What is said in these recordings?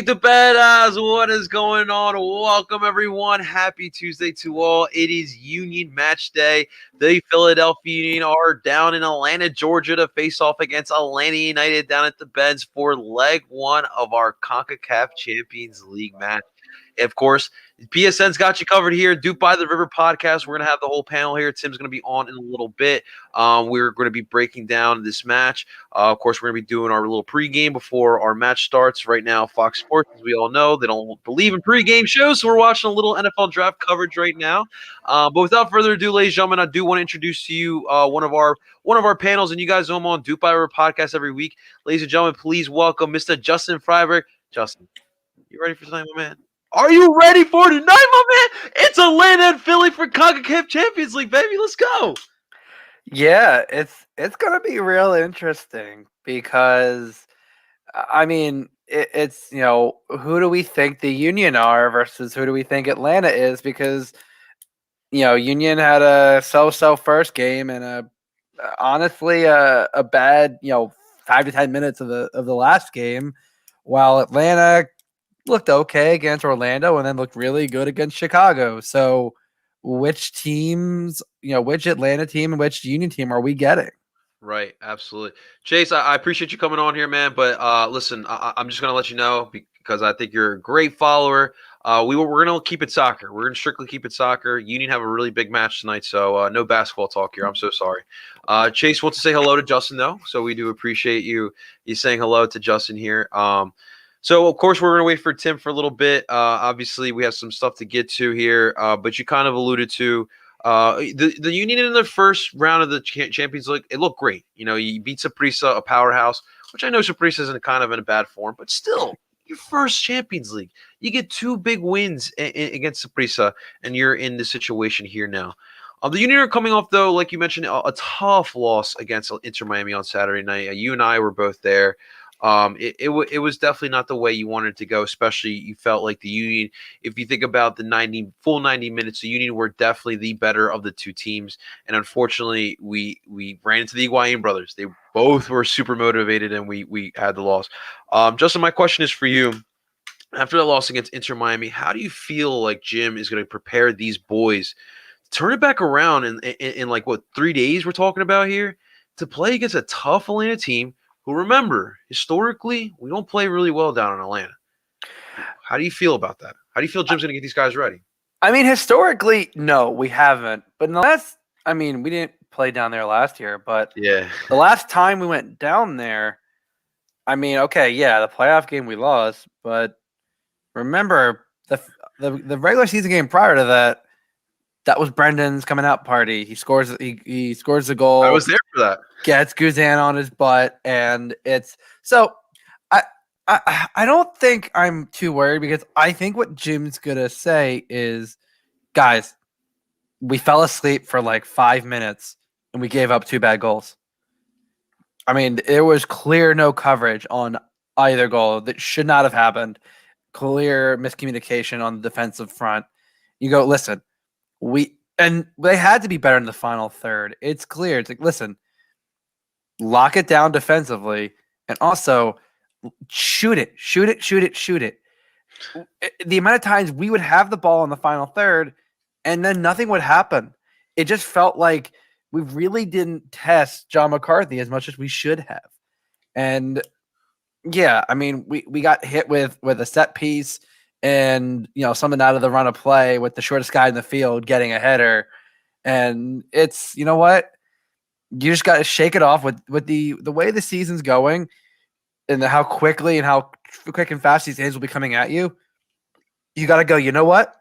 Kick the badass. What is going on? Welcome, everyone. Happy Tuesday to all. It is Union match day. The Philadelphia Union are down in Atlanta, Georgia to face off against Atlanta United down at the Benz for leg one of our CONCACAF Champions League match. Of course, PSN's got you covered here. DOOP by the River podcast. We're going to have the whole panel here. Tim's going to be on in a little bit. We're going to be breaking down this match. Of course, we're going to be doing our little pregame before our match starts. Right now, Fox Sports, as we all know, they don't believe in pregame shows, so we're watching a little NFL draft coverage right now. But without further ado, ladies and gentlemen, I do want to introduce to you one of our panels, and you guys know him on DOOP by the River podcast every week. Ladies and gentlemen, please welcome Mr. Justin Freiberg. Justin, you ready for tonight, my man? Are you ready for tonight, my man? It's Atlanta and Philly for CONCACAF Champions League, baby. Let's go. Yeah, it's gonna be real interesting because, I mean, it's who do we think the Union are versus who do we think Atlanta is? Because Union had a so-so first game and honestly a bad 5 to 10 minutes of the last game, while Atlanta looked okay against Orlando and then looked really good against Chicago. So which teams, which Atlanta team and which Union team are we getting? Right, absolutely. Chase, I appreciate you coming on here, man. But listen, I'm just going to let you know because I think you're a great follower. We're going to keep it soccer. We're going to strictly keep it soccer. Union have a really big match tonight, so no basketball talk here. I'm so sorry. Chase wants to say hello to Justin, though, so we do appreciate you saying hello to Justin here. So, of course, we're going to wait for Tim for a little bit. Obviously, we have some stuff to get to here, but you kind of alluded to the Union in the first round of the Champions League. It looked great. You beat Saprissa, a powerhouse, which I know Saprissa isn't kind of in a bad form, but still, your first Champions League. You get 2 big wins against Saprissa, and you're in this situation here now. The Union are coming off, though, like you mentioned, a tough loss against Inter Miami on Saturday night. You and I were both there. It was definitely not the way you wanted to go, especially you felt like the Union, if you think about the full 90 minutes, the Union were definitely the better of the two teams. And unfortunately, we ran into the Higuain brothers. They both were super motivated, and we had the loss. Justin, my question is for you. After the loss against Inter Miami, how do you feel like Jim is going to prepare these boys to turn it back around in like, 3 days we're talking about here, to play against a tough Atlanta team who, remember, historically, we don't play really well down in Atlanta. How do you feel about that? How do you feel Jim's going to get these guys ready? I mean, historically, no, we haven't. But we didn't play down there last year. But yeah, the last time we went down there, the playoff game we lost. But remember, the regular season game prior to that was Brendan's coming out party. He scores the goal. I was there for that. Gets Guzan on his butt, and it's so. I don't think I'm too worried because I think what Jim's gonna say is, guys, we fell asleep for like 5 minutes and we gave up 2 bad goals. I mean, there was clear no coverage on either goal that should not have happened. Clear miscommunication on the defensive front. You go, listen. They had to be better in the final third. It's clear. It's like, listen, lock it down defensively, and also shoot it. The amount of times we would have the ball in the final third, and then nothing would happen. It just felt like we really didn't test John McCarthy as much as we should have. And yeah, I mean, we got hit with a set piece. And, something out of the run of play with the shortest guy in the field getting a header. And it's, you know what? You just got to shake it off with the way the season's going and how quickly and how quick and fast these games will be coming at you. You got to go, you know what?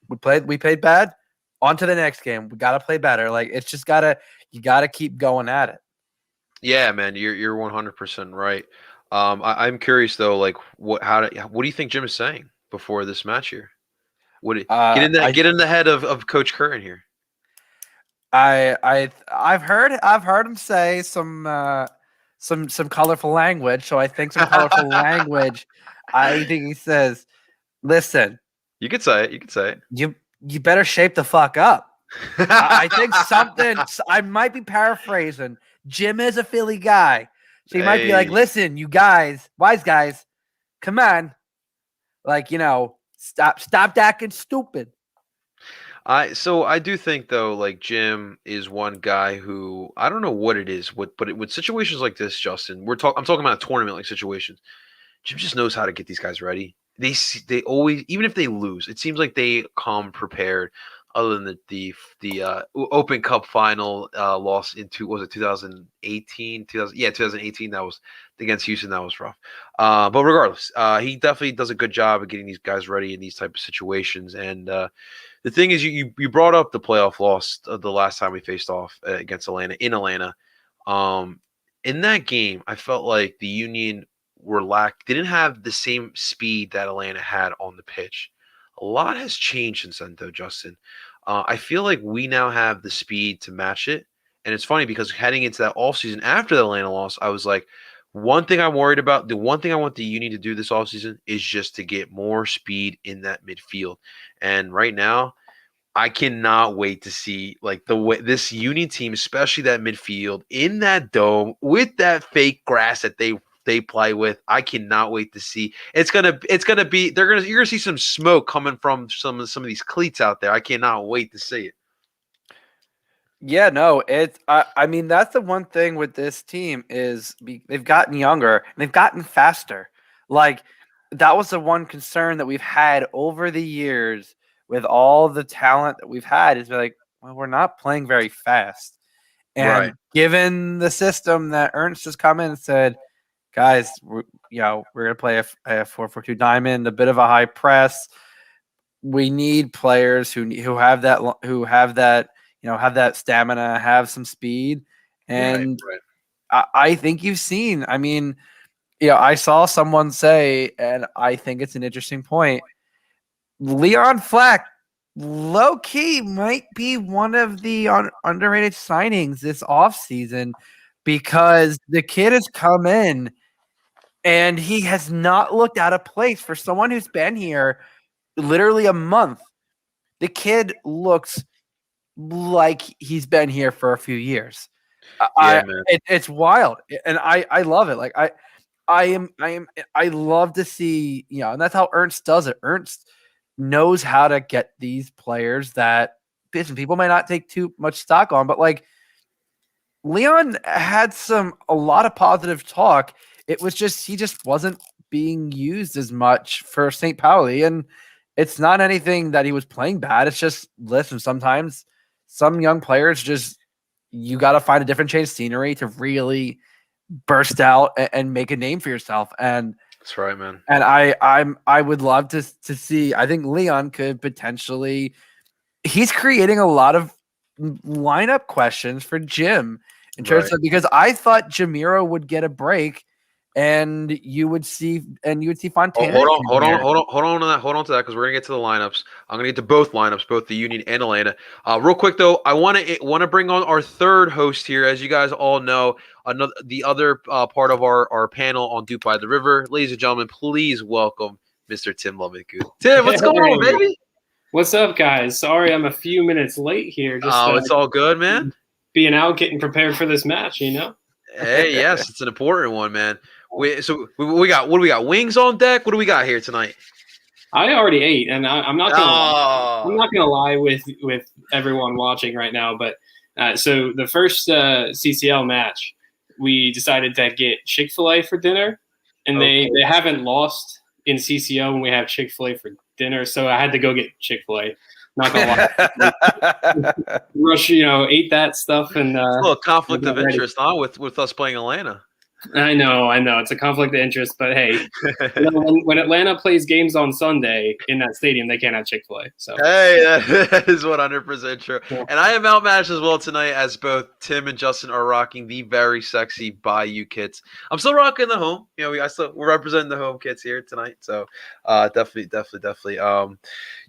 We played bad. On to the next game. We got to play better. Like, it's just you got to keep going at it. Yeah, man, you're 100% right. I'm curious though, like what do you think Jim is saying before this match here? Get in the head of Coach Curran here. I've heard him say some colorful language. So I think some colorful language. I think he says, "Listen, you could say it. You better shape the fuck up." I think something. I might be paraphrasing. Jim is a Philly guy. So he might be like, listen, you guys, wise guys, Come on. Like, stop acting stupid. So I do think though, like Jim is one guy who I don't know what it is, with situations like this, Justin, I'm talking about a tournament like situations. Jim just knows how to get these guys ready. They always, even if they lose, it seems like they come prepared. Other than the Open Cup final loss in 2018, 2018. That was against Houston. That was rough. But regardless, he definitely does a good job of getting these guys ready in these type of situations. And the thing is, you brought up the playoff loss the last time we faced off against Atlanta in Atlanta. Um, in that game, I felt like the Union didn't have the same speed that Atlanta had on the pitch. A lot has changed since then, though, Justin. I feel like we now have the speed to match it. And it's funny because heading into that offseason after the Atlanta loss, I was like, one thing I'm worried about, the one thing I want the Union to do this offseason is just to get more speed in that midfield. And right now, I cannot wait to see like the way this Union team, especially that midfield in that dome with that fake grass that they play with. I cannot wait to see. It's gonna be you're gonna see some smoke coming from some of these cleats out there. I cannot wait to see it. Yeah, no, I mean, that's the one thing with this team is they've gotten younger and they've gotten faster. Like, that was the one concern that we've had over the years with all the talent that we've had is like, well, we're not playing very fast. And Right. given the system that Ernst has come in and said, guys, we're going to play a 4-4-2 diamond, a bit of a high press. We need players who have that have that stamina, have some speed, and Right. I think you've seen. I mean, I saw someone say, and I think it's an interesting point. Leon Flack, low key, might be one of the underrated signings this offseason because the kid has come in and he has not looked out of place for someone who's been here literally a month. The kid looks like he's been here for a few years. Yeah, man. It's wild, and I love it. Like I love to see, and that's how Ernst does it. Ernst knows how to get these players that people may not take too much stock on, but like Leon had a lot of positive talk. It was just he just wasn't being used as much for St. Pauli, and it's not anything that he was playing bad. It's just, listen, sometimes some young players you got to find a different change of scenery to really burst out and make a name for yourself. And That's right, man. And I would love to see. I think Leon could potentially. He's creating a lot of lineup questions for Jim in terms of, because I thought Jamiro would get a break, and you would see Fontana. Hold on to that because we're gonna get to the lineups. I'm gonna get to both lineups, both the Union and Atlanta. Real quick though, I want to bring on our third host here. As you guys all know, the other part of our panel on DOOP by the River. Ladies and gentlemen, please welcome Mr. Tim Lovinkut. Tim, what's going on, baby? What's up, guys? Sorry, I'm a few minutes late here. It's all good, man. Being out, getting prepared for this match, Hey, yes, it's an important one, man. We got what do we got? Wings on deck. What do we got here tonight? I already ate, and I'm not gonna lie with everyone watching right now. But so the first CCL match, we decided to get Chick-fil-A for dinner, and they haven't lost in CCL when we have Chick-fil-A for dinner, so I had to go get Chick-fil-A. Not gonna lie, rush, ate that stuff, and a little conflict of interest, huh? With us playing Atlanta. I know. It's a conflict of interest, but hey, when Atlanta plays games on Sunday in that stadium, they can't have Chick-fil-A. So hey, that is 100% true. Yeah. And I am outmatched as well tonight, as both Tim and Justin are rocking the very sexy Bayou kits. I'm still rocking the home. We're representing the home kits here tonight. So definitely.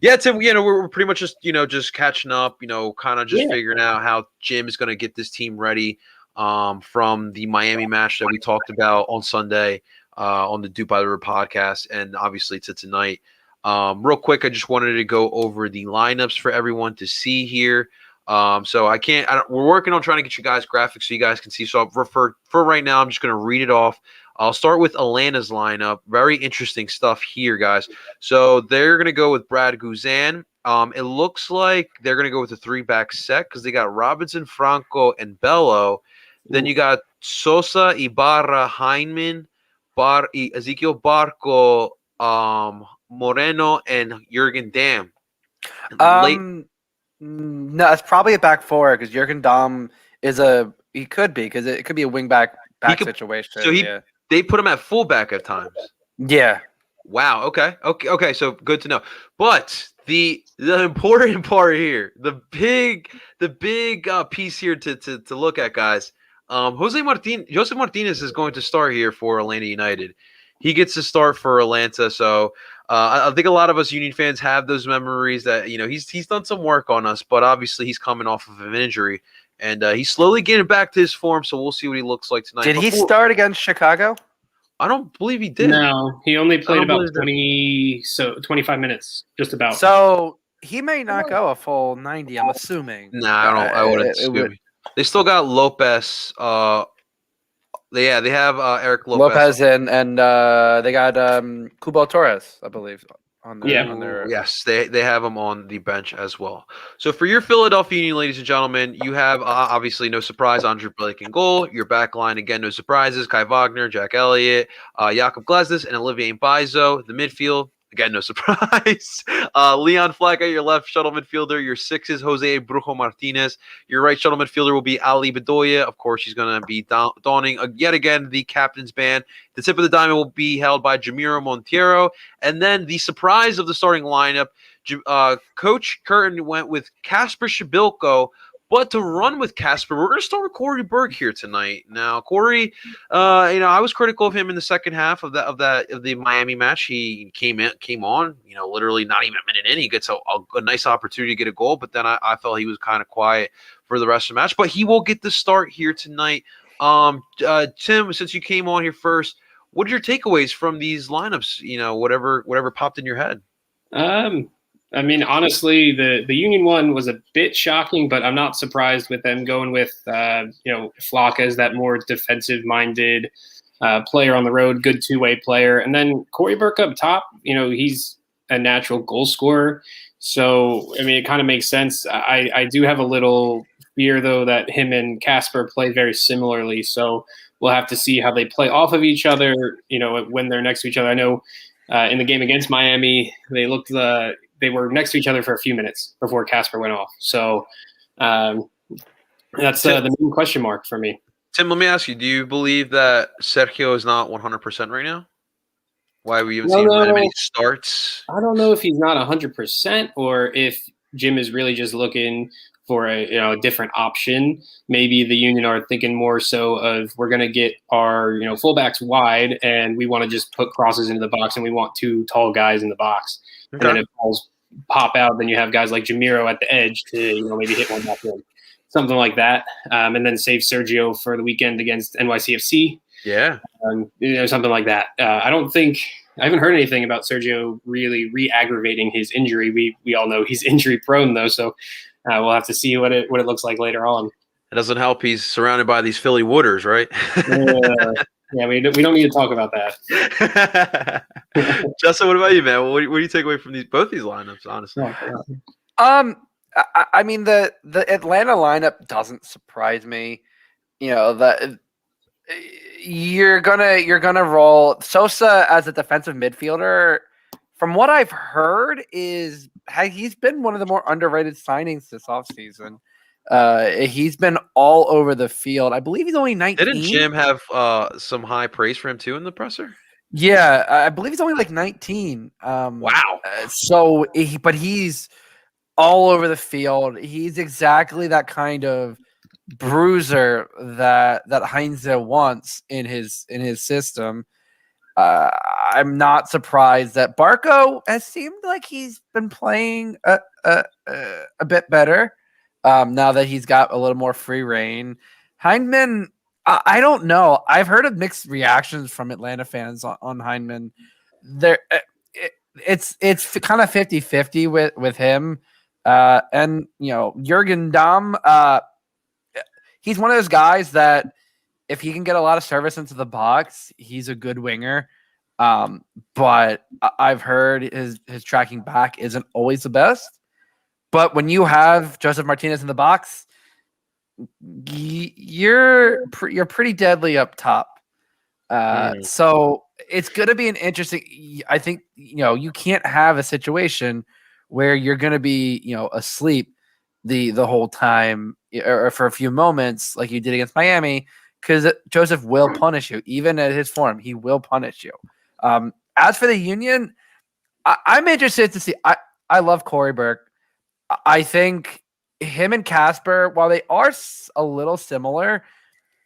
Yeah, Tim. We're pretty much just catching up. Kind of just figuring out how Jim is going to get this team ready. From the Miami match that we talked about on Sunday on the DOOP by the River podcast, and obviously to tonight. Real quick, I just wanted to go over the lineups for everyone to see here. So we're working on trying to get you guys graphics so you guys can see. So for right now, I'm just going to read it off. I'll start with Atlanta's lineup. Very interesting stuff here, guys. So they're going to go with Brad Guzan. It looks like they're going to go with a 3-back set because they got Robinson, Franco, and Bello. Then you got Sosa, Ibarra, Heineman, Ezekiel Barco, Moreno, and Jürgen Damm. No, it's probably a back four because Jürgen Damm he could be because it could be a wing back situation. So they put him at fullback at times. Yeah. Wow. Okay. So good to know. But the important part here, the big piece here to look at, guys. Jose Martinez is going to start here for Atlanta United. He gets to start for Atlanta, so I think a lot of us Union fans have those memories that he's done some work on us, but obviously he's coming off of an injury, and he's slowly getting back to his form. So we'll see what he looks like tonight. Did he start against Chicago? I don't believe he did. No, he only played about 25 minutes, just about. So he may not go a full 90. I'm assuming. Nah, I wouldn't assume. They still got Lopez. They have Eric Lopez and they got Cubo Torres, I believe. Yes, they have him on the bench as well. So for your Philadelphia Union, ladies and gentlemen, you have obviously no surprise, Andre Blake in goal. Your back line, again, no surprises. Kai Wagner, Jack Elliott, Jakob Glesnes, and Olivier Mbaizo. The midfield, again, no surprise. Leon Flack at your left shuttle midfielder. Your 6 is Jose Brujo Martinez. Your right shuttle midfielder will be Ali Bedoya. Of course, she's going to be donning yet again the captain's band. The tip of the diamond will be held by Jamiro Monteiro. And then the surprise of the starting lineup, Coach Curtin went with Kasper Shabilko. But to run with Kasper, we're going to start with Cory Burke here tonight. Now, Cory, I was critical of him in the second half of the Miami match. He came on, literally not even a minute in. He gets a nice opportunity to get a goal, but then I felt he was kind of quiet for the rest of the match. But he will get the start here tonight. Tim, since you came on here first, what are your takeaways from these lineups? Whatever popped in your head. Honestly, the Union one was a bit shocking, but I'm not surprised with them going with, Flocka as that more defensive-minded player on the road, good two-way player. And then Cory Burke up top, he's a natural goal scorer. So, it kind of makes sense. I do have a little fear, though, that him and Kasper play very similarly. So we'll have to see how they play off of each other, when they're next to each other. I know in the game against Miami, they were next to each other for a few minutes before Kasper went off. So that's the main question mark for me. Tim, let me ask you, do you believe that Sergio is not 100% right now? Why we haven't seen many starts? I don't know if he's not 100% or if Jim is really just looking for a different option. Maybe the Union are thinking more so of we're going to get our fullbacks wide and we want to just put crosses into the box and we want 2 tall guys in the box. Okay. And then if balls pop out, then you have guys like Jamiro at the edge to maybe hit one back in, something like that, and then save Sergio for the weekend against NYCFC. Yeah, something like that. I haven't heard anything about Sergio really re-aggravating his injury. We all know he's injury prone though, so we'll have to see what it looks like later on. It doesn't help. He's surrounded by these Philly Wooders, right? Yeah, we don't need to talk about that. Justin, what about you, man? What do you take away from both these lineups, honestly? The Atlanta lineup doesn't surprise me. That you're gonna roll Sosa as a defensive midfielder. From what I've heard, he's been one of the more underrated signings this offseason. He's been all over the field. I believe he's only 19. Didn't Jim have some high praise for him too in the presser? Yeah, I believe he's only like 19. Wow. But he's all over the field. He's exactly that kind of bruiser that Heinze wants in his system. I'm not surprised that Barco has seemed like he's been playing a bit better. Now that he's got a little more free reign. Heineman, I don't know. I've heard of mixed reactions from Atlanta fans on Heineman. It's kind of 50-50 with him. And Jürgen Damm, he's one of those guys that if he can get a lot of service into the box, he's a good winger. But I've heard his tracking back isn't always the best. But when you have Joseph Martinez in the box, you're pretty deadly up top. So it's going to be an interesting. I think you can't have a situation where you're going to be asleep the whole time or for a few moments like you did against Miami, because Joseph will punish you even at his form. He will punish you. As for the Union, I'm interested to see. I love Cory Burke. I think him and Casper, while they are a little similar,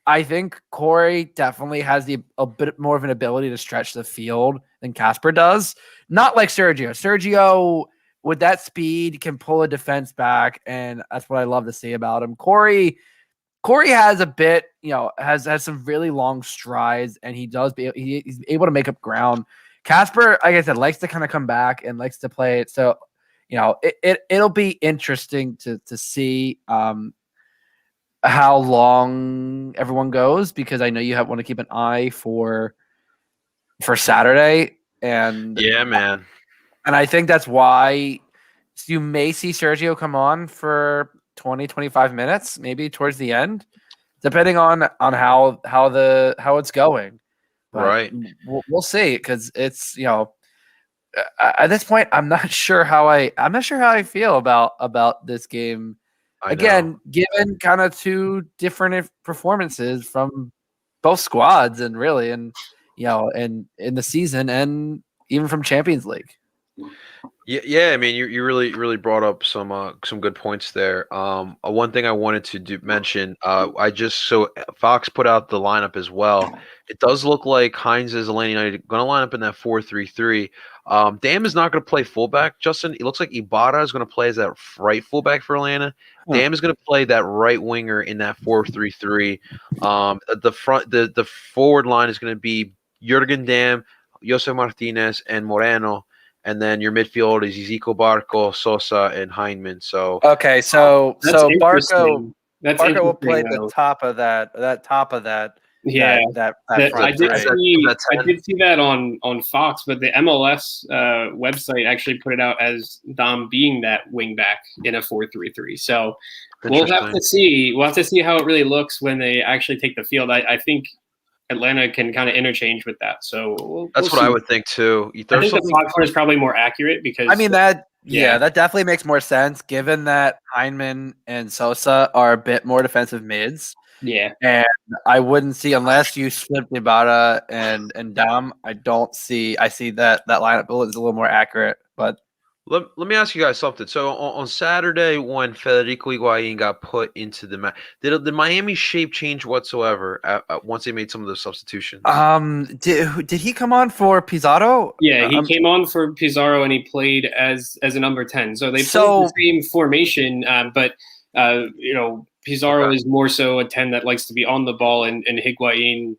I think Cory definitely has a bit more of an ability to stretch the field than Casper does. Not like Sergio. Sergio, with that speed, can pull a defense back, and that's what I love to see about him. Cory has a bit, has some really long strides, and he's able to make up ground. Casper, like I said, likes to kind of come back and likes to play it. So, it'll be interesting to see how long everyone goes, because I know you want to keep an eye for Saturday. And yeah, man. And I think that's why you may see Sergio come on for 20, 25 minutes, maybe towards the end, depending on how it's going. But right. We'll see, because it's at this point I'm not sure how I feel about this game. Again, given kind of two different performances from both squads, and really, and in the season, and even from Champions League. Yeah. I mean, you really brought up some good points there. One thing I wanted to mention, Fox put out the lineup as well. It does look like Heinz is Atlanta United going to line up in that 4-3-3. Dam is not going to play fullback. Justin, it looks like Ibarra is going to play as that right fullback for Atlanta. Dam is going to play that right winger in that 4-3-3. The forward line is going to be Jurgen Dam, Jose Martinez, and Moreno. And then your midfield is Ezequiel Barco, Sosa, and Heinman. So okay, so Barco will play though. the top of that. Yeah, that I did see that on Fox, but the MLS website actually put it out as Dom being that wing back in a 4-3-3. So we'll have to see. We'll have to see how it really looks when they actually take the field. I think Atlanta can kind of interchange with that. So that's what I would think too. I think the Fox one is probably more accurate, because that definitely makes more sense, given that Heinman and Sosa are a bit more defensive mids. Yeah, and I wouldn't see, unless you split Ibarra and Dom. I see that lineup is a little more accurate. But let me ask you guys something. So on Saturday, when Federico Higuain got put into the match, did the Miami shape change whatsoever once they made some of the substitutions? Did he come on for Pizarro? Yeah, he came on for Pizarro, and he played as a number 10. So they played the same formation, but Pizarro is more so a 10 that likes to be on the ball, and Higuain,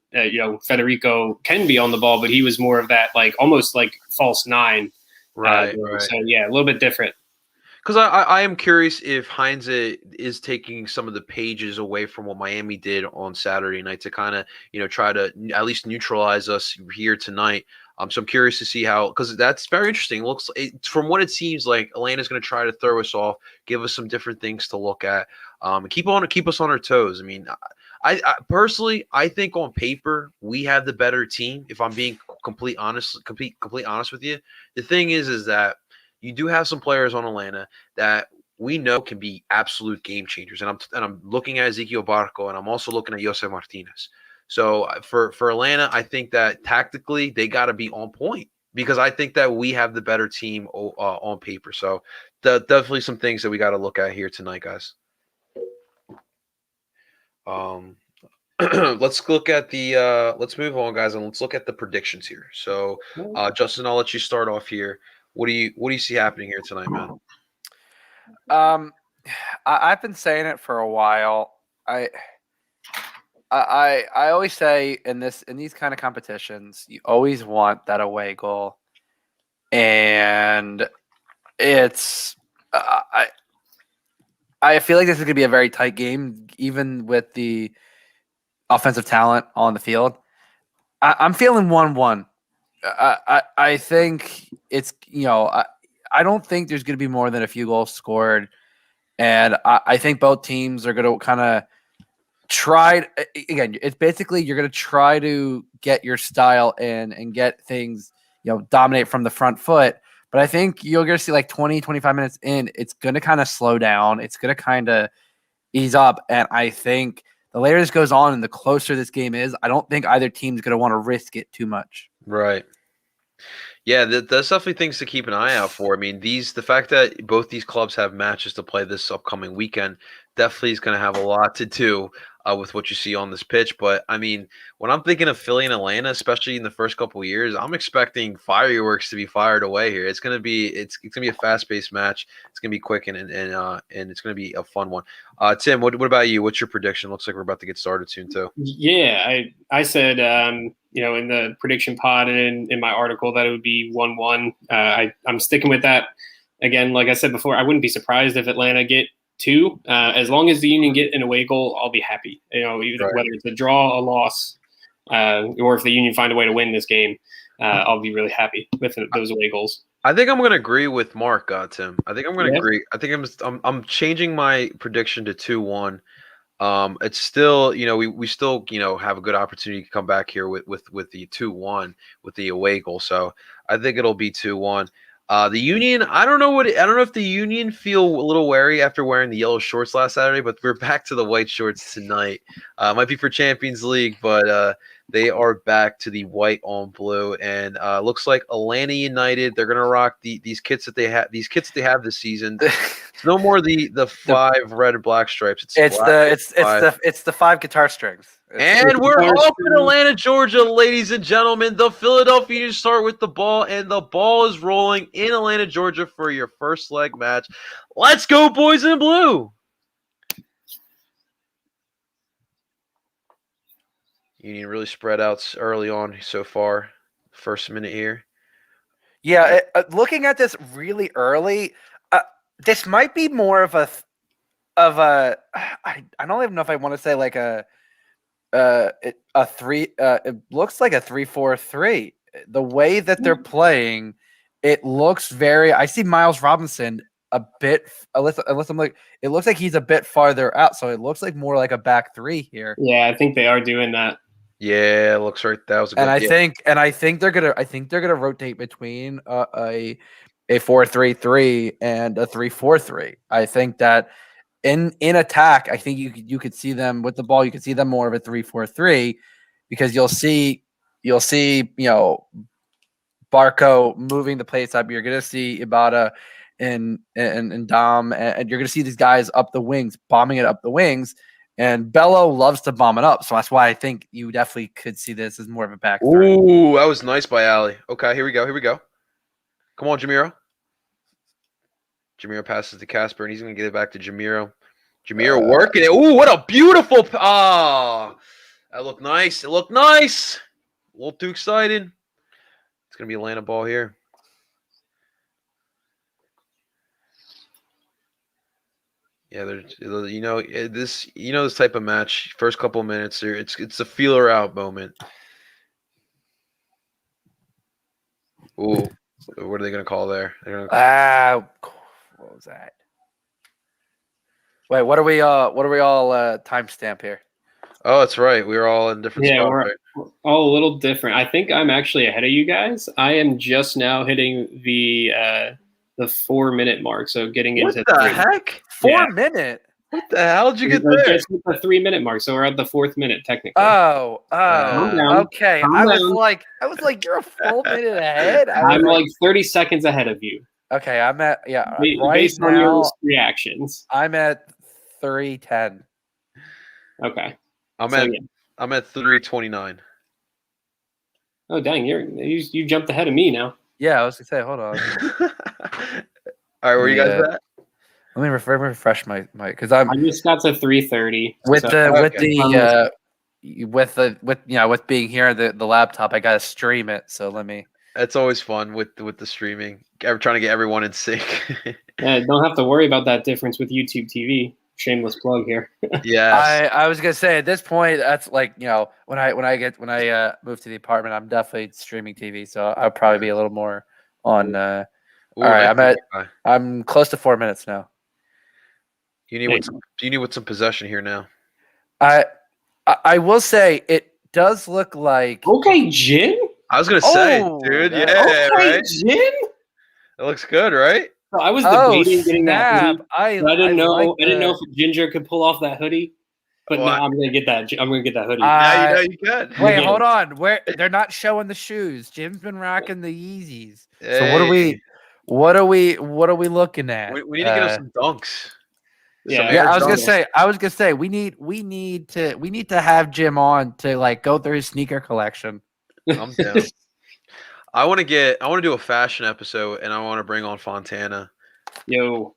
Federico can be on the ball, but he was more of that, like, almost like false 9. Right. So yeah, a little bit different. Because I am curious if Heinz is taking some of the pages away from what Miami did on Saturday night to kind of try to at least neutralize us here tonight. So I'm curious to see how, because that's very interesting. From what it seems like, Atlanta's going to try to throw us off, give us some different things to look at, and keep us on our toes. I mean, I personally, I think on paper we have the better team. If I'm being complete honest with you, the thing is that you do have some players on Atlanta that we know can be absolute game changers, and I'm looking at Ezequiel Barco, and I'm also looking at Jose Martinez. So for Atlanta, I think that tactically they got to be on point, because I think that we have the better team on paper. So definitely some things that we got to look at here tonight, guys. Let's look at let's move on, guys, and let's look at the predictions here. So Justin, I'll let you start off here. What do you see happening here tonight, man? I've been saying it for a while. I always say in these kind of competitions, you always want that away goal, and it's I feel like this is gonna be a very tight game, even with the offensive talent on the field. I'm feeling 1-1. I think it's, I don't think there's going to be more than a few goals scored. And I think both teams are going to kind of try. Again, it's basically you're going to try to get your style in and get things, dominate from the front foot. But I think you're going to see like 20, 25 minutes in, it's going to kind of slow down. It's going to kind of ease up. And I think the later this goes on and the closer this game is, I don't think either team's going to want to risk it too much. Right. Yeah, that's definitely things to keep an eye out for. I mean, the fact that both these clubs have matches to play this upcoming weekend definitely is going to have a lot to do with what you see on this pitch. But I mean, when I'm thinking of Philly and Atlanta, especially in the first couple of years, I'm expecting fireworks to be fired away here. It's gonna be a fast paced match. It's gonna be quick and it's gonna be a fun one. Tim, what about you? What's your prediction? Looks like we're about to get started soon too. Yeah, I said in the prediction pod and in my article that it would be 1-1. I'm sticking with that. Again, like I said before, I wouldn't be surprised if Atlanta get 2. As long as the Union get an away goal, I'll be happy. Whether it's a draw, a loss, or if the Union find a way to win this game, I'll be really happy with those away goals. I think I'm going to agree with Mark, Tim. I think I'm going to agree. I think I'm changing my prediction to 2-1. It's still, we still, have a good opportunity to come back here with the 2-1 with the away goal. So I think it'll be 2-1. The Union, I don't know if the Union feel a little wary after wearing the yellow shorts last Saturday, but we're back to the white shorts tonight. Might be for Champions League, but they are back to the white on blue, and looks like Atlanta United. They're gonna rock these kits that they have. These kits they have this season. It's no more the 5 red and black stripes. It's the 5 guitar strings. And we're off in Atlanta, Georgia, ladies and gentlemen. The Philadelphia Union start with the ball, and the ball is rolling in Atlanta, Georgia for your first leg match. Let's go, boys in blue. Union really spread out early on so far. First minute here. Yeah, looking at this really early, this might be more of a I don't even know if I want to say like a 3. It looks like a 3-4-3. The way that they're playing, it looks very. I see Miles Robinson a bit. Unless I'm like, it looks like he's a bit farther out, so it looks like more like a back 3 here. Yeah, I think they are doing that. Yeah, it looks right. That was a good. And I think they're gonna rotate between a 4-3-3 and a 3-4-3. I think that. In attack, I think you could see them with the ball. You could see them more of a 3-4-3 because you'll see Barco moving the place up. You're gonna see Ibata and Dom, and you're gonna see these guys up the wings, bombing it up the wings. And Bello loves to bomb it up, so that's why I think you definitely could see this as more of a back 3. Ooh, that was nice by Ali. Okay, here we go. Come on, Jamiro. Jamiro passes to Casper, and he's going to get it back to Jamiro. Jamiro working it. Ooh, what a beautiful – that looked nice. It looked nice. A little too excited. It's going to be a Atlanta ball here. Yeah, this type of match, first couple of minutes, it's a feeler out moment. Ooh, what are they going to call there? What was that? Wait, what are we all timestamp here? Oh, that's right. We were all in different spots. We're all a little different. I think I'm actually ahead of you guys. I am just now hitting the 4-minute mark, so getting into the heck? 4 minute? What the hell did you get there? Just the 3-minute mark, so we're at the 4th minute technically. Okay. I was like, you're a full minute ahead. I'm like 30 seconds ahead of you. Okay, I'm at based on your reactions. I'm at 3:10. Okay, I'm at 3:29. Oh dang, you jumped ahead of me now. Yeah, I was gonna say, hold on. All right, where you guys at? Let me refresh my because I just got to 3:30 with being here the laptop. I gotta stream it, so let me. That's always fun with the streaming. Trying to get everyone in sync. Yeah, don't have to worry about that difference with YouTube TV. Shameless plug here. Yes. I was gonna say at this point, that's like when I move to the apartment, I'm definitely streaming TV, so I'll probably be a little more on. Ooh, all right, nice guy. I'm close to 4 minutes now. You need with some possession here now. I will say it does look like Okay, Jin. I was gonna say, Oh, dude. that- Yeah, Okay, right. Jin. It looks good, right? So I was debating getting that snap. hoodie. But I didn't know. like I didn't know the- if Ginger could pull off that hoodie. But Well, now I'm gonna get that. I'm gonna get that hoodie. Now you know you can. Wait, Yeah. hold on. Where they're not showing the shoes. Jim's been rocking the Yeezys. So Hey. what are we looking at? We need to get us some dunks. Yeah, Yeah, Air I was Jordan. gonna say we need to have Jim on to like go through his sneaker collection. I'm down. I want to do a fashion episode, and I want to bring on Fontana. Yo.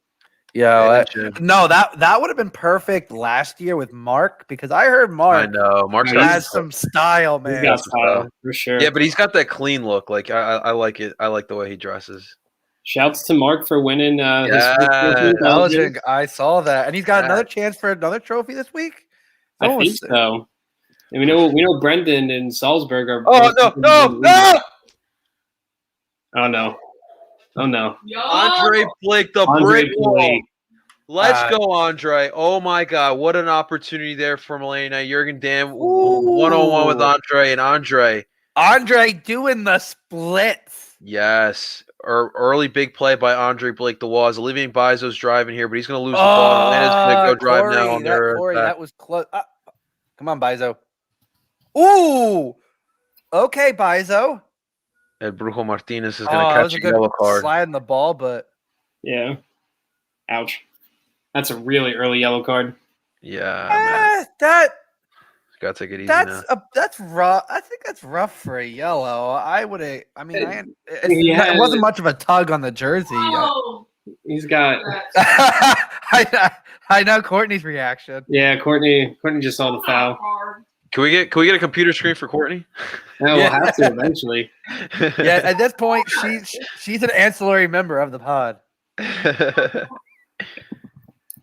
Yeah, Jim. no, that would have been perfect last year with Mark because I heard I Mark know Mark's has some style, He's man. got style for sure. Yeah, but he's got that clean look. Like I like it. I like the way he dresses. Shouts to Mark for winning his Yeah. first trophy. Belgian, I saw that, and he's got Yeah. another chance for another trophy this week. I think so. And we know Brendan and Salzburg are. Oh no! Oh no! Oh no! Andre Blake, the Andre brick wall. Blake. Let's go, Andre. Oh my God, what an opportunity there for Milena. Jurgen Damm, 1-on-1 with Andre, and Andre doing the splits. Yes. Early big play by Andre Blake. The wall is Olivier Bizo's driving here, but he's going to lose the ball. Milena's going to go drive Cory, now on their Cory, attack. that was close. Come on, Bizo. Ooh. Okay, Bizo. And Brujo Martinez is going to catch a yellow card. Sliding the ball, but Yeah. Ouch. That's a really early yellow card. Yeah, man. that Got to take it easy now. that's rough. I think that's rough for a yellow. I would have. I mean, Yeah. it wasn't much of a tug on the jersey. He's got. I know Courtney's reaction. Yeah, Courtney just saw the foul. Can we get a computer screen for Courtney? No, we'll have to eventually. Yeah, at this point, she's an ancillary member of the pod.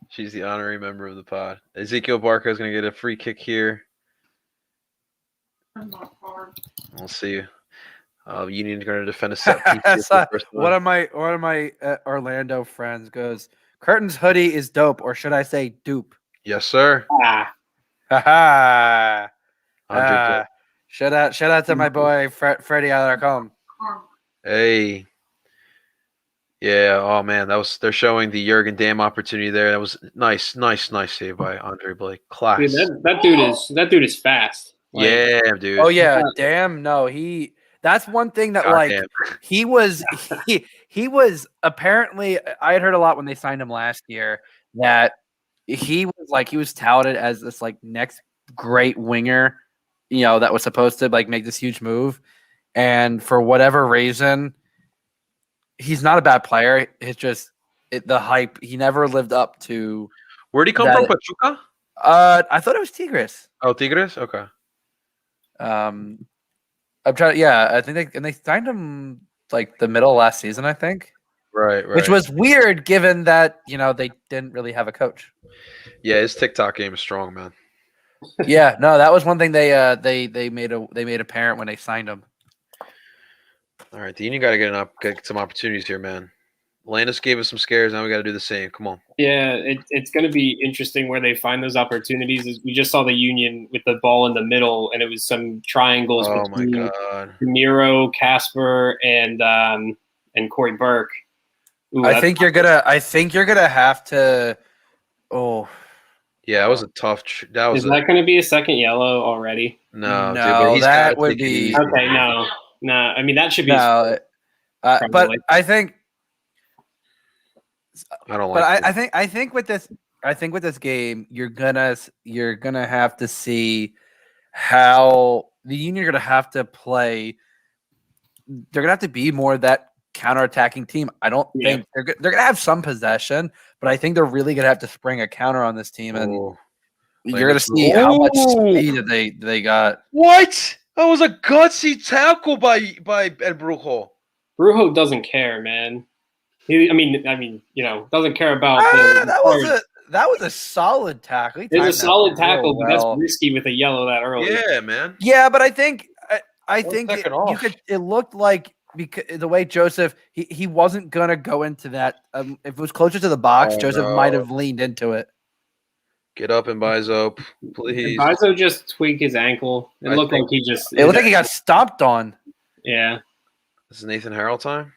She's the honorary member of the pod. Ezekiel Barco is going to get a free kick here. We'll see. Union going to defend a set piece. One of my Orlando friends goes, "Curtin's hoodie is dope, or should I say dupe?" Yes, sir. Ha Andre Blake. Shout out to my boy Freddie Alarcon. Hey. Yeah, oh man, they're showing the Jurgen Damm opportunity there. That was nice save by Andre Blake. Class. Dude, that dude is fast. Like, yeah, dude. Oh yeah, damn. No, that's one thing that he was apparently. I had heard a lot when they signed him last year that he was touted as this like next great winger, that was supposed to like make this huge move, and for whatever reason, he's not a bad player. It's just the hype. He never lived up to. Where'd he come from? Pachuca? I thought it was Tigres. Oh, Tigres. Okay. I'm trying. Yeah, I think they signed him like the middle of last season. I think. Right. Which was weird, given that they didn't really have a coach. Yeah, his TikTok game is strong, man. Yeah, no, that was one thing they made apparent when they signed him. All right, the Union got to get some opportunities here, man. Landis gave us some scares. Now we got to do the same. Come on. Yeah, it's going to be interesting where they find those opportunities. We just saw the Union with the ball in the middle, and it was some triangles between Miro, Casper, and Cory Burke. Ooh, I think you're gonna have to. Oh. Yeah, that was a tough. Is that going to be a second yellow already? No, dude, that would be okay. No. I mean that should be. No, but I think. I don't like. But I think with this game, you're gonna have to see how the Union are gonna have to play. They're gonna have to be more that counterattacking team. I don't think they're gonna have some possession, but I think they're really gonna have to spring a counter on this team, and you're gonna see how much speed that they got. What? That was a gutsy tackle by El Brujo. Brujo doesn't care, man. I mean, doesn't care about. that was a solid tackle. It was a solid tackle, but that's risky with a yellow that early. Yeah, man. Yeah, but I think second off. it looked like because the way Joseph he wasn't gonna go into that. If it was closer to the box, Joseph might have leaned into it. Get up and Bizo, please. Bizo just tweaked his ankle. It looked like he just. It looked like he got stomped on. Yeah. This is Nathan Harrell time.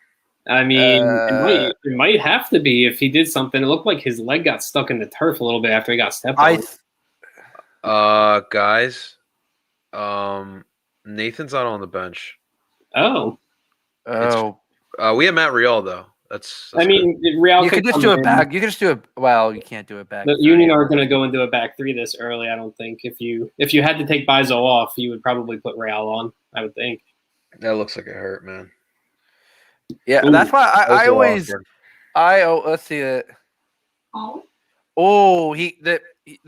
I mean, it might have to be if he did something. It looked like his leg got stuck in the turf a little bit after he got stepped on. Guys, Nathan's not on the bench. Oh. We have Matt Real though. That's I mean, Real. You could just do it back. You could just do it. Well, you can't do it back. The Union aren't going to go into a back three this early. I don't think. If you had to take Bizo off, you would probably put Real on. I would think. That looks like it hurt, man. Yeah, Ooh, that's why I always let's see it. Oh, the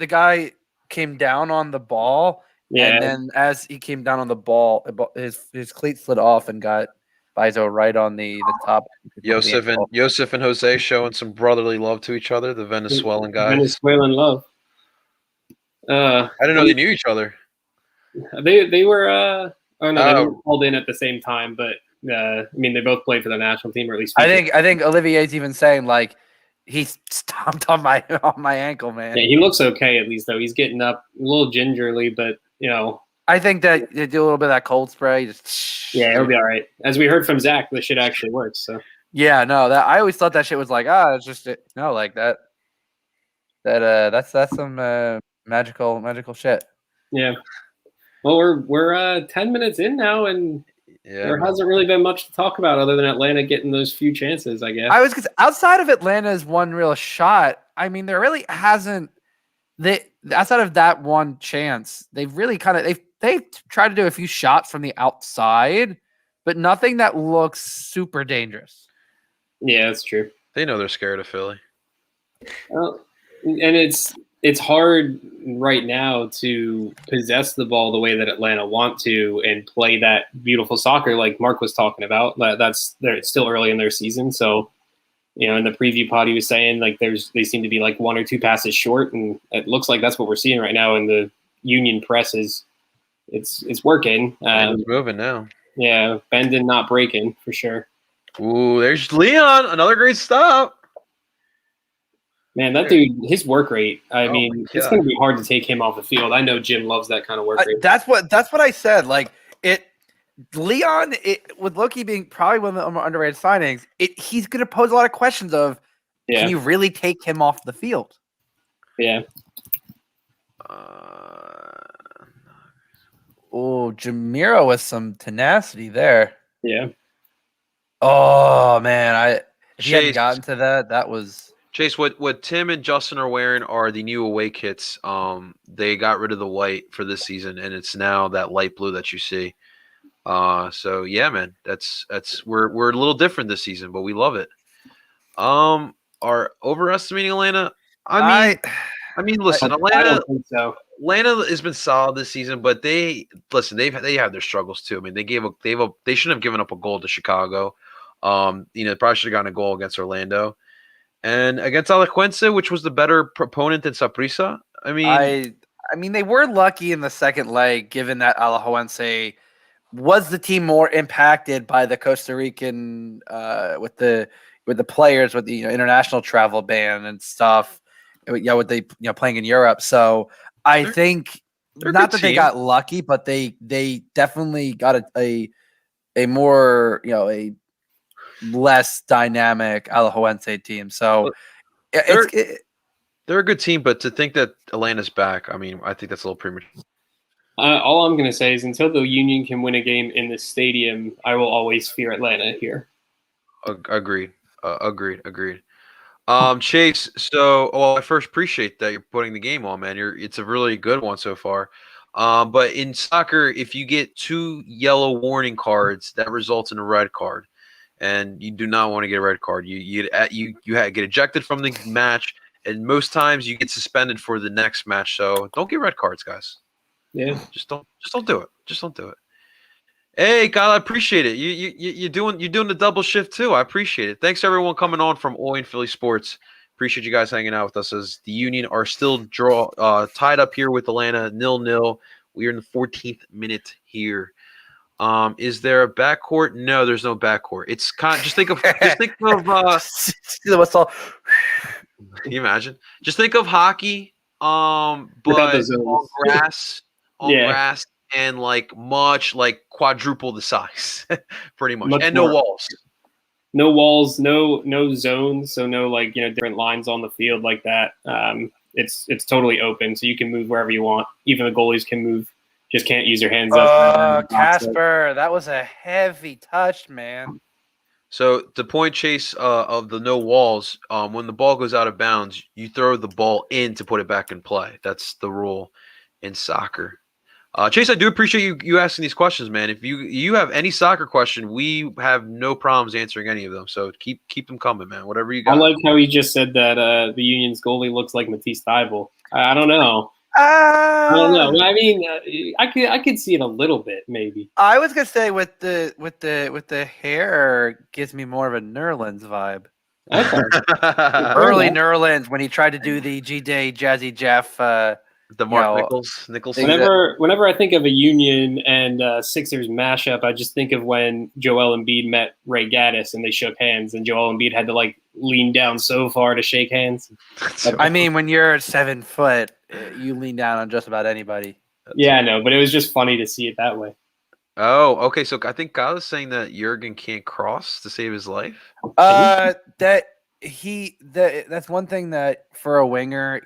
guy came down on the ball, and then as he came down on the ball, his cleat slid off and got Bizo right on the top. Joseph and Jose showing some brotherly love to each other. The Venezuelan guys. Venezuelan love. I didn't know they knew each other. They were. They were called in at the same time, but I mean, they both played for the national team, or at least. I think Olivier's even saying like he stomped on my ankle, man. Yeah, he looks okay at least though. He's getting up a little gingerly, but I think that they do a little bit of that cold spray. It'll be all right. As we heard from Zach, the shit actually works. So yeah, no, that I always thought that shit was like it's just like that. That's some magical shit. Yeah. Well, we're 10 minutes in now, and there hasn't really been much to talk about other than Atlanta getting those few chances, I guess. Outside of Atlanta's one real shot, I mean, there really hasn't. Outside of that one chance, they've really they've tried to do a few shots from the outside, but nothing that looks super dangerous. Yeah, that's true. They know they're scared of Philly. Well, and it's hard right now to possess the ball the way that Atlanta want to and play that beautiful soccer like Mark was talking about. It's still early in their season, so in the preview pod he was saying like they seem to be like one or two passes short, and it looks like that's what we're seeing right now in the Union press. It's working. It's moving now. Yeah, bending, not breaking for sure. Ooh, there's Leon, another great stop. Man, that dude, his work rate. I mean, it's going to be hard to take him off the field. I know Jim loves that kind of work rate. That's what I said. Like Leon, with Loki being probably one of the more underrated signings, he's going to pose a lot of questions of, can you really take him off the field? Yeah. Jamiro with some tenacity there. Yeah. Oh man, if he hadn't gotten to that was. Chase, what Tim and Justin are wearing are the new away kits. They got rid of the white for this season, and it's now that light blue that you see. So yeah, man, that's we're a little different this season, but we love it. Are overestimating Atlanta? I mean, listen, Atlanta. I don't think so. Atlanta has been solid this season, but they have their struggles too. I mean, they shouldn't have given up a goal to Chicago. Probably should have gotten a goal against Orlando. And against Alajuelense, which was the better proponent than Saprissa. I mean, they were lucky in the second leg, given that Alajuelense was the team more impacted by the Costa Rican with the players with the international travel ban and stuff. Yeah, with the playing in Europe. So I think not that they got lucky, but they definitely got a more a less dynamic Alajuelense team. So they're a good team, but to think that Atlanta's back, I mean, I think that's a little premature. All I'm going to say is until the Union can win a game in the stadium, I will always fear Atlanta here. Agreed. Chase, I first appreciate that you're putting the game on, man. It's a really good one so far. But in soccer, if you get 2 yellow warning cards, that results in a red card. And you do not want to get a red card. You get ejected from the match, and most times you get suspended for the next match. So don't get red cards, guys. Yeah, just don't do it. Just don't do it. Hey, Kyle, I appreciate it. You're doing the double shift too. I appreciate it. Thanks everyone coming on from Oi and Philly Sports. Appreciate you guys hanging out with us as the Union are still tied up here with Atlanta 0-0. We are in the 14th minute here. Is there a backcourt? No, there's no backcourt. It's kind of, just think of See the whistle. can you imagine? Just think of hockey, Without but the zones. on grass, Yeah. grass, and like much like quadruple the size, pretty much, Much and more. no walls. No walls, no zones, so no like different lines on the field like that. It's totally open, so you can move wherever you want. Even the goalies can move, just can't use their hands up. Casper, that was a heavy touch, man. So the point, Chase, of the no walls, when the ball goes out of bounds, you throw the ball in to put it back in play. That's the rule in soccer. Chase, I do appreciate you asking these questions, man. If you have any soccer question, we have no problems answering any of them. So keep them coming, man. Whatever you got. I like how he just said that the Union's goalie looks like Matisse Thybulle. I don't know. I don't know. I mean, I could see it a little bit, maybe. I was gonna say with the hair gives me more of a Nerlens vibe. Okay. Early Nerlens when he tried to do the G-Day Jazzy Jeff. The Mark Nicholson. Whenever I think of a Union and Sixers mashup, I just think of when Joel Embiid met Ray Gaddis and they shook hands, and Joel Embiid had to like lean down so far to shake hands. I mean, when you're 7 foot, you lean down on just about anybody. Yeah, I know, but it was just funny to see it that way. Oh, okay. So I think Kyle is saying that Jurgen can't cross to save his life. That's one thing that for a winger,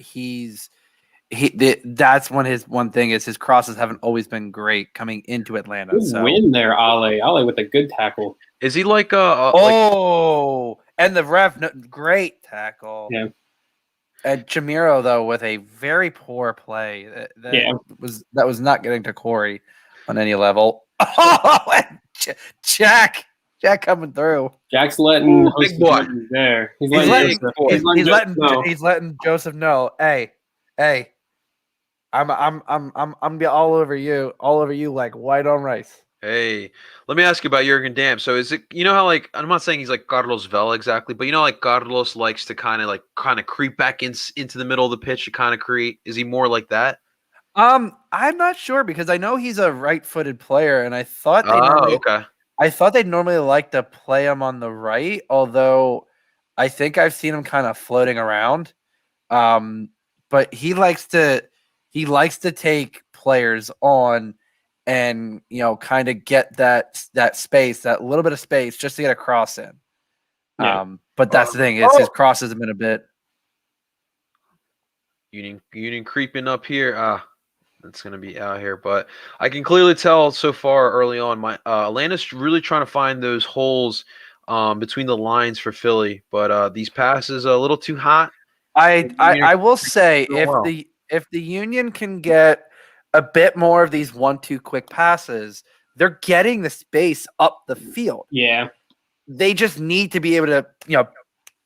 that's his one thing is his crosses haven't always been great coming into Atlanta. Good win there, Ale with a good tackle. Is he like and the ref, great tackle. Yeah. And Chamiro though with a very poor play. That was not getting to Cory on any level. Oh, and Jack coming through. Jack's letting big boy there. He's letting Joseph know. Hey, I'm gonna be all over you like white on rice. Hey, let me ask you about Jurgen Damm. So is it how like I'm not saying he's like Carlos Vela exactly, but like Carlos likes to kind of creep back into the middle of the pitch to kind of create. Is he more like that? I'm not sure because I know he's a right-footed player, and I thought they'd normally like to play him on the right, although I think I've seen him kind of floating around. But he likes to take players on and kind of get that space, that little bit of space just to get a cross in. Yeah. But that's the thing, is his crosses have been a bit Union creeping up here. That's gonna be out here, but I can clearly tell so far early on Atlanta's really trying to find those holes between the lines for Philly, but these passes are a little too hot. I will say if the Union can get a bit more of these 1-2 quick passes, they're getting the space up the field. Yeah. They just need to be able to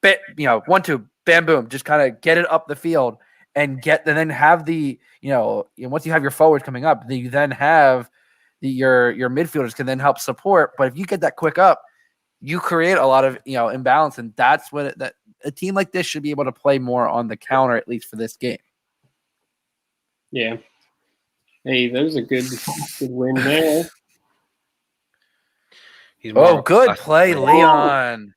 1-2 bam boom, just kind of get it up the field and then have the once you have your forwards coming up, then you then have your midfielders can then help support. But if you get that quick up, you create a lot of imbalance, and that's what that a team like this should be able to play more on the counter, at least for this game. Yeah. Hey, that was a good win there. Good play, Leon.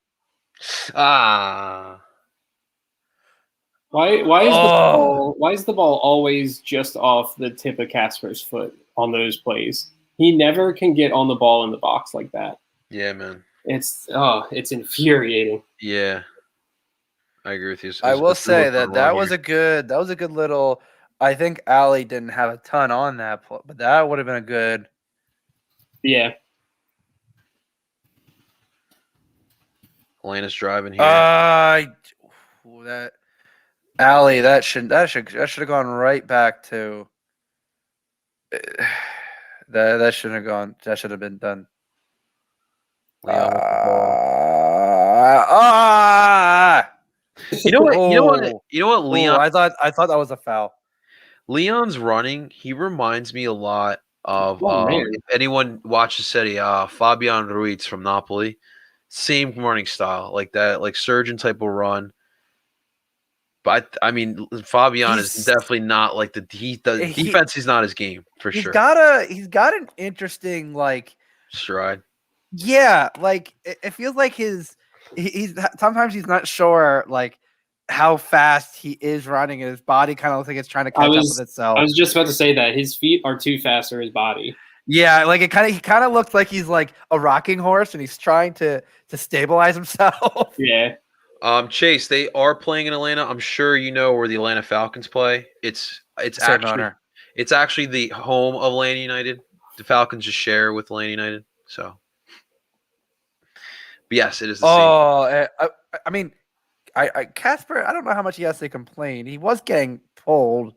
Why is the ball always just off the tip of Casper's foot on those plays? He never can get on the ball in the box like that. Yeah, man. It's infuriating. Yeah. I agree with you. I will say that was a good little. I think Ali didn't have a ton on that, but that would have been a good. Yeah. Atlanta's driving here. That Ali, that should have gone right back to. That shouldn't have gone. That should have been done. Leon with the ball. You know what, Leon? I thought that was a foul. Leon's running. He reminds me a lot of if anyone watches Serie A, Fabian Ruiz from Napoli. Same running style, like that, like surgeon type of run. But I mean, Fabian is He's- definitely not like the defense. He's not his game for He's sure. got an interesting like Stride. yeah, like it feels like he's sometimes he's not sure like how fast he is running, and his body kind of looks like it's trying to catch up with itself. I was just about to say that his feet are too fast for his body. Yeah, like he kind of looks like he's like a rocking horse, and he's trying to stabilize himself. Yeah. Chase, they are playing in Atlanta. I'm sure you know where the Atlanta Falcons play. It's actually the home of Atlanta United. The Falcons just share with Atlanta United. So, but yes, it is the same. I mean, Casper, I don't know how much he has to complain. He was getting pulled,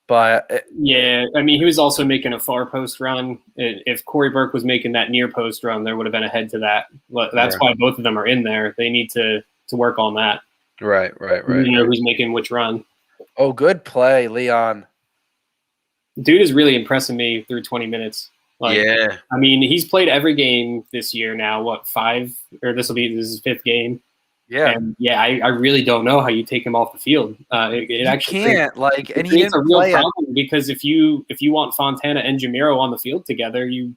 but yeah, I mean, he was also making a far post run. If Cory Burke was making that near post run, there would have been a head to that. That's why both of them are in there. They need to work on that. Right. You know who's making which run. Oh, good play, Leon. Dude is really impressing me through 20 minutes. Like, yeah. I mean, he's played every game this year now. What, 5? Or this is his 5th game. Yeah. And yeah, I really don't know how you take him off the field. It actually can't and he creates a didn't real play problem because if you want Fontana and Jamiro on the field together, you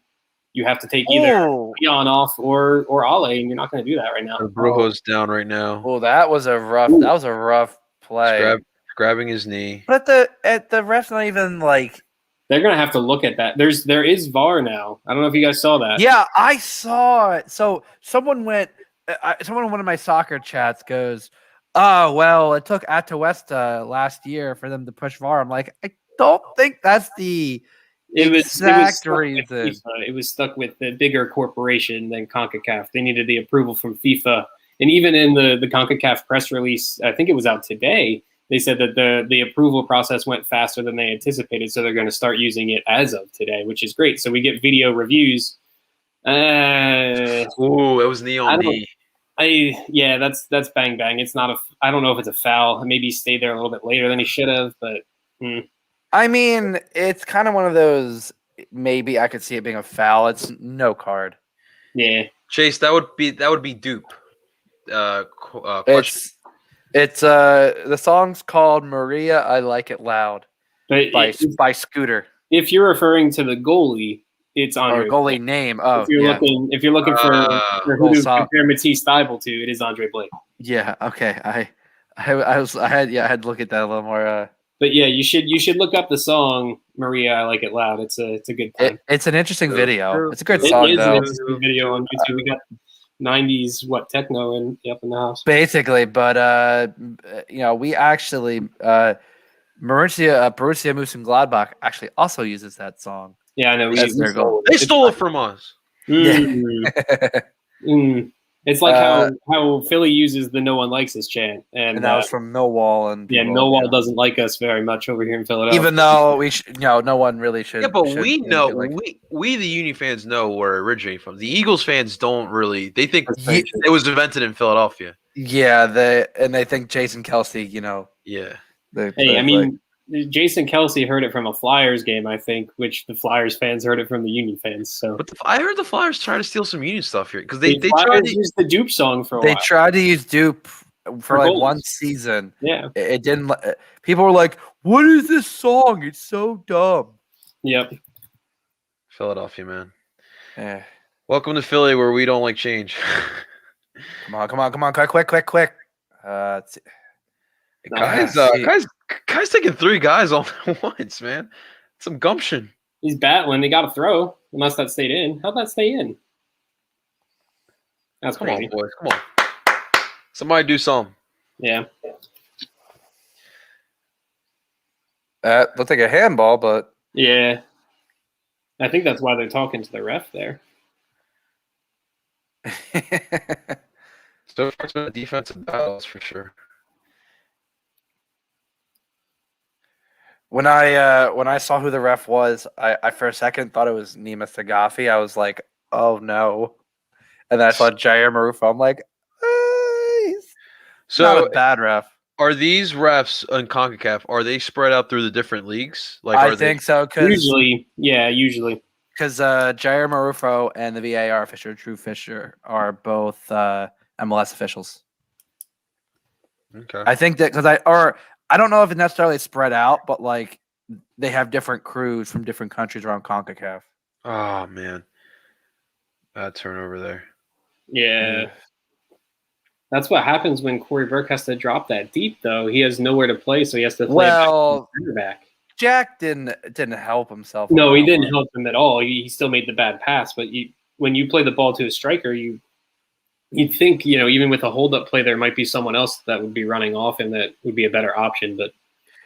have to take either Leon off or Ale, and you're not going to do that right now. Brujo's down right now. Oh, that was a rough play. Grabbing his knee. But at the ref's not even like. They're gonna have to look at that. There is VAR now. I don't know if you guys saw that. Yeah, I saw it. So someone in one of my soccer chats goes, "Oh well, it took Atuesta last year for them to push VAR." I'm like, I don't think that's the exact reason. It was stuck with the bigger corporation than CONCACAF. They needed the approval from FIFA, and even in the CONCACAF press release, I think it was out today. They said that the approval process went faster than they anticipated, so they're going to start using it as of today, which is great. So we get video reviews. Ooh, it was knee on knee. Yeah, that's bang bang. It's not I don't know if it's a foul. Maybe he stayed there a little bit later than he should have, but. I mean, it's kind of one of those. Maybe I could see it being a foul. It's no card. Yeah, Chase, that would be DOOP. It's the song's called Maria, I Like It Loud by Scooter. If you're referring to the goalie, it's Andre. Or goalie name. Oh, if you're looking for who to compare Matisse Steibel to, it is Andre Blake. Yeah, okay. I had to look at that a little more But yeah, you should look up the song Maria, I Like It Loud. It's a good time. It's an interesting video. It's a good song though. An interesting video on YouTube. We got 90s techno up in the house basically, but we actually Borussia Mönchengladbach actually also uses that song. Yeah, I know. They stole it from us. It's like how Philly uses the "No one likes us" chant, and that was from Millwall, and Millwall doesn't like us very much over here in Philadelphia. Even though no one really should. Yeah, but we know we the Union fans know where it originated from. The Eagles fans don't really. They think it was invented in Philadelphia. Yeah, they think Jason Kelce. Yeah. Hey, I mean, Jason Kelce heard it from a Flyers game, I think, which the Flyers fans heard it from the Union fans. So, but I heard the Flyers try to steal some Union stuff here because they tried to use the DOOP song for a while. They tried to use DOOP for like one season. Yeah, it didn't. People were like, "What is this song? It's so dumb." Yep. Philadelphia, man. Welcome to Philly, where we don't like change. Come on, quick. Guys taking 3 guys all at once, man. Some gumption. He's battling. They got to throw. Unless that stayed in. How'd that stay in? That's crazy. Come on, boys. Come on. Somebody do something. Yeah. Looked like a handball, but yeah. I think that's why they're talking to the ref there. So far, it's been a defensive battles for sure. When I saw who the ref was, I for a second thought it was Nima Sagafi. I was like, oh no. And then I saw Jair Marufo. I'm like, he's not a bad ref. Are these refs on CONCACAF, are they spread out through the different leagues? I think so. Usually. Because Jair Marufo and the VAR official, Drew Fisher, are both MLS officials. Okay. I think that I don't know if it's necessarily spread out, but like they have different crews from different countries around CONCACAF. Oh man, bad turnover there. Yeah. That's what happens when Cory Burke has to drop that deep, though. He has nowhere to play, so he has to play back. Jack didn't help himself. No, he didn't help him at all. He still made the bad pass. But when you play the ball to a striker, you'd think, even with a hold-up play, there might be someone else that would be running off and that would be a better option. But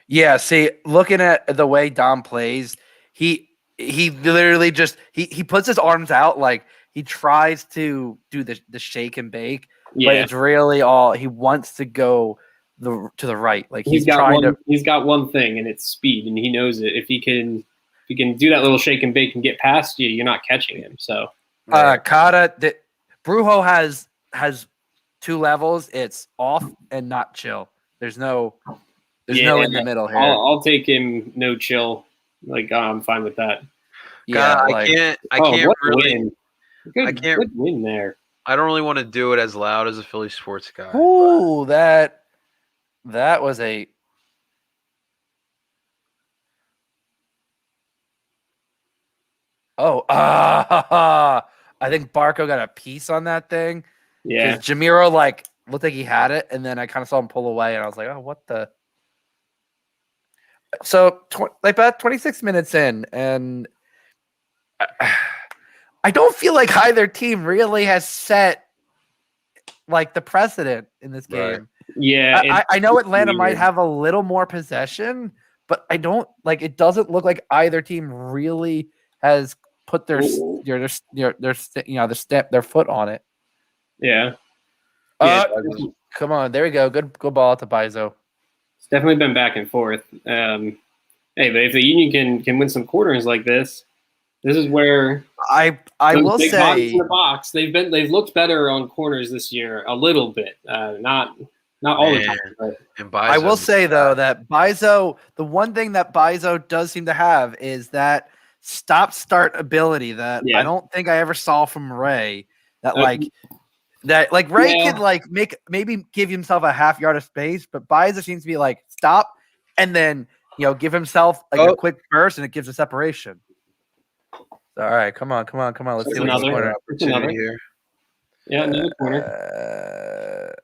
yeah, see, looking at the way Dom plays, he literally just he puts his arms out like he tries to do the shake and bake. Yeah. But it's really all he wants to go to the right. Like he's got one thing, and it's speed, and he knows it. If he can do that little shake and bake and get past you, you're not catching him. So Kata, Brujo has two levels. It's off and not chill. There's no in the middle here. I'll take him no chill. Like I'm fine with that. Yeah, I can't really. Good win there. I don't really want to do it as loud as a Philly sports guy. Ooh, that was a. Oh, I think Barco got a piece on that thing. Yeah, Jamiro looked like he had it, and then I kind of saw him pull away, and I was like, "Oh, what the?" So, about 26 minutes in, and I don't feel like either team really has set like the precedent in this game. Right. Yeah, I know Atlanta might have a little more possession, but I don't like. It doesn't look like either team really has put their foot on it. Yeah. Come on, there we go. Good ball to Bizo. It's definitely been back and forth. Hey, but if the Union can win some quarters like this is where I will say in the box. They've looked better on corners this year a little bit. Not all the time. And I will say though that Bizo, the one thing that Bizo does seem to have is that stop-start ability that I don't think I ever saw from Ray. Ray could maybe give himself a half yard of space, but Bizo seems to be like stop and then give himself a quick burst and it gives a separation. All right, come on. Let's see another corner. Opportunity here. Yeah, another corner.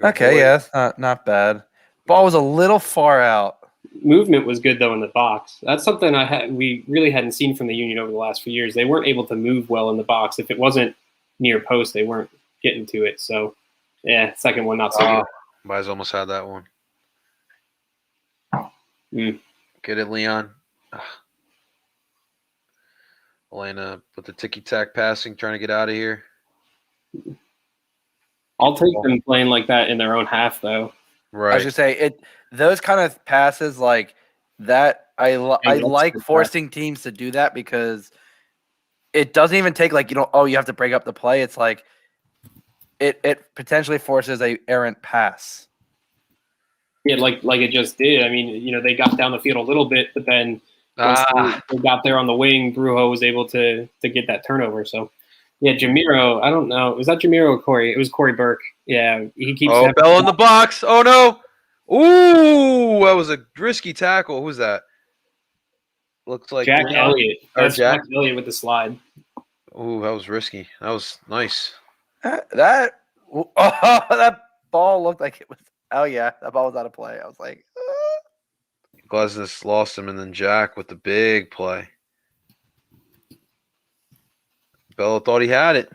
Okay, yeah, that's not bad. Ball was a little far out. Movement was good though in the box. That's something we really hadn't seen from the Union over the last few years. They weren't able to move well in the box. If it wasn't near post, they weren't getting to it. So, yeah, second one not so good. Bizo almost had that one. Get it, Leon. Elena with the ticky-tack passing, trying to get out of here. I'll take them playing like that in their own half, though. Right. I was just say those kind of passes like that. I like forcing teams to do that because it doesn't even take you have to break up the play. It's like it potentially forces a errant pass. Yeah, like it just did. I mean, they got down the field a little bit, but then once they got there on the wing, Brujo was able to get that turnover. So, yeah, Jamiro, I don't know. Was that Jamiro or Cory? It was Cory Burke. Yeah, he keeps. Oh, Bell in the box. Oh, no. Ooh, that was a risky tackle. Who's that? Looks like Jack Elliott. That's Jack Elliott with the slide. Ooh, that was risky. That was nice. That ball looked like it was. Oh, yeah, that ball was out of play. I was like, Glesnes lost him, and then Jack with the big play. Bella thought he had it.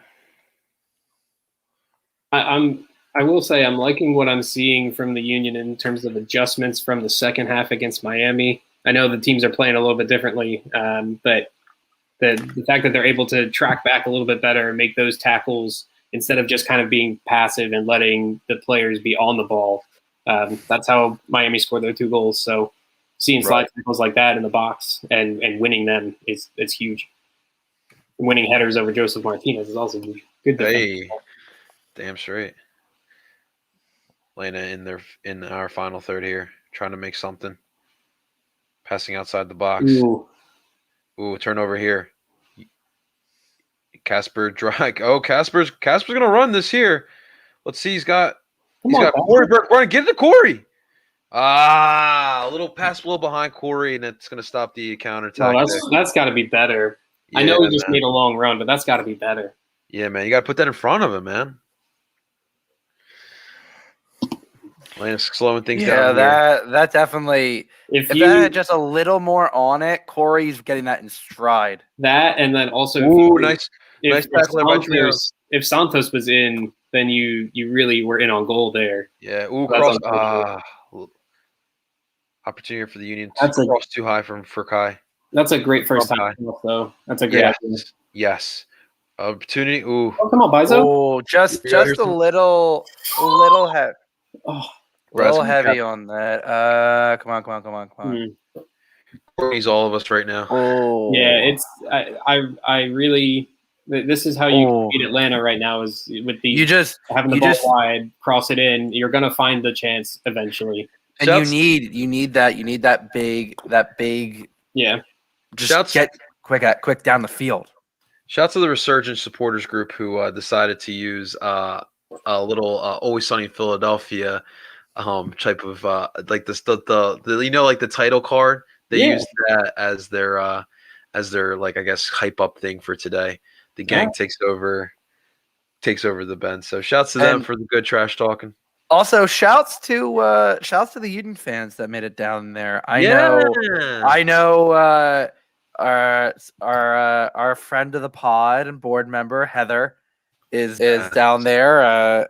I will say I'm liking what I'm seeing from the Union in terms of adjustments from the second half against Miami. I know the teams are playing a little bit differently, but the fact that they're able to track back a little bit better and make those tackles instead of just kind of being passive and letting the players be on the ball. That's how Miami scored their 2 goals. So seeing slide tackles like that in the box and winning them is huge. Winning headers over Joseph Martinez is also huge. Good defense. Hey, damn straight. Lena in our final third here, trying to make something. Passing outside the box. Ooh, turnover here. Casper drag. Oh, Casper's gonna run this here. Let's see. He's got Cory Burke running. Get it to Cory. A little pass blow behind Cory, and it's going to stop the counterattack. No, that's got to be better. Yeah, I know he just man. made a long run, but that's got to be better. Yeah, man. You got to put that in front of him, man. Atlanta's slowing things down. Yeah, that definitely. If that had just a little more on it, Cory's getting that in stride. That, and then also, nice tackle. If Santos was in, then you really were in on goal there. Yeah. Ooh, cross. Opportunity for the Union. That's cross too high for Kai. That's a great first time, though. That's a great idea. Yes. Opportunity. Ooh. Oh, come on, Bizo. Oh, just a little heavy. Oh, a little heavy on that. Come on. He's all of us right now. Oh. Yeah, I really. This is how you beat Atlanta right now. Is with having the ball wide, cross it in. You're gonna find the chance eventually. And you need that big. Yeah. Just get quick down the field. Shouts to the Resurgence supporters group who decided to use a little Always Sunny in Philadelphia type of like the title card. They used that as their like, I guess, hype up thing for today. The gang takes over the bench. So shouts to them for the good trash talking. Also, shouts to the Union fans that made it down there. I know. Our friend of the pod and board member Heather is down there.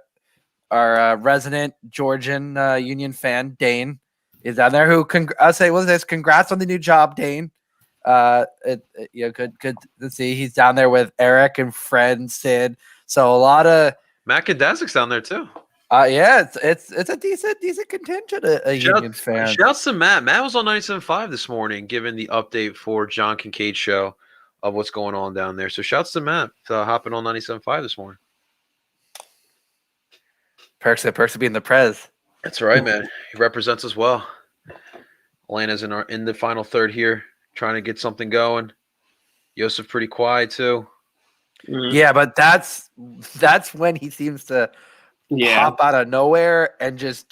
Our resident Georgian Union fan Dane is down there. Who congrats on the new job, Dane. Good to see he's down there with Eric and Fred, Sid. So a lot of Matt Kandazik's down there too. It's a decent contingent of Union fans. Shouts to Matt. Matt was on 97.5 this morning, giving the update for John Kincaid's show of what's going on down there. So shouts to Matt hopping on 97.5 this morning. Perks of being the Prez. That's right, man. He represents us well. Atlanta's in the final third here, trying to get something going. Yosef pretty quiet too. Mm-hmm. Yeah, but that's when he seems to pop out of nowhere and just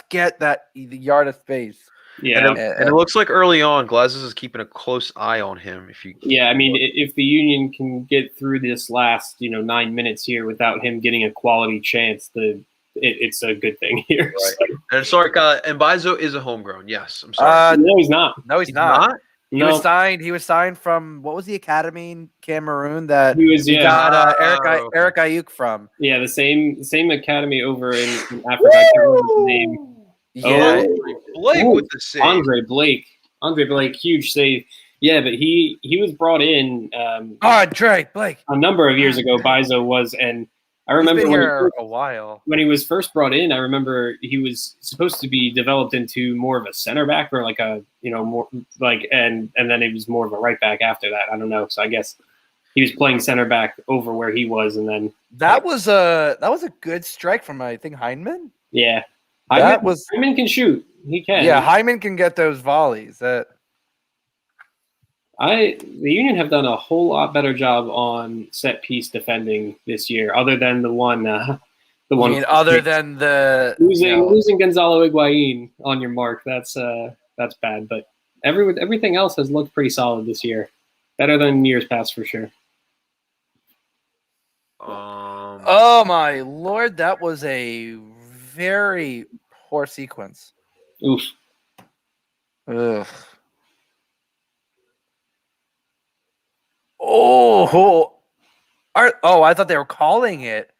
get that yard of space. Yeah, and it looks like early on, Glazes is keeping a close eye on him. I mean, if the Union can get through this last 9 minutes here without him getting a quality chance, it's a good thing here. Right. So. And sorry, and Bizo is a homegrown. Yes, I'm sorry. No, he's not. No, he's not. He was signed from, what was the academy in Cameroon that he got Eric Ayuk from? Yeah, the same academy over in Africa. I can't remember his name. Yeah, Blake with the save. Andre Blake, huge save. Yeah, but he was brought in. Andre Blake. A number of years ago, Bizo was, and I remember when he was first brought in. I remember he was supposed to be developed into more of a center back or like a more like and then he was more of a right back after that. I don't know. So I guess he was playing center back over where he was, and then that was a good strike from, I think, Heineman. Yeah, Hyman can shoot. He can. Yeah, Hyman can get those volleys. The Union have done a whole lot better job on set piece defending this year, other than the one. Other than the losing Gonzalo Higuain on your mark. That's bad. But everything else has looked pretty solid this year, better than years past for sure. Oh my lord, that was a very poor sequence. Oof. Ugh. Oh, I thought they were calling it.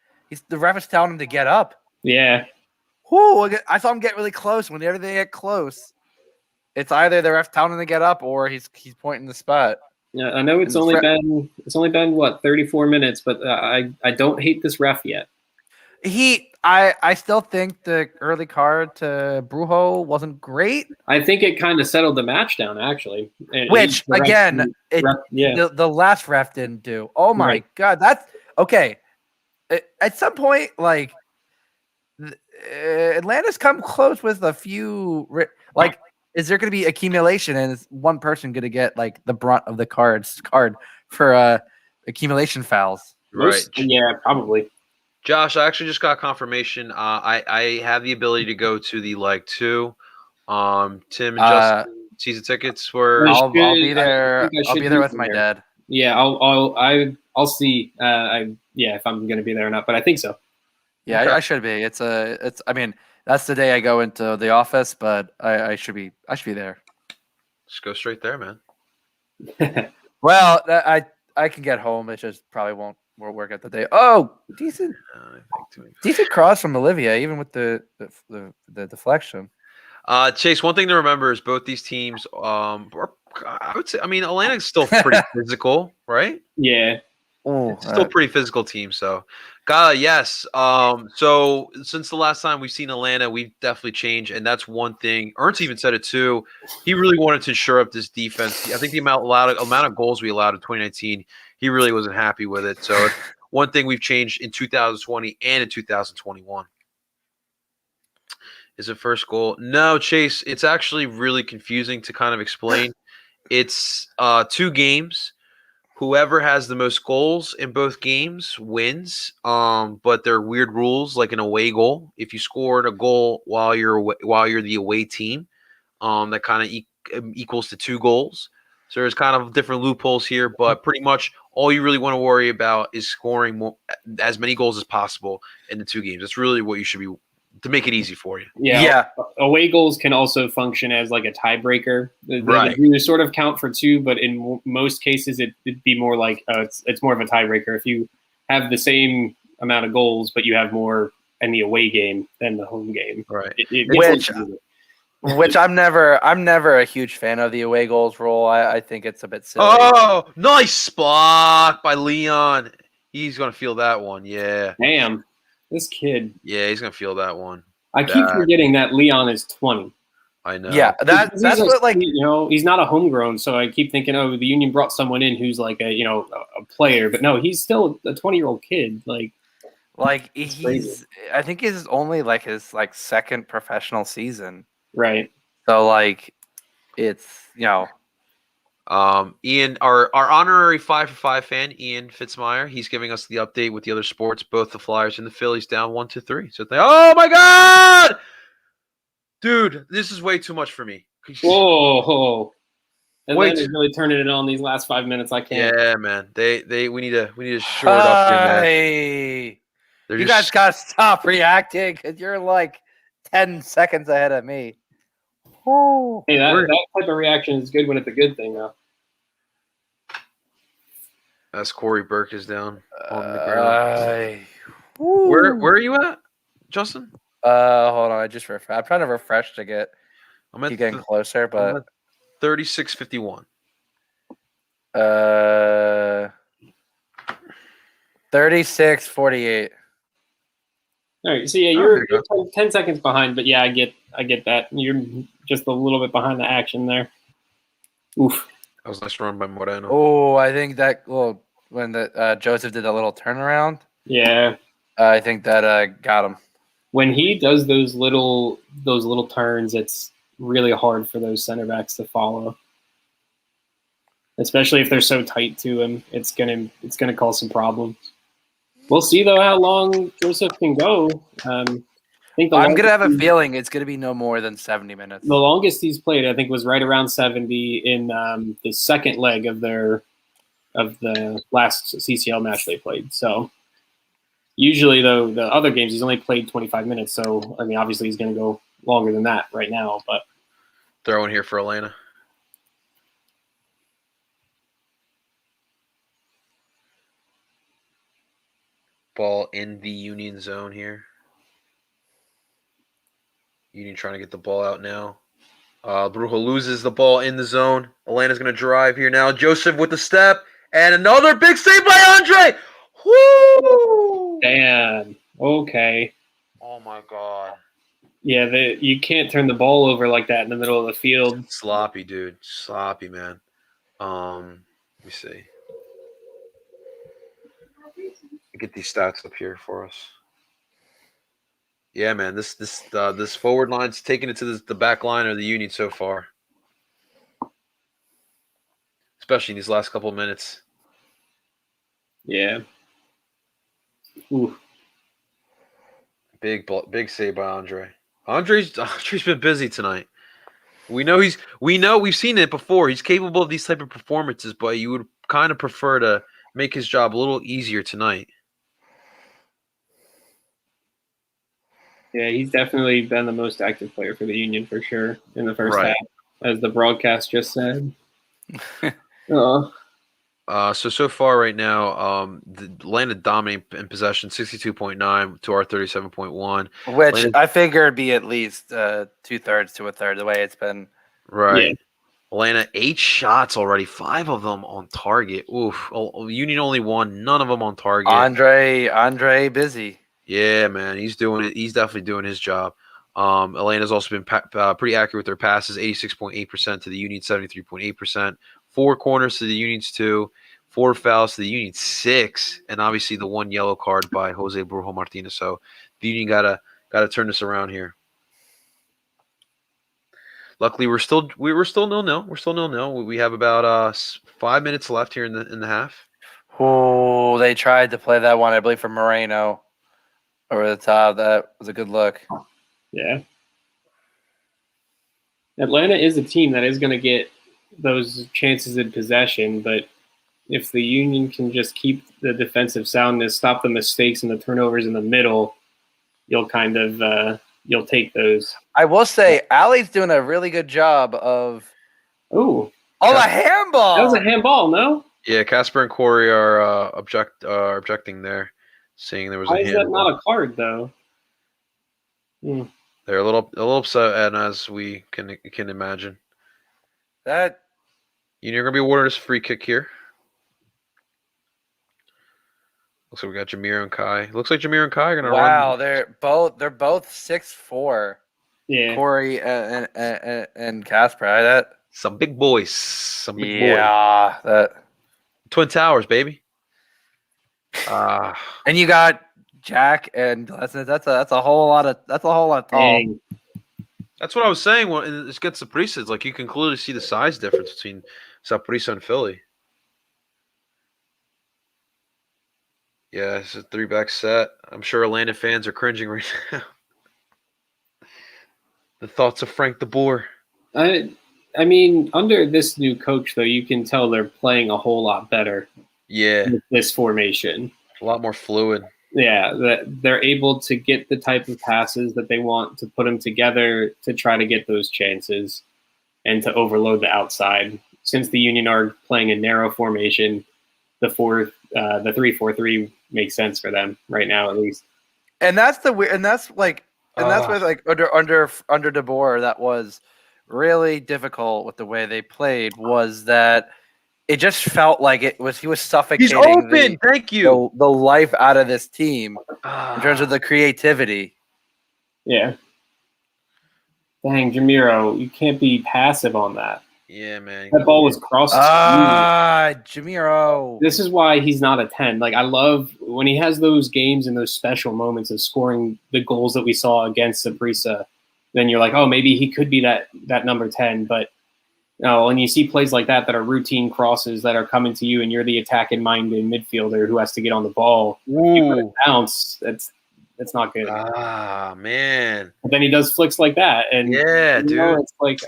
The ref is telling him to get up. Yeah. I saw him get really close. Whenever they get close, it's either the ref telling him to get up or he's pointing the spot. Yeah, I know it's only been what 34 minutes, but I don't hate this ref yet. I still think the early card to Brujo wasn't great. I think it kind of settled the match down, actually. Which, again, the last ref didn't do. Oh, my God. That's – okay. At some point, like, Atlanta's come close with a few – like, is there going to be accumulation, and is one person going to get, like, the brunt of the card for accumulation fouls? Right. Yeah, probably. Josh, I actually just got confirmation. I have the ability to go to the leg 2 Tim and Justin, season tickets for. I'll be I there. think I I'll should be there be with my there. dad. Yeah, I'll see. If I'm gonna be there or not, but I think so. Yeah, Okay. I should be. I mean, that's the day I go into the office, but I should be there. Just go straight there, man. Well, I can get home. It just probably won't work out the day. Oh, decent cross from Olivia, even with the deflection. Chase, one thing to remember is both these teams. I would say, I mean, Atlanta's still pretty physical, right? Yeah. Oh, It's still a pretty physical team. So, yes. So since the last time we've seen Atlanta, we've definitely changed, and that's one thing. Ernst even said it too. He really wanted to shore up this defense. I think the amount of goals we allowed in 2019, he really wasn't happy with it. So, one thing we've changed in 2020 and in 2021. Is it first goal? No, Chase. It's actually really confusing to kind of explain. It's 2 games. Whoever has the most goals in both games wins. But there are weird rules, like an away goal. If you scored a goal while you're the away team, that kind of equals to 2 goals. So there's kind of different loopholes here, but pretty much all you really want to worry about is scoring as many goals as possible in the 2 games. That's really what you should be to make it easy for you. Yeah. Away goals can also function as like a tiebreaker. Right. They sort of count for 2, but in most cases, it'd be more like it's more of a tiebreaker. If you have the same amount of goals, but you have more in the away game than the home game. Right. Which I'm never a huge fan of the away goals rule. I think it's a bit silly. Oh, nice block by Leon. He's gonna feel that one. Yeah. Damn. This kid. Yeah, he's gonna feel that one. I keep forgetting that Leon is 20. I know. Yeah, that's what like he's not a homegrown, so I keep thinking, oh, the Union brought someone in who's like a player, but no, he's still a 20-year-old kid. Like he's I think he's only like his second professional season. Right. So like it's Ian, our honorary 5 for 5 fan, Ian Fitzmeyer, he's giving us the update with the other sports, both the Flyers and the Phillies down 1-3. So oh my God, dude, this is way too much for me. Whoa. Atlanta's really turning it on these last 5 minutes. I can't. Yeah, man. We need to shore it up here, man. You guys gotta stop reacting because you're like 10 seconds ahead of me. Oh. Hey, that type of reaction is good when it's a good thing, though. As Cory Burke is down on the ground. Where are you at, Justin? Hold on. I'm trying to refresh to get. I'm getting closer, but 36-51. 36-48. All right. So yeah, you're 10 seconds behind, but yeah, I get that. You're just a little bit behind the action there. Oof. That was a nice run by Moreno. Oh, I think that when Joseph did that little turnaround. Yeah. I think that got him. When he does those little turns, it's really hard for those center backs to follow. Especially if they're so tight to him, it's gonna cause some problems. We'll see though how long Joseph can go. I'm gonna have a feeling it's gonna be no more than 70 minutes. The longest he's played, I think, was right around 70 in the second leg of the last CCL match they played. So usually, though, the other games he's only played 25 minutes. So I mean, obviously he's going to go longer than that right now. But throwing here for Atlanta. Ball in the Union zone here. Union trying to get the ball out now. Brujo loses the ball in the zone. Atlanta's going to drive here now. Joseph with the step. And another big save by Andre. Woo! Damn. Okay. Oh, my God. Yeah, you can't turn the ball over like that in the middle of the field. Sloppy, dude. Sloppy, man. Let me see. Get these stats up here for us. Yeah, man. This forward line's taking it to the back line of the Union so far, especially in these last couple of minutes. Yeah. Ooh. Big save by Andre. Andre's been busy tonight. We know we've seen it before. He's capable of these type of performances, but you would kind of prefer to make his job a little easier tonight. Yeah, he's definitely been the most active player for the Union for sure in the first Right. half, as the broadcast just said. So far right now, the Atlanta dominate in possession, 62.9 to our 37.1. Which Atlanta, I figure would be at least 2/3 to a third the way it's been. right. Yeah. Atlanta 8 shots already, 5 of them on target. Oof. Union only 1, none of them on target. Andre busy. Yeah, man, he's doing it. He's definitely doing his job. Atlanta's also been pretty accurate with their passes, 86.8% to the Union, 73.8%. 4 corners to the Union's 2, 4 fouls to the Union's 6, and obviously the 1 yellow card by Jose Brujo Martinez. So the Union gotta turn this around here. Luckily, we're still 0-0. We're still 0-0. We have about 5 minutes left here in the half. Oh, they tried to play that one, I believe, for Moreno over the top. That was a good look. Yeah. Atlanta is a team that is going to get those chances in possession, but if the Union can just keep the defensive soundness, stop the mistakes and the turnovers in the middle, you'll kind of you'll take those. I will say, Allie's doing a really good job of. Oh, a handball! That was a handball, no? Yeah, Casper and Cory are objecting there, saying there was Why a is handball. that not a card though? They're a little upset, and as we can imagine, That Union are gonna be awarded a free kick here. Looks like we got Jameer and Kai. Looks like Jameer and Kai are gonna run. wow, they're both 6'4". Yeah. Corey and Casper. That Some big boys. Some big boys. yeah, that. Twin Towers, baby. And you got Jack and that's a whole lot of tall. Dang. That's what I was saying. When this gets Saprissa, it's like you can clearly see the size difference between Saprissa and Philly. Yeah, it's a 3-back set. I'm sure Atlanta fans are cringing right now. The thoughts of Frank de Boer. I mean, under this new coach, though, you can tell they're playing a whole lot better. Yeah. With this formation. A lot more fluid. Yeah, that they're able to get the type of passes that they want, to put them together to try to get those chances and to overload the outside. Since the Union are playing a narrow formation, the 3-4-3 makes sense for them right now, at least. And that's the weird, and that's like, and that's where like under De Boer, that was really difficult with the way they played. Was that it just felt like he was suffocating. He's open. Thank you. The life out of this team in terms of the creativity. Yeah. Dang, Jamiro, you can't be passive on that. Yeah, man. That ball was crossed. Jamiro. This is why he's not a 10. Like, I love when he has those games and those special moments of scoring the goals that we saw against Saprissa. Then you're like, oh, maybe he could be that number 10. But no, when you see plays like that are routine crosses that are coming to you, and you're the attacking-minded midfielder who has to get on the ball, you put it bounce. That's not good. Man. But then he does flicks like that, and yeah, dude, it's like,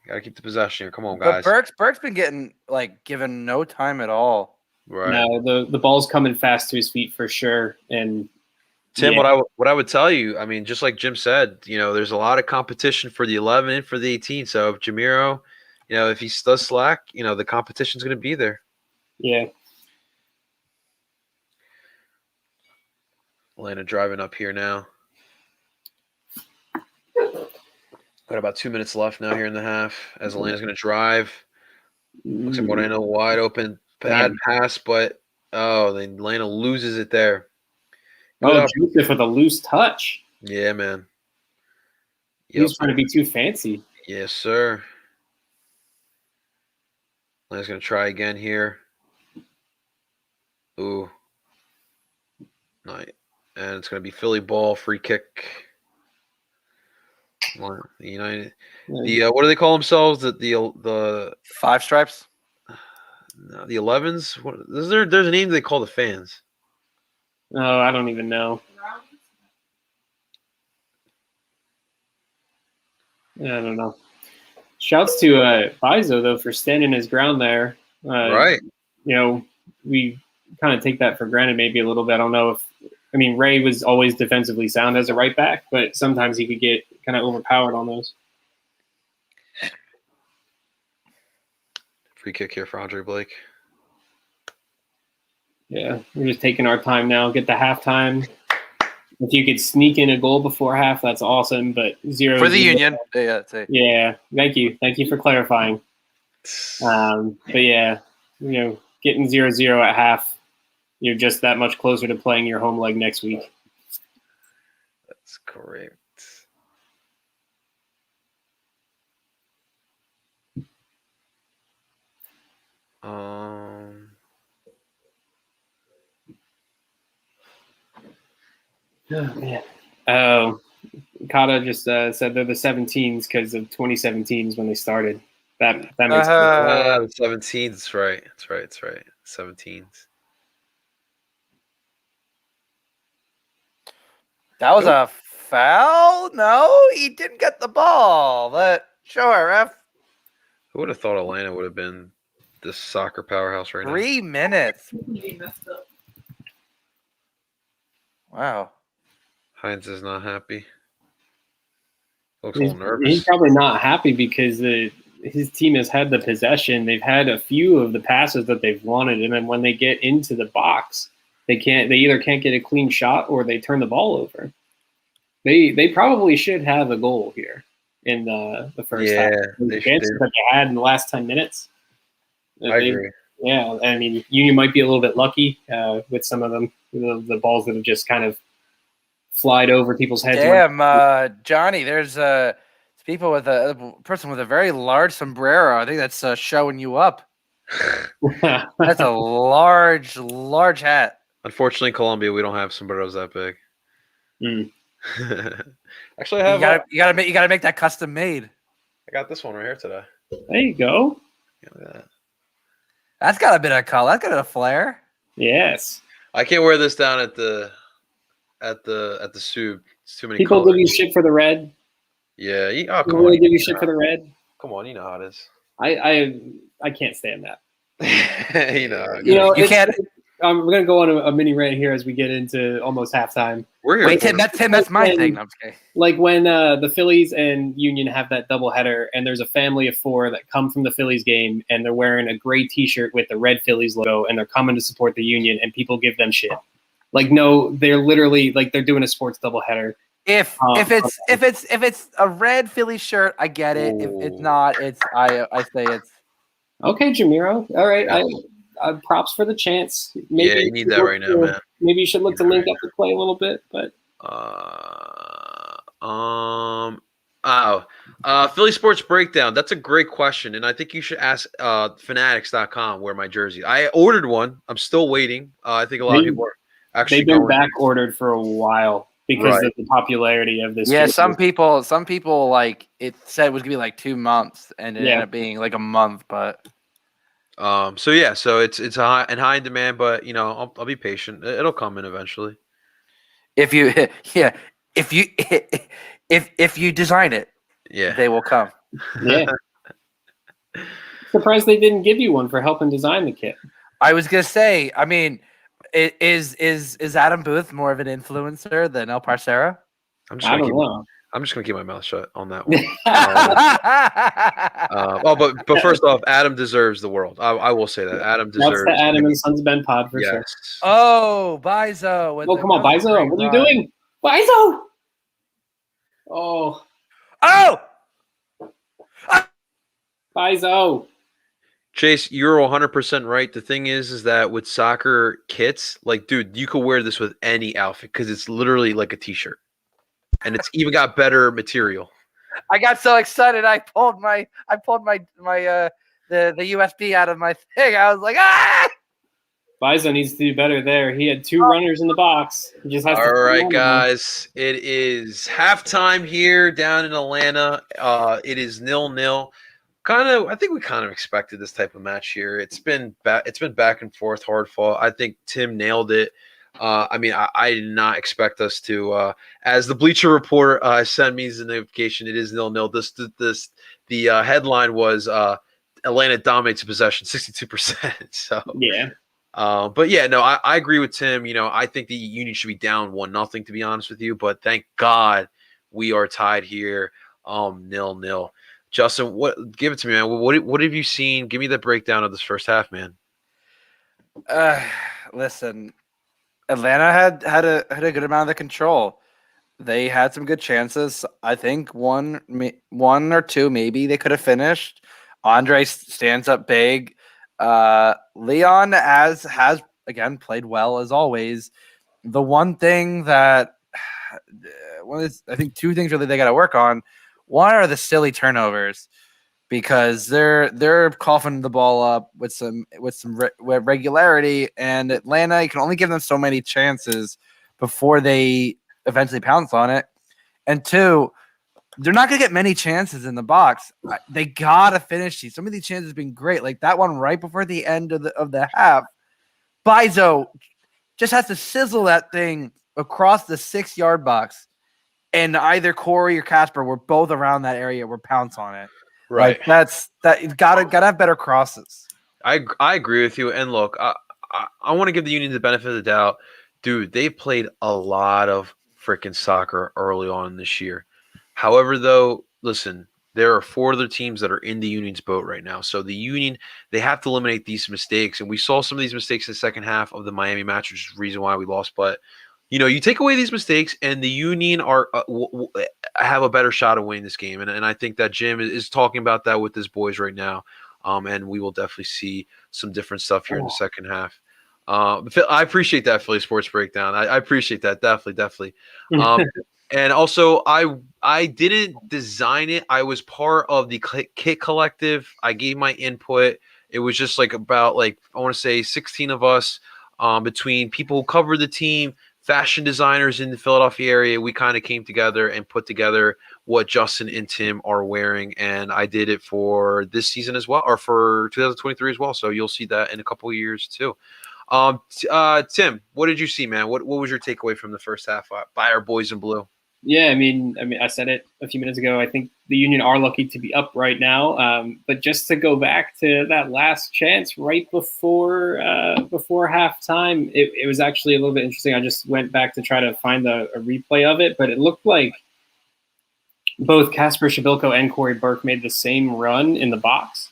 gotta keep the possession here. Come on, guys. But Burke's been getting given no time at all. Right. No, the ball's coming fast to his feet for sure, and. Tim, what I would tell you, I mean, just like Jim said, there's a lot of competition for the 11 and for the 18. So if Jamiro, if he does slack, the competition's going to be there. Yeah. Atlanta driving up here now. Got about 2 minutes left now here in the half as Atlanta's going to drive. Looks like Moreno wide open, bad pass, but Atlanta loses it there. Joseph with a loose touch. Yeah, man. He's trying to be too fancy. Yes, sir. Atlanta's going to try again here. Ooh. Nice. And it's going to be Philly ball, free kick. United. What do they call themselves? The Five Stripes? No, the 11s? There's a name they call the fans. Oh, I don't even know. I don't know. Shouts to Bizo though for standing his ground there. Right. You know, we kind of take that for granted maybe a little bit. I don't know if Ray was always defensively sound as a right back, but sometimes he could get kind of overpowered on those. Free kick here for Andre Blake. Yeah, we're just taking our time now. Get the halftime. If you could sneak in a goal before half, that's awesome. But 0 For the Union. Yeah, yeah. Thank you for clarifying. But yeah, getting 0-0 at half, you're just that much closer to playing your home leg next week. That's correct. Oh man. Oh, Kata just said they're the 17s because of 2017 is when they started. That makes sense. The 17s. That's right. That's right. 17s. That was a foul? No, he didn't get the ball. But sure, ref. Who would have thought Atlanta would have been this soccer powerhouse right now? 3 minutes. Wow. Hines is not happy. Looks a He's little nervous. He's probably not happy because his team has had the possession. They've had a few of the passes that they've wanted, and then when they get into the box, they either can't get a clean shot or they turn the ball over. They probably should have a goal here in the first half. The chances that they had in the last 10 minutes. I agree. Yeah, Union might be a little bit lucky with some of them, the balls that have just kind of flied over people's heads. Damn, Johnny, there's people with a person with a very large sombrero. I think that's showing you up. That's a large hat. Unfortunately, in Colombia, we don't have sombreros that big. Actually, I have. You gotta make that custom made. I got this one right here today. There you go. Yeah, that's got a bit of color. That's got a flair. Yes. I can't wear this down at the soup. It's too many people colors. Give you shit for the red. Yeah. Come on. Really give you shit for the red. Come on, you know how it is. I can't stand that. You can't. We're gonna go on a mini rant here as we get into almost halftime. We're here. Wait, Tim, that's my thing. No, I'm just kidding. Like when the Phillies and Union have that doubleheader, and there's a family of 4 that come from the Phillies game, and they're wearing a gray T-shirt with the red Phillies logo, and they're coming to support the Union, and people give them shit. Like, no, they're literally like they're doing a sports doubleheader. If it's a red Phillies shirt, I get it. If it's not, I say it's okay, Jamiro. All right, props for the chance. Maybe you need that right now, man. Maybe you should look to link up the play a little bit, but Philly Sports Breakdown. That's a great question, and I think you should ask Fanatics.com where my jersey. I ordered one. I'm still waiting. I think a lot of people are actually. They've been back ordered for a while because of the popularity of this. Yeah, jersey. Some people like it said it was gonna be like 2 months, and it ended up being like a month, but. So it's high in demand, but I'll be patient. It'll come in eventually. If you design it, they will come. Yeah. Surprised they didn't give you one for helping design the kit. I was gonna say, is Adam Booth more of an influencer than El Parcera? I don't know. I'm just gonna keep my mouth shut on that one. But first off, Adam deserves the world. I will say that Adam deserves. That's the Adam and Sons of Ben pod for sure. Oh, Bizo! Oh, come on, Bizo! What are you doing, Bizo? Oh, Bizo! Chase, you're 100% right. The thing is that with soccer kits, like, dude, you could wear this with any outfit because it's literally like a t-shirt. And it's even got better material. I got so excited I pulled my the USB out of my thing. I was like, ah! Bizo needs to do better there. He had 2 runners in the box. He just has All right, guys. It is halftime here down in Atlanta. It is 0-0. I think we kind of expected this type of match here. It's been back and forth, hard fought. I think Tim nailed it. I mean, I did not expect us to, as the Bleacher Report sent me the notification, it is 0-0. The headline was Atlanta dominates possession 62%. So Yeah. but yeah, no, I agree with Tim. You know, I think the Union should be down 1-0, to be honest with you. But thank God we are tied here, 0-0. Justin, give it to me, man. What have you seen? Give me the breakdown of this first half, man. Listen, Atlanta had a good amount of the control. They had some good chances. I think one or two maybe they could have finished. Andre stands up big. Leon has again played well as always. The one thing that I think two things really they got to work on. One are the silly turnovers, because they're coughing the ball up with some regularity, and Atlanta, you can only give them so many chances before they eventually pounce on it. And two, they're not going to get many chances in the box. They got to finish these. Some of these chances have been great, like that one right before the end of the half. Bizo just has to sizzle that thing across the 6-yard box, and either Cory or Casper were both around that area were pounce on it. Right. Like you've gotta have better crosses. I agree with you. And look, I want to give the Union the benefit of the doubt. Dude, they played a lot of freaking soccer early on this year. However, though, listen, there are 4 other teams that are in the Union's boat right now. So the Union, they have to eliminate these mistakes. And we saw some of these mistakes in the second half of the Miami match, which is the reason why we lost. But, you know, you take away these mistakes and the Union are have a better shot of winning this game. And I think that Jim is talking about that with his boys right now. And we will definitely see some different stuff here in the second half. I appreciate that, Philly Sports Breakdown. I appreciate that. Definitely. And also, I didn't design it. I was part of the Kit Collective. I gave my input. It was just about I want to say 16 of us, between people who covered the team, fashion designers in the Philadelphia area. We kind of came together and put together what Justin and Tim are wearing, and I did it for this season as well, or for 2023 as well. So you'll see that in a couple of years too. Tim, what did you see, man? What was your takeaway from the first half by our boys in blue? Yeah, I mean, I said it a few minutes ago. I think the Union are lucky to be up right now. But just to go back to that last chance right before halftime, it was actually a little bit interesting. I just went back to try to find a replay of it, but it looked like both Kasper Shabilko and Cory Burke made the same run in the box.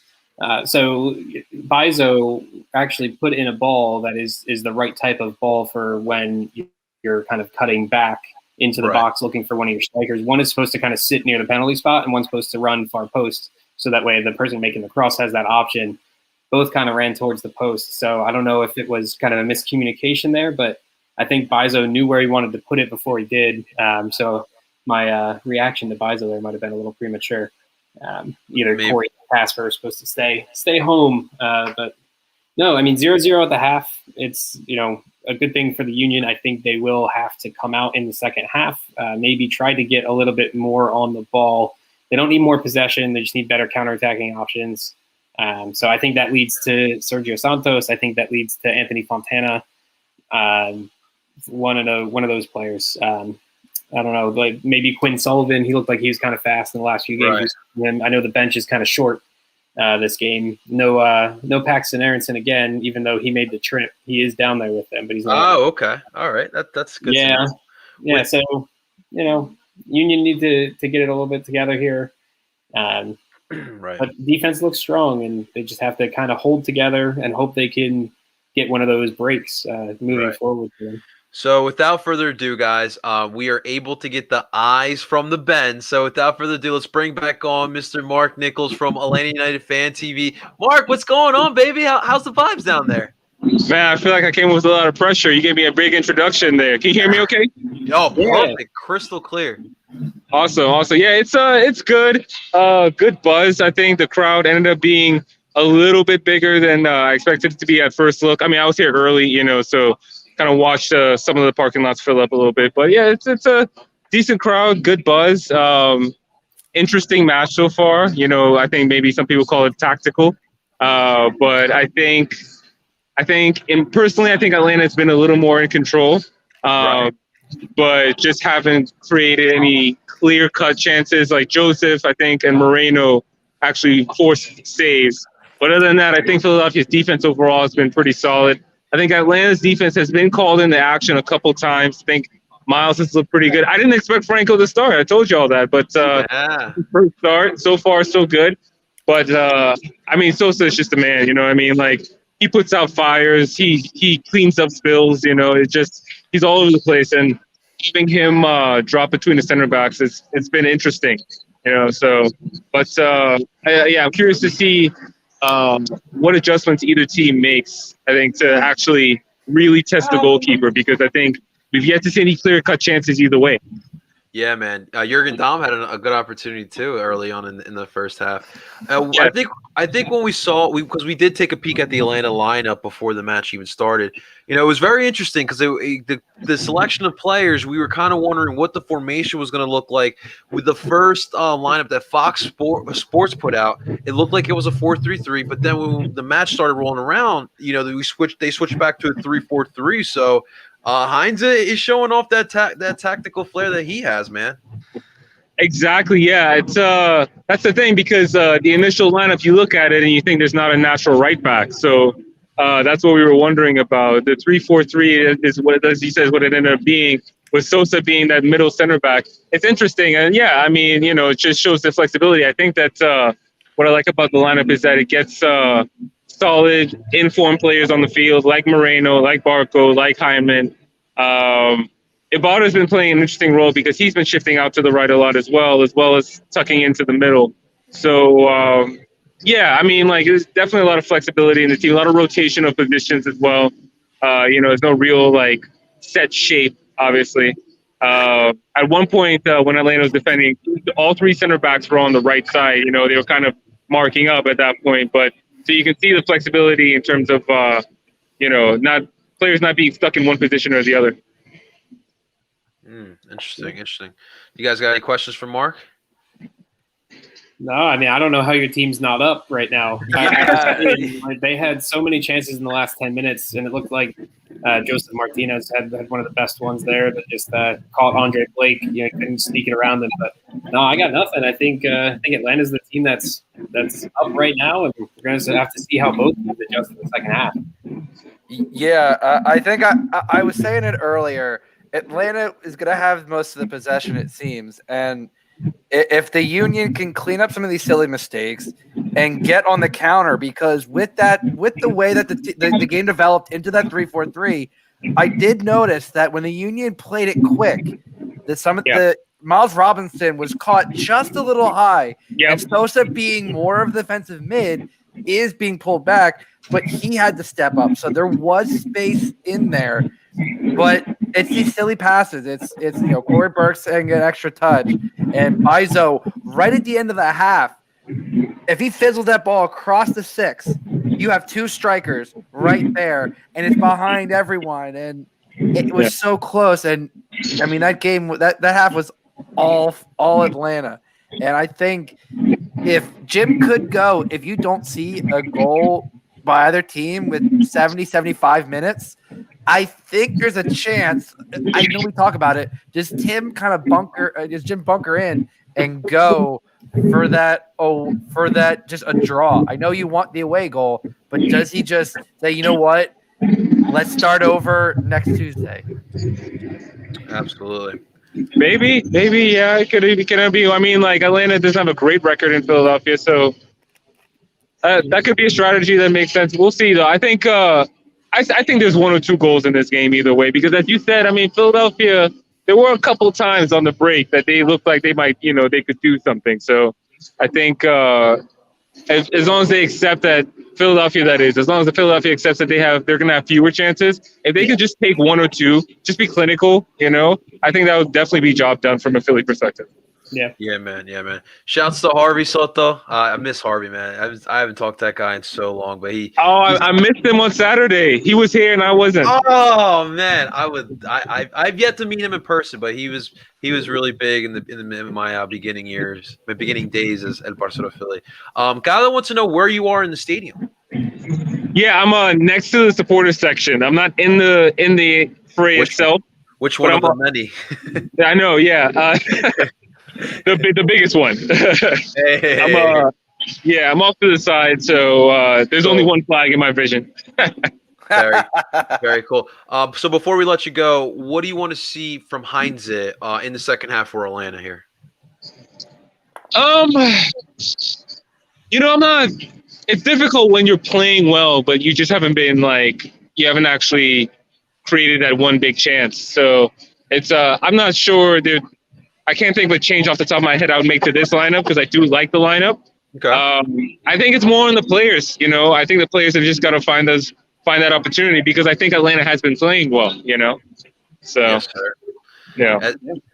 So Bizo actually put in a ball that is the right type of ball for when you're kind of cutting back into the box looking for one of your strikers. One is supposed to kind of sit near the penalty spot, and one's supposed to run far post. So that way the person making the cross has that option. Both kind of ran towards the post. So I don't know if it was kind of a miscommunication there, but I think Bizo knew where he wanted to put it before he did. So my reaction to Bizo there might have been a little premature. Either maybe Cory or Casper are supposed to stay home. But no, I mean, 0-0 at the half. It's, a good thing for the Union. I think they will have to come out in the second half, maybe try to get a little bit more on the ball. They don't need more possession. They just need better counterattacking options. So I think that leads to Sergio Santos. I think that leads to Anthony Fontana, one of those players. I don't know, like maybe Quinn Sullivan. He looked like he was kind of fast in the last few games. Right. And I know the bench is kind of short this game. No Paxton Aronson again, even though he made the trip. He is down there with them, but he's not. Oh, okay. All right. That's good. Yeah. Yeah. So, Union need to get it a little bit together here. Right. But defense looks strong, and they just have to kind of hold together and hope they can get one of those breaks moving forward for them. So without further ado, guys, we are able to get the eyes from the Ben. So without further ado, let's bring back on Mr. Mark Nichols from Atlanta United Fan TV. Mark, what's going on, baby? How's the vibes down there? Man, I feel like I came with a lot of pressure. You gave me a big introduction there. Can you hear me okay? Yo, perfect. Crystal clear. Awesome. Yeah, it's good. Good buzz. I think the crowd ended up being a little bit bigger than I expected it to be at first look. I mean, I was here early, so kind of watched some of the parking lots fill up a little bit. But yeah, it's a decent crowd, good buzz. Interesting match so far. I think maybe some people call it tactical. But I think I think, and personally, I think Atlanta's been a little more in control, but just haven't created any clear-cut chances. Like Joseph, I think, and Moreno actually forced saves. But other than that, I think Philadelphia's defense overall has been pretty solid. I think Atlanta's defense has been called into action a couple times. I think Miles has looked pretty good. I didn't expect Franco to start. I told you all that. But first start, so far, so good. But, I mean, Sosa is just a man, you know what I mean? Like, he puts out fires. He cleans up spills, you know. It's just he's all over the place. And keeping him drop between the center backs, it's been interesting, you know. So, but, I'm curious to see what adjustments either team makes, I think, to actually really test the goalkeeper, because I think we've yet to see any clear-cut chances either way. Yeah, man. Jurgen Damm had a good opportunity too early on in the first half. I think when because we did take a peek at the Atlanta lineup before the match even started. You know, it was very interesting because the selection of players, we were kind of wondering what the formation was going to look like with the first lineup that Fox Sports put out. It looked like it was a 4-3-3, but then when the match started rolling around, you know, they switched back to a 3-4-3. So. Heinze is showing off that tactical flair that he has, man. Exactly, yeah. It's that's the thing, because the initial lineup, you look at it and you think there's not a natural right back. So that's what we were wondering about. The 3-4-3 is what, as he says, what it ended up being, with Sosa being that middle center back. It's interesting, and yeah, I mean, you know, it just shows the flexibility. I think that what I like about the lineup is that it gets solid, informed players on the field, like Moreno, like Barco, like Hyman. Ibarra's been playing an interesting role because he's been shifting out to the right a lot as well as tucking into the middle. So, I mean, like, there's definitely a lot of flexibility in the team, a lot of rotation of positions as well. You know, there's no real, like, set shape, obviously. At one point, when Atlanta was defending, all three center backs were on the right side. You know, they were kind of marking up at that point, but so you can see the flexibility in terms of, you know, players not being stuck in one position or the other. Interesting. You guys got any questions for Mark? No, I mean, I don't know how your team's not up right now. They had so many chances in the last 10 minutes, and it looked like Joseph Martinez had one of the best ones there that just caught Andre Blake. You know, couldn't sneak it around him. But no, I got nothing. I think Atlanta's the team that's up right now, and we're going to have to see how both teams adjust in the second half. Yeah, I think I was saying it earlier. Atlanta is going to have most of the possession, it seems, and if the Union can clean up some of these silly mistakes and get on the counter, because with the way that the game developed into that 3-4-3, I did notice that when the Union played it quick, that the Miles Robinson was caught just a little high, and Sosa, being more of the defensive mid, is being pulled back, but he had to step up. So there was space in there, but it's these silly passes. It's you know, Cory Burke saying an extra touch, and Bizo right at the end of the half. If he fizzles that ball across the 6, you have two strikers right there, and it's behind everyone, and it was so close. And I mean, that game, that half was all Atlanta, and I think if Jim could go, if you don't see a goal by either team with 70, 75 minutes, I think there's a chance. I know we talk about it. Does Jim bunker in and go for that just a draw? I know you want the away goal, but does he just say, you know what, let's start over next Tuesday? Absolutely. Maybe, yeah, it could be. I mean, like, Atlanta doesn't have a great record in Philadelphia, so that could be a strategy that makes sense. We'll see, though. I think there's 1 or 2 goals in this game either way, because as you said, I mean, Philadelphia, there were a couple times on the break that they looked like they might, you know, they could do something. So I think as long as they accept that Philadelphia, as long as the Philadelphia accepts that they're going to have fewer chances, if they could just take 1 or 2, just be clinical, you know, I think that would definitely be job done from a Philly perspective. Yeah, man. Shouts to Harvey Soto. I miss Harvey, man. I haven't talked to that guy in so long, but I missed him on Saturday. He was here and I wasn't. Oh man, I've yet to meet him in person, but he was really big in my beginning years, my beginning days as El Parcero Philly. Gala wants to know where you are in the stadium. Yeah, I'm next to the supporters section. I'm not in the fray itself. Which one of the many? I know, yeah. The biggest one. Hey. I'm off to the side, so there's only one flag in my vision. Very, very cool. So before we let you go, what do you want to see from Heinz in the second half for Atlanta here? I'm not. It's difficult when you're playing well, but you just haven't been you haven't actually created that one big chance. So it's I'm not sure. I can't think of a change off the top of my head I would make to this lineup because I do like the lineup. Okay. I think it's more on the players. I think the players have just got to find that opportunity because I think Atlanta has been playing well. So yes, sir. Yeah,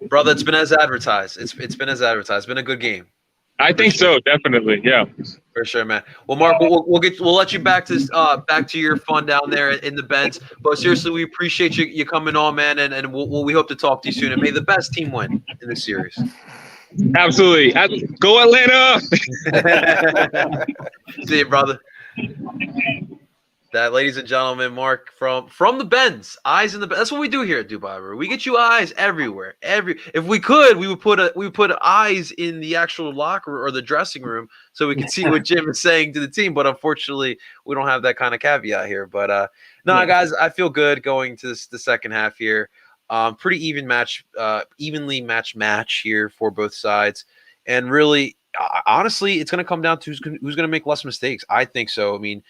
brother, it's been as advertised. It's been as advertised. It's been a good game. I think so, definitely. Yeah, for sure, man. Well, Mark, we'll let you back to your fun down there in the Benz. But seriously, we appreciate you coming on, man, and we hope to talk to you soon. And may the best team win in the series. Absolutely. Go Atlanta! See you, brother. That, ladies and gentlemen, Mark from the Benz, eyes in the Benz. That's what we do here at DOOP. We get you eyes everywhere. If we could, we would put eyes in the actual locker or the dressing room so we can see what Jim is saying to the team. But unfortunately, we don't have that kind of caveat here. But guys, I feel good going to the second half here. Pretty even match, evenly match here for both sides, and really, honestly, it's going to come down to who's going to make less mistakes. I think so. I mean.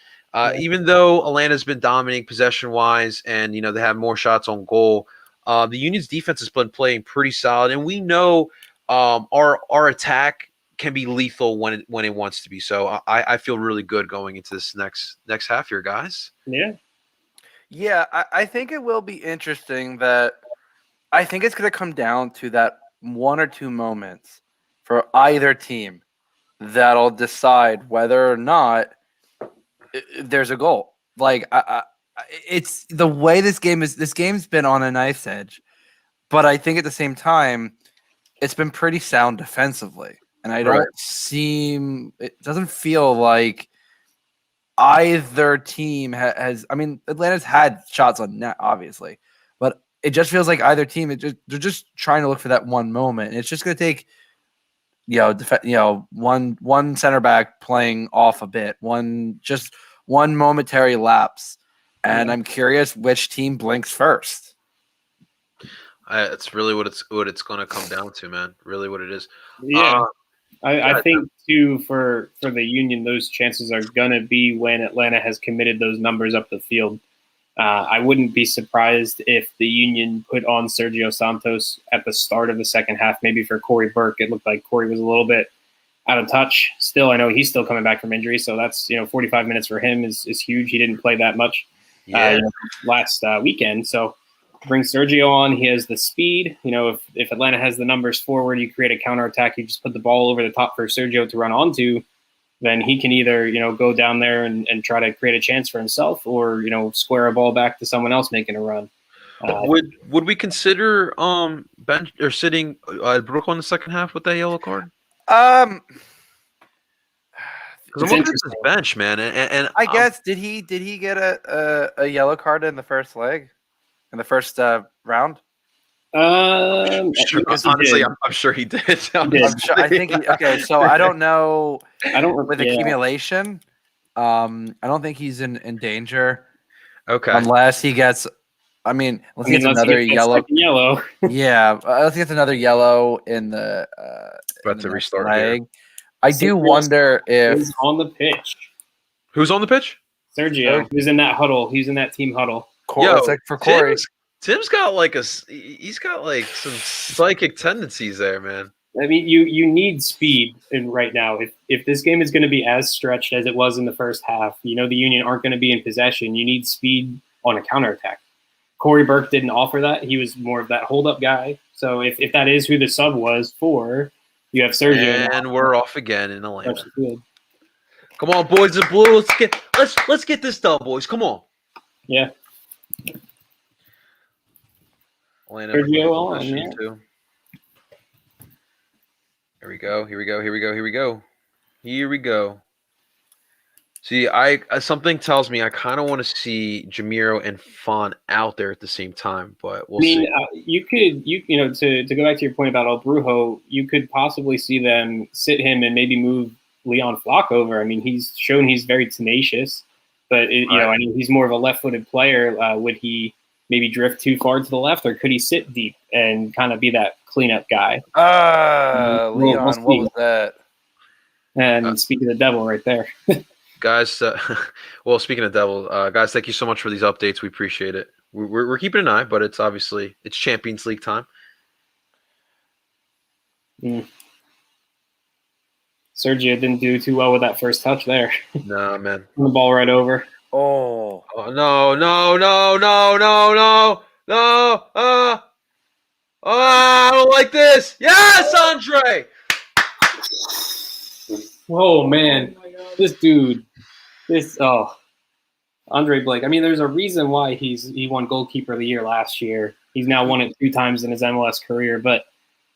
Even though Atlanta's been dominating possession-wise and, they have more shots on goal, the Union's defense has been playing pretty solid. And we know our attack can be lethal when it wants to be. So I feel really good going into this next half here, guys. Yeah. Yeah, I think it will be interesting that I think it's going to come down to that one or two moments for either team that'll decide whether or not there's a goal. It's the way this game's been on a knife's edge, but I think at the same time, it's been pretty sound defensively, and it doesn't feel like either team has. I mean, Atlanta's had shots on net, obviously, but it just feels like either team they're just trying to look for that one moment, and it's just going to take. One center back playing off a bit, one momentary lapse, and I'm curious which team blinks first. It's really what it's going to come down to, man. Really, what it is. Yeah, I think too for the Union, those chances are gonna be when Atlanta has committed those numbers up the field. I wouldn't be surprised if the Union put on Sergio Santos at the start of the second half, maybe for Cory Burke. It looked like Cory was a little bit out of touch. Still, I know he's still coming back from injury, so that's 45 minutes for him is huge. He didn't play that much last weekend, so bring Sergio on. He has the speed. If Atlanta has the numbers forward, you create a counterattack. You just put the ball over the top for Sergio to run onto. Then he can either, go down there and try to create a chance for himself or, square a ball back to someone else making a run. Would we consider bench or sitting Brooke on the second half with that yellow card? Because I'm looking at this bench, man, and I guess did he get a yellow card in the first leg, in the first round? Sure. Honestly, I'm sure he did. I think okay. So I don't know. With yeah. accumulation. I don't think he's in danger. Okay. Unless he gets. Unless he gets another yellow. Yeah, unless he gets another yellow in the. About to restart. Leg. I do wonder if who's on the pitch. Who's on the pitch? Sergio. Who's in that huddle? He's in that team huddle. It's like for Cory. Tim's got he's got some psychic tendencies there, man. I mean, you need speed right now. If this game is going to be as stretched as it was in the first half, the Union aren't going to be in possession. You need speed on a counterattack. Cory Burke didn't offer that. He was more of that hold-up guy. So if that is who the sub was for, you have Sergio. And we're off again in Atlanta. Come on, boys in blue. Let's get this done, boys. Come on. Yeah. Atlanta. Sergio on, yeah. Here we go. See, something tells me I kind of want to see Jamiro and Font out there at the same time, but we'll see. You know, to go back to your point about El Brujo, you could possibly see them sit him and maybe move Leon Flock over. I mean, he's shown he's very tenacious, but you know, I mean, he's more of a left-footed player. Would he maybe drift too far to the left, or could he sit deep and kind of be that cleanup guy? Leon, what was that? And speaking of the devil, right there. Guys, well, speaking of devil, guys, thank you so much for these updates. We appreciate it. We're keeping an eye, but it's Champions League time. Sergio didn't do too well with that first touch there. Nah, man. The ball right over. Oh no! I don't like this. Yes, Andre. Whoa, man. This dude. Andre Blake. I mean, there's a reason why he won goalkeeper of the year last year. He's now won it 2 times in his MLS career, but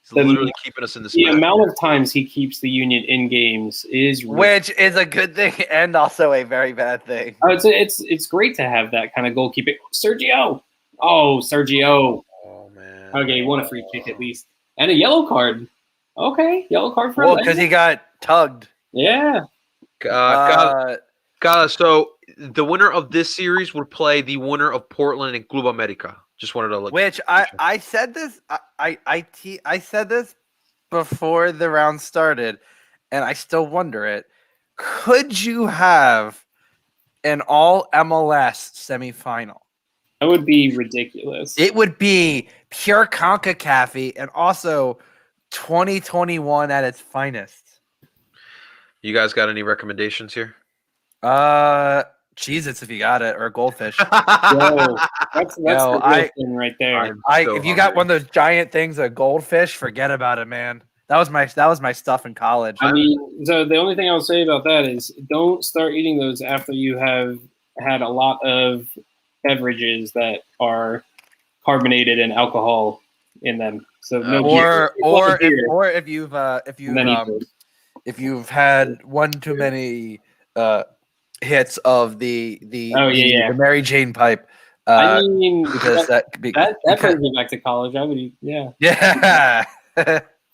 he's literally keeping us in this. The amount of times he keeps the Union in games is which is a good thing and also a very bad thing. It's great to have that kind of goalkeeping. Sergio. Oh, Sergio. Oh man. Okay, he won a free kick at least and a yellow card. Okay, yellow card for him. Well, because he got tugged. Yeah. So the winner of this series would play the winner of Portland and Club America. Just wanted to look. Which I said this I said this before the round started, and I still wonder it. Could you have an all MLS semifinal? That would be ridiculous. It would be pure CONCACAF and also 2021 at its finest. You guys got any recommendations here? Cheez-Its if you got it, or Goldfish. Whoa, that's the real thing right there. If you got one of those giant things, a Goldfish, forget about it, man. That was my stuff in college. I mean, so the only thing I'll say about that is don't start eating those after you have had a lot of beverages that are carbonated and alcohol in them. So if you've had one too many hits of the Mary Jane pipe. I mean, because that brings me back to college. I would, yeah.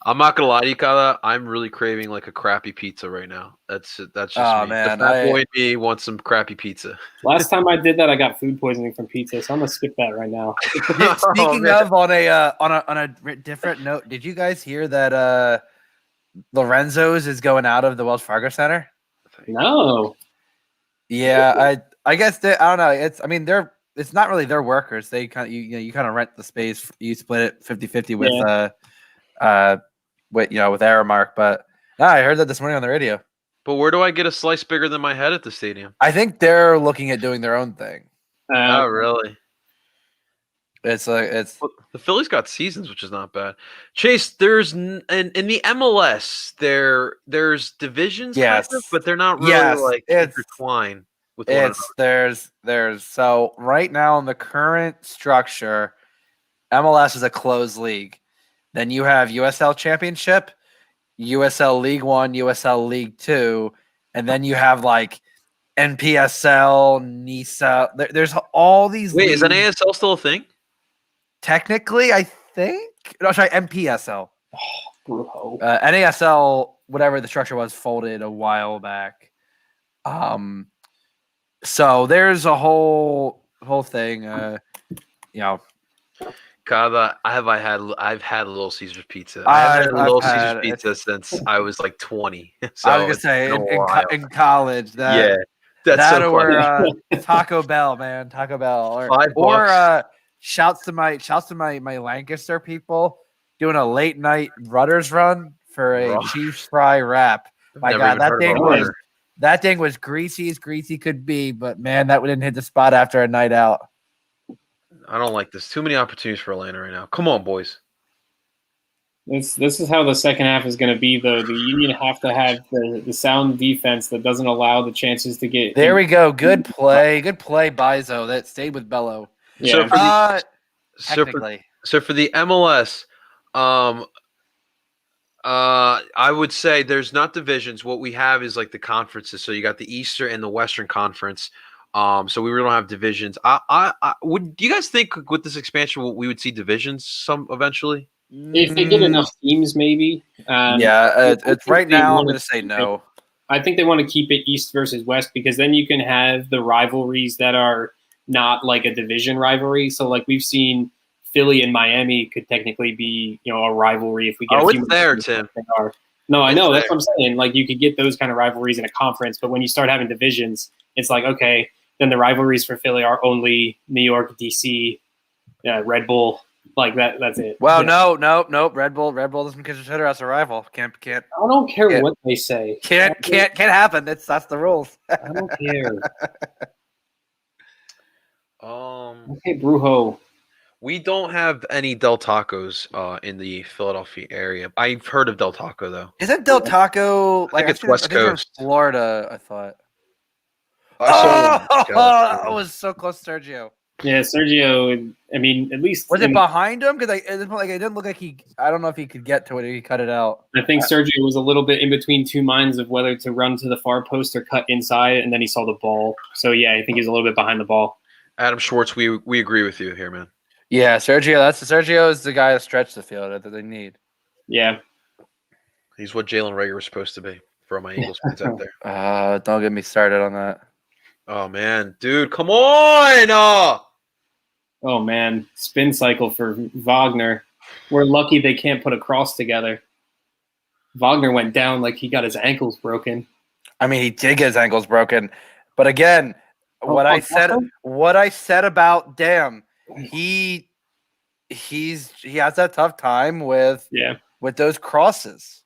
I'm not gonna lie to you, Kala. I'm really craving like a crappy pizza right now. That's just me. Man, the fat boy in me wants some crappy pizza. Last time I did that, I got food poisoning from pizza, so I'm gonna skip that right now. Speaking of, on a different note, did you guys hear that Lorenzo's is going out of the Wells Fargo Center? No. Yeah, I guess I don't know. It's not really their workers. They kind of you kind of rent the space. You split it 50-50 with Aramark. But I heard that this morning on the radio. But where do I get a slice bigger than my head at the stadium? I think they're looking at doing their own thing. Oh, really? It's well, the Phillies got seasons, which is not bad. Chase, there's in the MLS there's divisions, yes, kind of, but they're not really intertwined with one another. There's so right now in the current structure, MLS is a closed league. Then you have USL Championship, USL League One, USL League Two, and then you have like NPSL, NISA. There's all these. Wait, leagues. Is NASL still a thing? Technically, I think. No, sorry, NPSL. Oh, NASL, whatever the structure was, folded a while back. So there's a whole thing. Kava, I've had Little Caesars pizza. I've had Little Caesars pizza since I was like 20. So I was gonna say in college that so or Taco Bell, man, Taco Bell, or shouts to my Lancaster people doing a late night Rudders run for a Chiefs fry wrap. My God, that thing was greasy as greasy could be, but man, that didn't hit the spot after a night out. I don't like this. Too many opportunities for Atlanta right now. Come on, boys. This is how the second half is going to be, though. The Union have to have the sound defense that doesn't allow the chances to get. There we go. Good play, Bizo. That stayed with Bello. Yeah. So for the MLS, I would say there's not divisions. What we have is like the conferences. So you got the Eastern and the Western Conference. So we really don't have divisions. Do you guys think with this expansion we would see divisions some eventually? If they get enough teams, maybe. It's right now. I'm going to say no. I think they want to keep it East versus West because then you can have the rivalries that are not like a division rivalry. So like we've seen Philly and Miami could technically be, a rivalry if we get. It's there, Tim. No, I know. That's what I'm saying. Like you could get those kind of rivalries in a conference, but when you start having divisions, it's like okay, then the rivalries for Philly are only New York, DC, Red Bull. Like that. That's it. Well, no. Red Bull doesn't consider us a rival. Can't. I don't care what they say. Can't happen. That's the rules. I don't care. Okay, Brujo. We don't have any Del Tacos in the Philadelphia area. I've heard of Del Taco though. Isn't Del Taco like it's West Coast, Florida? I thought. I was so close, Sergio. Yeah, Sergio. I mean, at least was it behind him? Because it didn't look like he. I don't know if he could get to it. He cut it out. I think Sergio was a little bit in between two minds of whether to run to the far post or cut inside, and then he saw the ball. So yeah, I think he's a little bit behind the ball. Adam Schwartz, we agree with you here, man. Yeah, Sergio is the guy to stretch the field that they need. Yeah, he's what Jalen Reagor was supposed to be for all my Eagles fans out there. Don't get me started on that. Oh man, dude, come on! Oh man, spin cycle for Wagner. We're lucky they can't put a cross together. Wagner went down like he got his ankles broken. I mean, he did get his ankles broken, but again, what I said about he has that tough time with those crosses.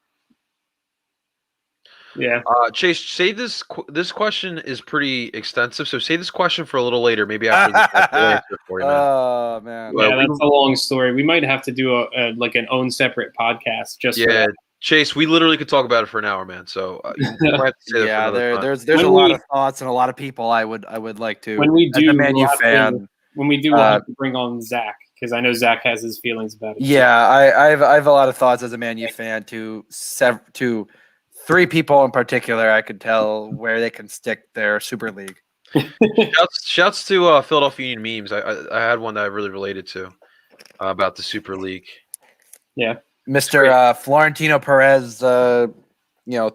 Yeah. Chase, say this question is pretty extensive, so say this question for a little later, maybe after the answer for you, man. Oh man. Yeah, that's a long story. We might have to do an own separate podcast just for that. Chase, we literally could talk about it for an hour, man. So there's a lot of thoughts and a lot of people I would like to. When we do, as a Man U fan, we'll have to bring on Zach because I know Zach has his feelings about it. Yeah, I have a lot of thoughts as a Man U fan to 3 people in particular. I could tell where they can stick their Super League. Shouts to Philadelphia Union memes. I had one that I really related to about the Super League. Yeah. Mr. Florentino Perez,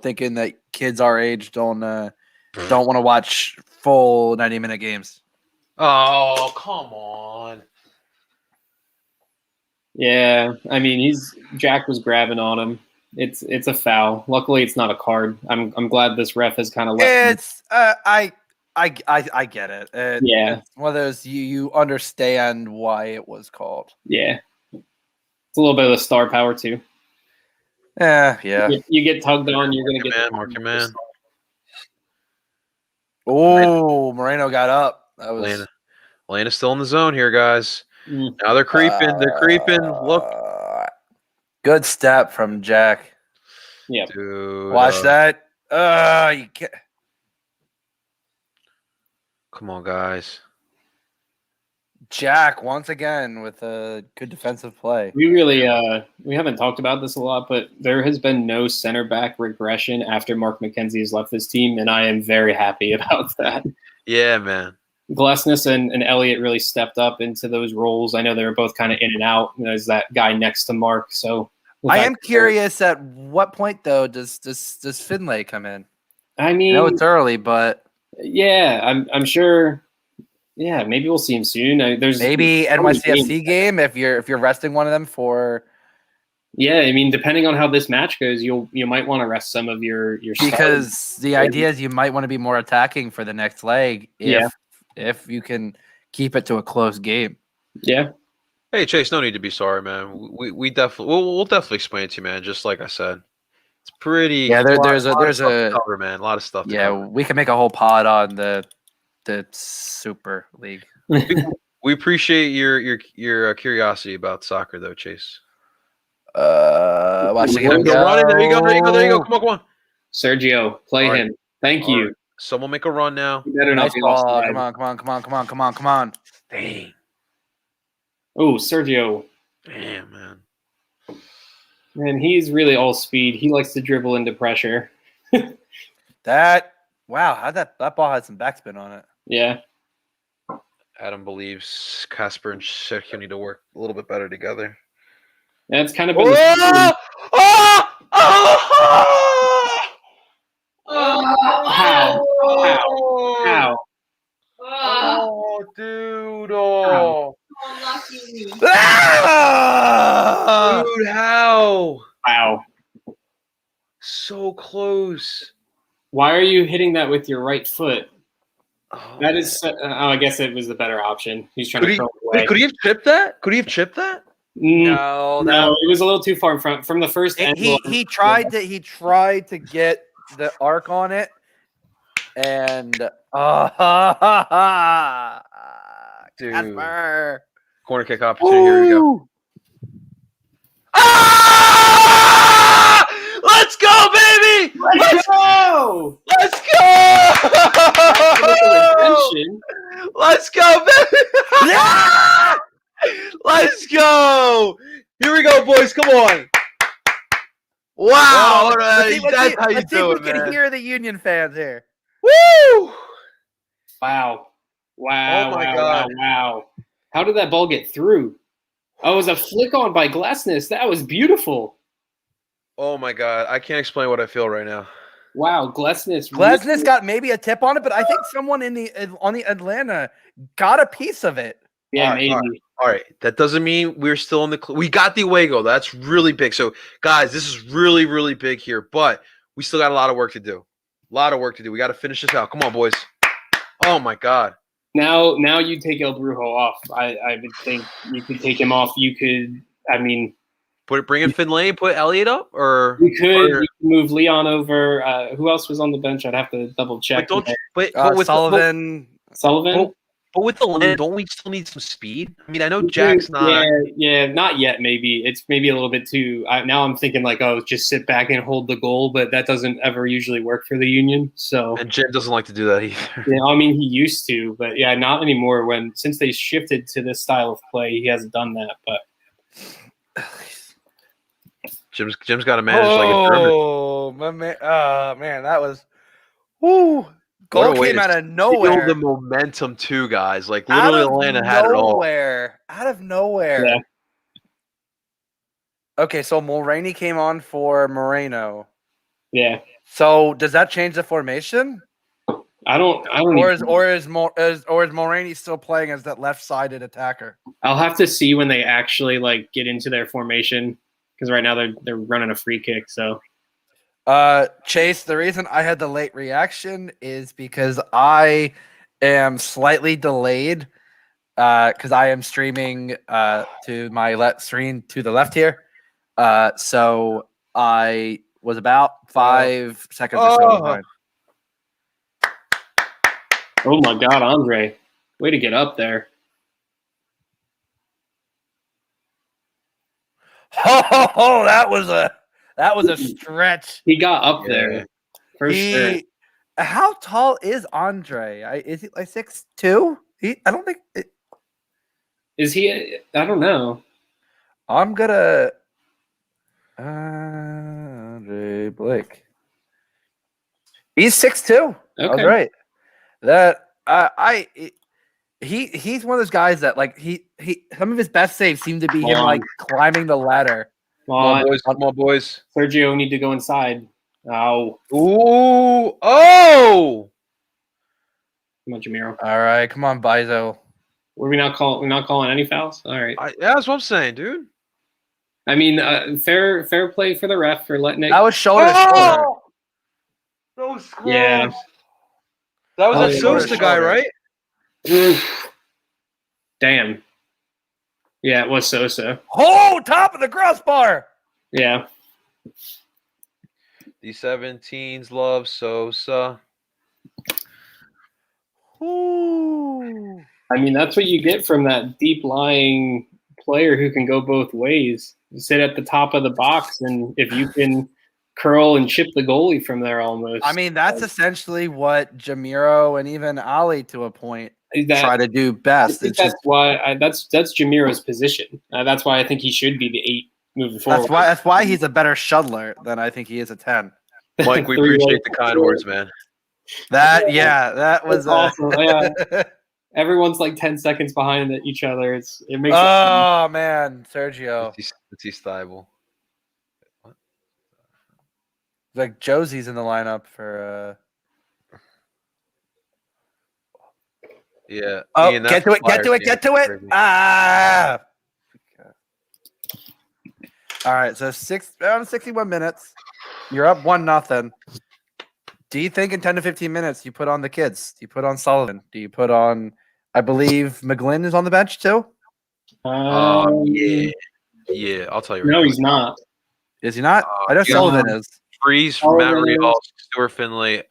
thinking that kids our age don't want to watch full 90-minute games. Oh, come on. Yeah, I mean, Jack was grabbing on him. It's a foul. Luckily, it's not a card. I'm glad this ref has kind of let. It's I get it. It's one of those you understand why it was called. Yeah. It's a little bit of the star power too. Yeah. You get tugged on, you're gonna get mark your man. Oh, Moreno got up. That was Atlanta's still in the zone here, guys. Now they're creeping. Look. Good step from Jack. Yeah. Dude, watch that. You can't. Come on, guys. Jack once again with a good defensive play. We really we haven't talked about this a lot, but there has been no center back regression after Mark McKenzie has left this team, and I am very happy about that. Yeah, man. Glessness and Elliott really stepped up into those roles. I know they were both kind of in and out. There's that guy next to Mark. So I am curious at what point though does Finlay come in? I mean, I know it's early, but yeah, I'm sure. Yeah, maybe we'll see him soon. There's maybe NYCFC game if you're resting one of them for. Yeah, I mean, depending on how this match goes, you might want to rest some of your because stars. The idea is you might want to be more attacking for the next leg if you can keep it to a close game. Yeah. Hey Chase, no need to be sorry, man. We definitely we'll definitely explain it to you, man. Just like I said, it's pretty. Yeah, there's a cover, man. A lot of stuff. Yeah, we can make a whole pod on the Super League. We appreciate your curiosity about soccer, though, Chase. Watching him go. There you go. Come on. Sergio, play him. Thank you. Right. Someone make a run now. You better not be offside. Come on. Dang. Oh, Sergio. Damn, man. And he's really all speed. He likes to dribble into pressure. Wow, how that ball had some backspin on it. Yeah. Adam believes Casper and Sergio need to work a little bit better together. That's kind of been How? Oh, dude. Oh, lucky me. Dude, how? Wow. So close. Why are you hitting that with your right foot? Oh. That is. I guess it was the better option. He's trying to throw it away. Wait, could he have chipped that? Could he have chipped that? No, it was a little too far in front from the first. He tried to get the arc on it, and Dude. Casper. Corner kick opportunity. Here we go. Let's go, baby! Let's go! Let's go! Let's go, baby! Yeah! Let's go! Here we go, boys. Come on. Wow. That's how you let's see do if it, we can man. hear the Union fans here. Woo! Wow. Oh my God. Wow. How did that ball get through? Oh, it was a flick on by Glassness. That was beautiful. Oh my God. I can't explain what I feel right now. Wow, Glassness got maybe a tip on it, but I think someone on the Atlanta got a piece of it. Yeah, All right, maybe. All right. That doesn't mean we're still in the we got the away goal. That's really big. So, guys, this is really, really big here, but we still got a lot of work to do. A lot of work to do. We got to finish this out. Come on, boys. Oh my God. Now you take El Brujo off. I would think you could take him off. You could. I mean, Bring in Finlay, put Elliott up, or you could move Leon over. Who else was on the bench? I'd have to double check. But with Sullivan. Sullivan. But with the land, don't we still need some speed? I mean, I know Jack's not. Yeah, not yet. Maybe it's maybe a little bit too. Now I'm thinking like, oh, just sit back and hold the goal, but that doesn't ever usually work for the Union. So And Jim doesn't like to do that either. yeah, I mean he used to, but yeah, not anymore. Since they shifted to this style of play, he hasn't done that. But Jim's got to manage like a German. Oh, my man. Man, that was. Woo. What Goal a way came to out of Feel nowhere. the momentum too, guys. Like literally, Atlanta had it all. Out of nowhere. Yeah. Okay, so Mulroney came on for Moreno. yeah, So does that change the formation? I don't. Or is Mulroney still playing as that left-sided attacker? I'll have to see when they actually like get into their formation because right now they're running a free kick. So Chase, the reason I had the late reaction is because I am slightly delayed because I am streaming to my screen to the left here. So I was about 5 seconds or so behind. oh my God, Andre, way to get up there. Oh, that was a stretch. He got up there for sure. How tall is Andre? Is he like 6'2"? I don't think. Is he? I don't know. I'm gonna Andre Blake. He's 6'2". Okay. That's right. That he's one of those guys that like he some of his best saves seem to be him like climbing the ladder. Come on, boys. Come on, boys. Sergio need to go inside. Oh, Ooh. Oh. come on, Jamiro. All right, come on, Bizo. We're not calling any fouls. All right. Yeah, that's what I'm saying, dude. I mean, fair play for the ref for letting it. That was shoulder to shoulder. Those Yeah. That was Oh, a yeah. Sosa guy, right? Damn. Yeah, it was Sosa. Oh, top of the crossbar. Yeah. The 17s love Sosa. Ooh. I mean, that's what you get from that deep lying player who can go both ways. You sit at the top of the box, and if you can curl and chip the goalie from there almost. I mean, that's essentially what Jamiro and even Ali, to a point, try to do best. I think that's why that's Jamiro's position. That's why I think he should be the 8. moving forward. That's why he's a better shuttler than I think he is a 10. Mike, we appreciate the kind words, man. That was That's awesome. Yeah. Everyone's like 10 seconds behind each other. It makes oh man, Sergio. It's Thibault. Like Josie's in the lineup for Yeah. Oh, Ian, get to it. Ah. Okay. All right, so around 61 minutes. You're up 1-0. Do you think in 10 to 15 minutes you put on the kids? Do you put on Sullivan? Do you put on? I believe McGlynn is on the bench too. Yeah. I'll tell you. No, he's not. Is he not? I know Sullivan is. Freeze, Matt Rios, Stuart Finley,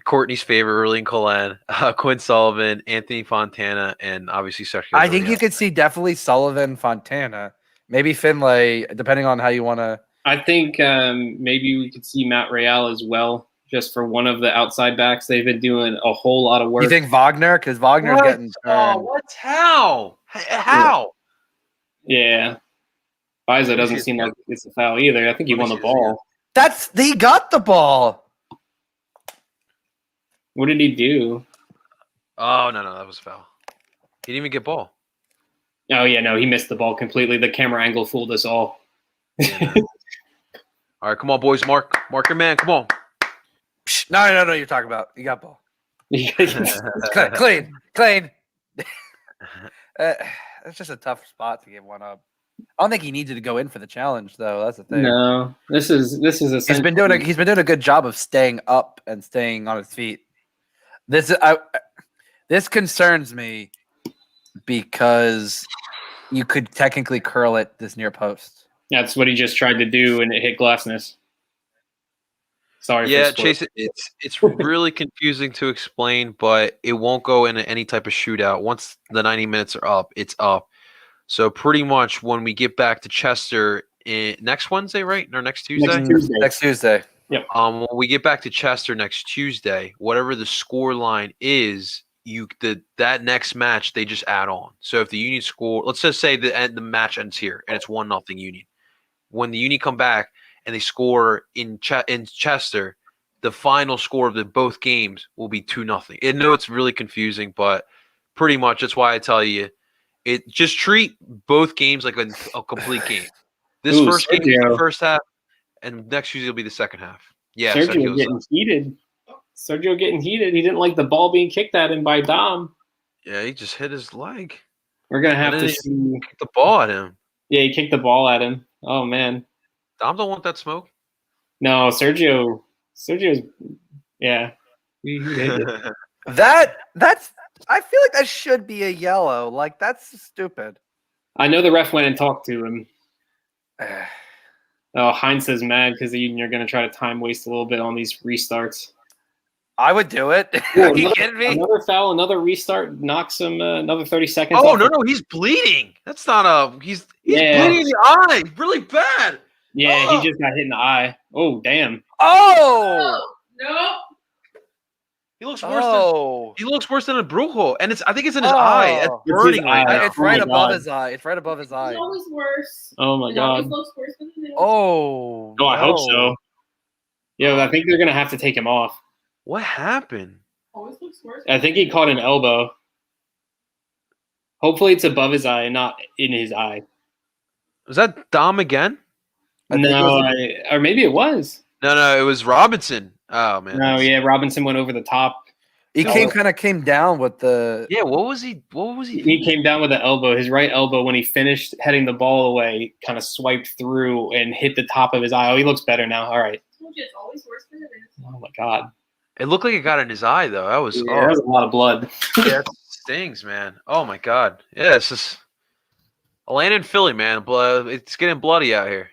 Courtney's favorite, Erling Colan, Quinn Sullivan, Anthony Fontana, and obviously Sergio. I think you could see definitely Sullivan, Fontana, maybe Finlay, depending on how you want to. I think maybe we could see Matt Real as well, just for one of the outside backs. They've been doing a whole lot of work. You think Wagner? Because Wagner's getting turned. How? Yeah. Biza doesn't seem like it's a foul either. I think he won the ball. He got the ball. What did he do? Oh, no, that was a foul. He didn't even get ball. Oh, yeah, no, he missed the ball completely. The camera angle fooled us all. Yeah. All right, come on, boys. Mark your man. Come on. No, you're talking about. You got ball. Clean. It's just a tough spot to give one up. I don't think he needed to go in for the challenge, though. That's the thing. No, this is he's been doing a good job of staying up and staying on his feet. This concerns me because you could technically curl it this near post. That's what he just tried to do, and it hit Glassness. Sorry. Yeah, Chase. It's really confusing to explain, but it won't go into any type of shootout. Once the 90 minutes are up, it's up. So pretty much when we get back to Chester next Wednesday, right? Or next Tuesday? Next Tuesday. Yep. When we get back to Chester next Tuesday, whatever the score line is, that next match they just add on. So if the Union score, let's just say the match ends here and it's 1-0 Union. When the Union come back and they score in Chester, the final score of both games will be 2-0. I know it's really confusing, but pretty much that's why I tell you. Just treat both games like a complete game. This first game is the first half, and next Tuesday will be the second half. Yeah, Sergio getting heated. Sergio getting heated. He didn't like the ball being kicked at him by Dom. Yeah, he just hit his leg. We're gonna have to see kick the ball at him. Yeah, he kicked the ball at him. Oh man, Dom don't want that smoke. No, Sergio's yeah. He hit it. That's. I feel like that should be a yellow. Like, that's stupid. I know the ref went and talked to him. Heinz is mad because you're going to try to time waste a little bit on these restarts. I would do it. Are you kidding me? Another foul, another restart knocks him another 30 seconds. Oh, no, he's bleeding. That's not a – he's bleeding in the eye really bad. Yeah, he just got hit in the eye. Oh, damn. Oh! No. He looks worse. He looks worse than a Brujo, and I think it's in his eye. It's burning right now. It's right above his eye. It's right above his eye. It's always worse. Oh my god. It looks worse than it is. Oh, I hope so. Yeah, I think they're gonna have to take him off. What happened? Always looks worse. I think he caught an elbow. Hopefully, it's above his eye and not in his eye. Was that Dom again? No, or maybe it was. No, it was Robinson. Oh man. No, yeah, Robinson went over the top. He came down with the. Yeah, what was he? He came down with the elbow. His right elbow, when he finished heading the ball away, kind of swiped through and hit the top of his eye. Oh, he looks better now. All right. It's always worse than it is. Oh my god. It looked like it got in his eye though. That was that was a lot of blood. Yeah, it stings, man. Oh my god. Yeah, it's just Atlanta and Philly, man. It's getting bloody out here.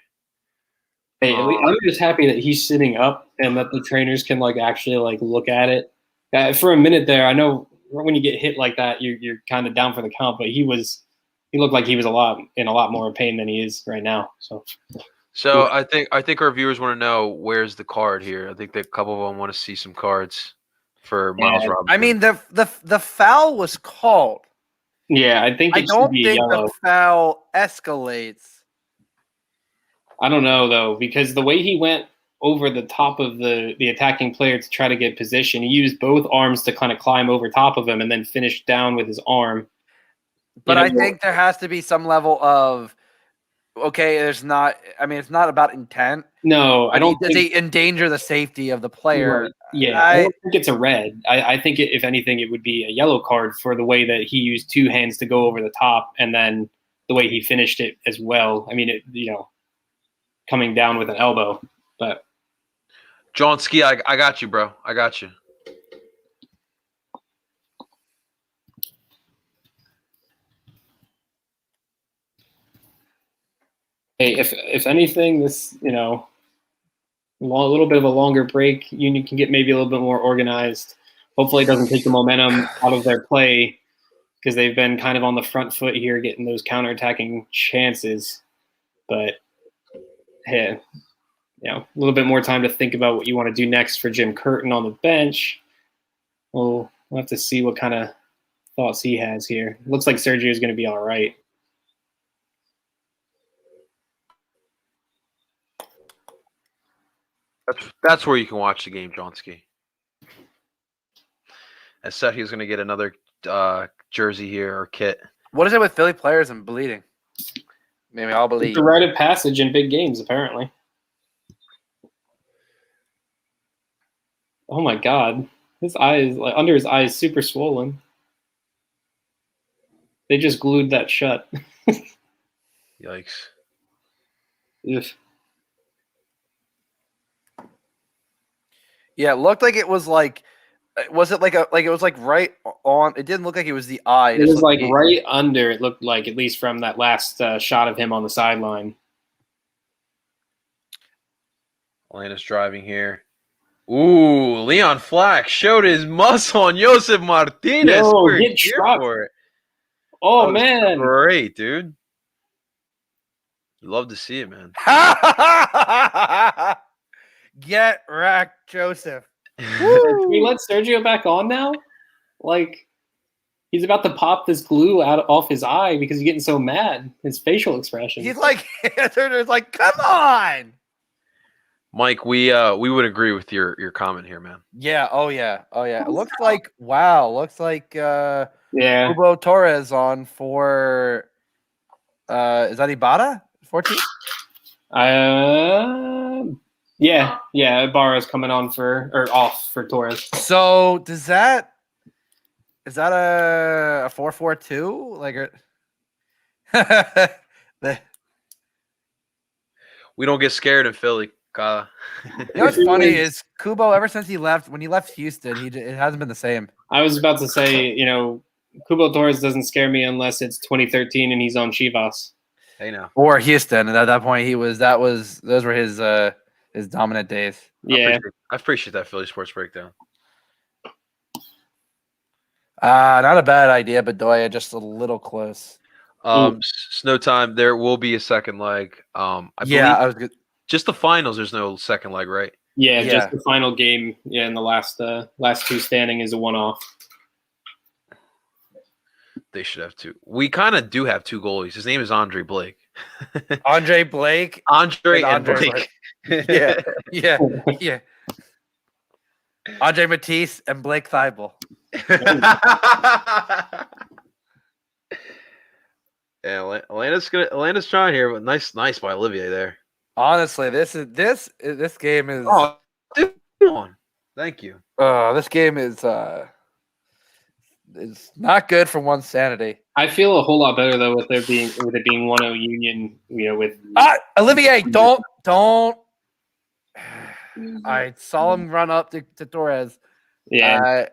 Hey, I'm just happy that he's sitting up and that the trainers can actually look at it. For a minute there, I know when you get hit like that, you're kind of down for the count, but he looked like he was in a lot more pain than he is right now. So I think our viewers want to know where's the card here. I think that a couple of them want to see some cards for Miles Robinson. I mean, the foul was called. Yeah, I don't think the foul escalates I don't know though, because the way he went over the top of the attacking player to try to get position, he used both arms to kind of climb over top of him and then finished down with his arm. But I think there has to be some level of it's not about intent. No, I don't think they endanger the safety of the player. Right. Yeah, I don't think it's a red. I think if anything, it would be a yellow card for the way that he used two hands to go over the top, and then the way he finished it as well. I mean, coming down with an elbow. But John Ski, I got you, bro. I got you. hey, if anything, this a little bit of a longer break, Union can get maybe a little bit more organized. Hopefully, it doesn't take the momentum out of their play because they've been kind of on the front foot here, getting those counterattacking chances. But hey, a little bit more time to think about what you want to do next for Jim Curtin on the bench. We'll have to see what kind of thoughts he has here. Looks like Sergio is going to be all right. That's where you can watch the game, Johnsky. As said, he's going to get another jersey here or kit. What is it with Philly players and bleeding? Maybe I'll believe. It's a rite of passage in big games, apparently. Oh my God, his eyes, under his eyes, super swollen. They just glued that shut. Yikes. Ugh. Yeah, it looked like it was like, was it it was right on? It didn't look like it was the eye. It was right under. It looked like, at least from that last shot of him on the sideline. Atlanta's driving here. Ooh, Leon Flack showed his muscle on Josef Martinez. Yo, get struck. For it. Oh, man. Great, dude. You love to see it, man. Get wrecked, Joseph. Can we let Sergio back on now? He's about to pop this glue off his eye because he's getting so mad. His facial expression. He's Sergio's like, come on. Mike, we would agree with your comment here, man. Yeah. Oh yeah. It looks like yeah. Hugo Torres on for is that Ibarra 14? Yeah. Ibarra's coming on off for Torres. So is that a 4-4-2? We don't get scared in Philly. You know what's funny is Kubo, ever since when he left Houston, it hasn't been the same. I was about to say, Kubo Torres doesn't scare me unless it's 2013 and he's on Chivas. Hey now. Or Houston, and at that point those were his dominant days. Yeah. I appreciate that Philly sports breakdown. Not a bad idea, but Doya just a little close. Snow time. There will be a second leg. I was good. Just the finals. There's no second leg, right? Yeah, just the final game. Yeah, and the last two standing is a one-off. They should have two. We kind of do have two goalies. His name is Andre Blake. Andre Blake. Andre Blake. Yeah. Andre Matisse and Blake Thibault. Yeah, Atlanta's trying here, but nice by Olivier there. Honestly, this game is. Oh, dude, thank you. This game is it's not good for one's sanity. I feel a whole lot better though with it being 1-0 Union. With Olivier, don't. I saw him run up to Torres. Yeah.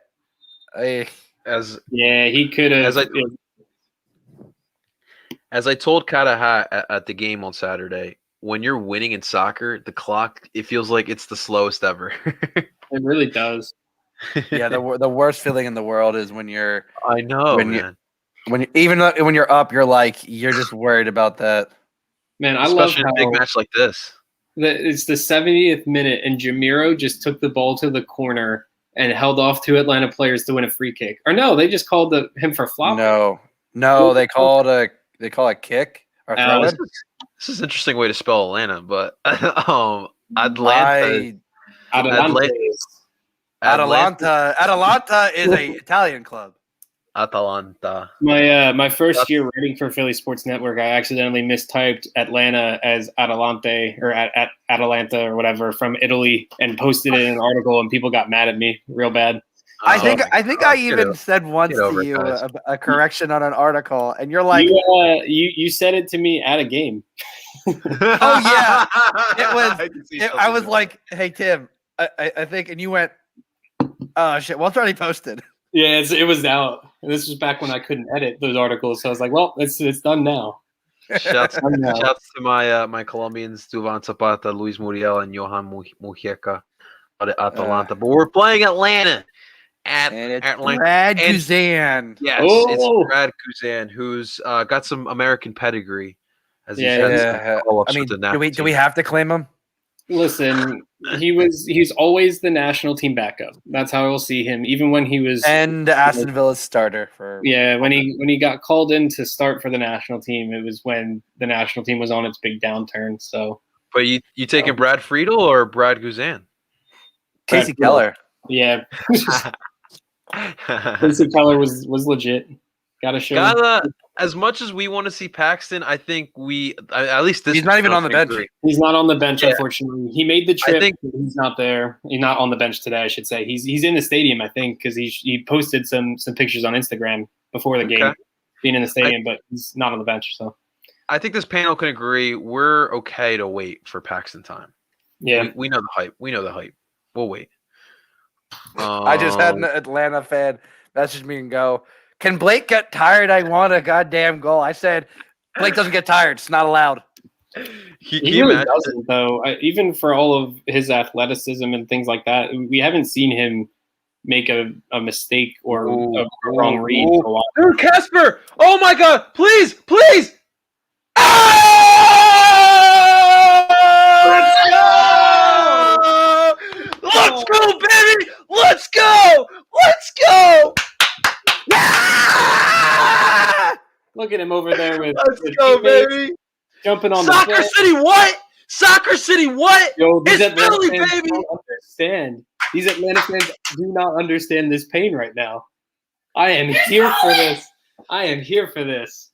He could have. As I told Kataha at the game on Saturday, when you're winning in soccer, the clock, it feels like it's the slowest ever. It really does. Yeah, the worst feeling in the world is when you're. I know, man. When you're up, you're just worried about that. Man, I especially love in a big match like this. It's the 70th minute, and Jamiro just took the ball to the corner and held off two Atlanta players to win a free kick. Or no, they just called him for flop. No, they call a kick or throw it. This is an interesting way to spell Atlanta, but Atlanta. Atalanta is a Italian club. Atalanta. My first year writing for Philly Sports Network, I accidentally mistyped Atlanta as Atalante or at Atalanta or whatever from Italy and posted it in an article, and people got mad at me real bad. I think I even said once over to it, you guys. a correction on an article, and you're like, you said it to me at a game. "Oh yeah, it was." I can see I was something like, "Hey Tim, I think," and you went, "Oh shit, well it's already posted." Yeah, it was out. And this was back when I couldn't edit those articles, so I was like, "Well, it's done now." Shouts to my Colombians, Duvan Zapata, Luis Muriel, and Johan Mujica at Atalanta. But we're playing Atlanta at And it's Atlanta. Brad Guzan. Yes, Oh! it's Brad Guzan, who's got some American pedigree. As he's had some call-ups I mean, with the national do we have to claim him? Listen, he's always the national team backup. That's how I will see him, even when he was And Aston Villa's starter for when he got called in to start for the national team. It was when the national team was on its big downturn. So, But you taking Brad Friedel or Brad Guzan? Casey Keller. Yeah, Casey Keller was legit. Gotta show. As much as we want to see Paxton, I think at least this. He's not even on the bench. He's not on the bench, unfortunately. He made the trip. I think, he's not there. He's not on the bench today, I should say. He's in the stadium, I think, because he posted some pictures on Instagram before the game, being in the stadium, but he's not on the bench. So I think this panel can agree we're okay to wait for Paxton time. Yeah, we know the hype. We know the hype. We'll wait. I just had an Atlanta fan message me and go, "Can Blake get tired? I want a goddamn goal." I said, "Blake doesn't get tired. It's not allowed." He really doesn't, though. Even for all of his athleticism and things like that, we haven't seen him make a mistake or a wrong read for a while. Dude, Casper! Oh my God! Please! Oh! Let's go, baby! Let's go! Yeah! Look at him over there with baby! Jumping on Soccer the City, what? Soccer City, what? Yo, it's Philly, baby! Don't understand. These Atlanta fans do not understand this pain right now. I am here for this.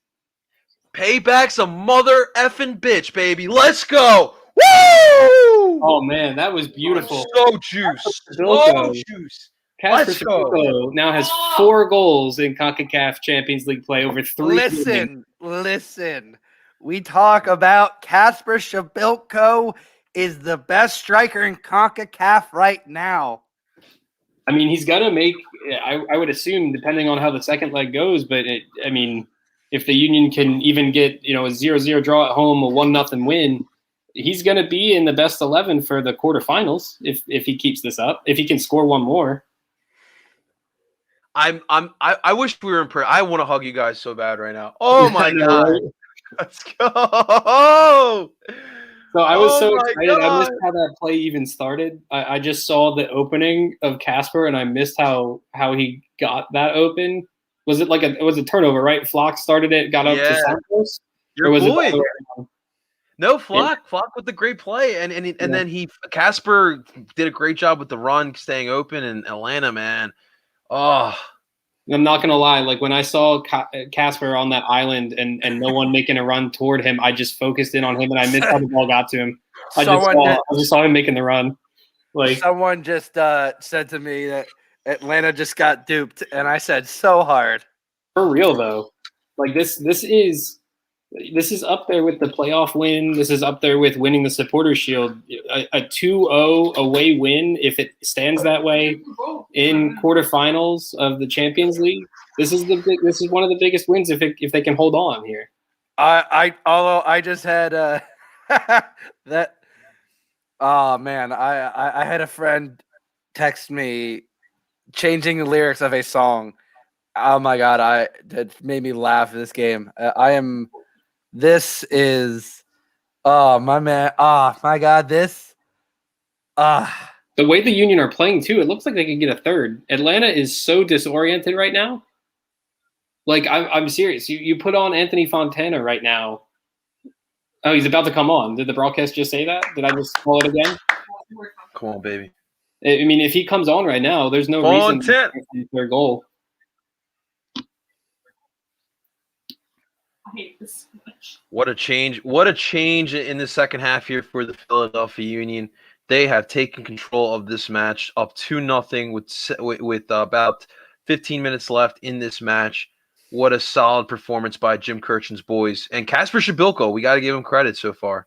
Payback's a mother effing bitch, baby. Let's go! Woo! Oh man, that was beautiful. So juice. Casper Shapiro now has 4 goals in CONCACAF Champions League play over 3. Listen. We talk about Casper Shabilko is the best striker in CONCACAF right now. I mean, he's going to make – I would assume, depending on how the second leg goes, but, if the Union can even get, a 0-0 draw at home, a 1-0 win, he's going to be in the best 11 for the quarterfinals if he keeps this up, if he can score one more. I wish we were in prayer. I want to hug you guys so bad right now. Oh my God. Let's go. So I was so excited. God. I missed how that play even started. I just saw the opening of Casper, and I missed how he got that open. Was it it was a turnover, right? Flock started it, got up to Santos. Your boy. No, Flock with the great play, and then Casper did a great job with the run, staying open, and Atlanta, man. Oh. I'm not going to lie. Like, when I saw Casper on that island and no one making a run toward him, I just focused in on him, and I missed how the ball got to him. I just saw him making the run. Like, someone just said to me that Atlanta just got duped, and I said, so hard. For real, though. Like, this is up there with the playoff win. This is up there with winning the Supporters' Shield. A 2-0 away win, if it stands that way, in quarterfinals of the Champions League. This is one of the biggest wins if they can hold on here. Although I just had that. Oh man, I had a friend text me changing the lyrics of a song. Oh my God, that made me laugh this game. This is, oh my man, oh my God, this. The way the Union are playing too, it looks like they could get a third. Atlanta is so disoriented right now. Like, I'm serious. You put on Anthony Fontana right now. Oh, he's about to come on. Did the broadcast just say that? Did I just call it again? Come on, baby. I mean, if he comes on right now, there's no reason to their goal. I hate this so much. What a change! What a change in the second half here for the Philadelphia Union. They have taken control of this match, up 2-0 with about 15 minutes left in this match. What a solid performance by Jim Kirchin's boys and Kasper Shabilko. We got to give him credit so far.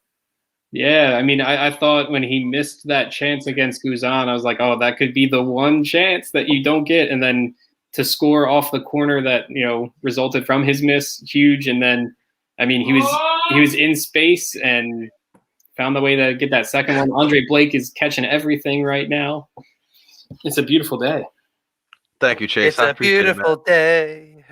Yeah, I mean, I thought when he missed that chance against Guzan, I was like, oh, that could be the one chance that you don't get, and then to score off the corner that resulted from his miss, huge. And then, I mean, he was in space and found the way to get that second one. Andre Blake is catching everything right now. It's a beautiful day. Thank you, Chase. It's a beautiful day.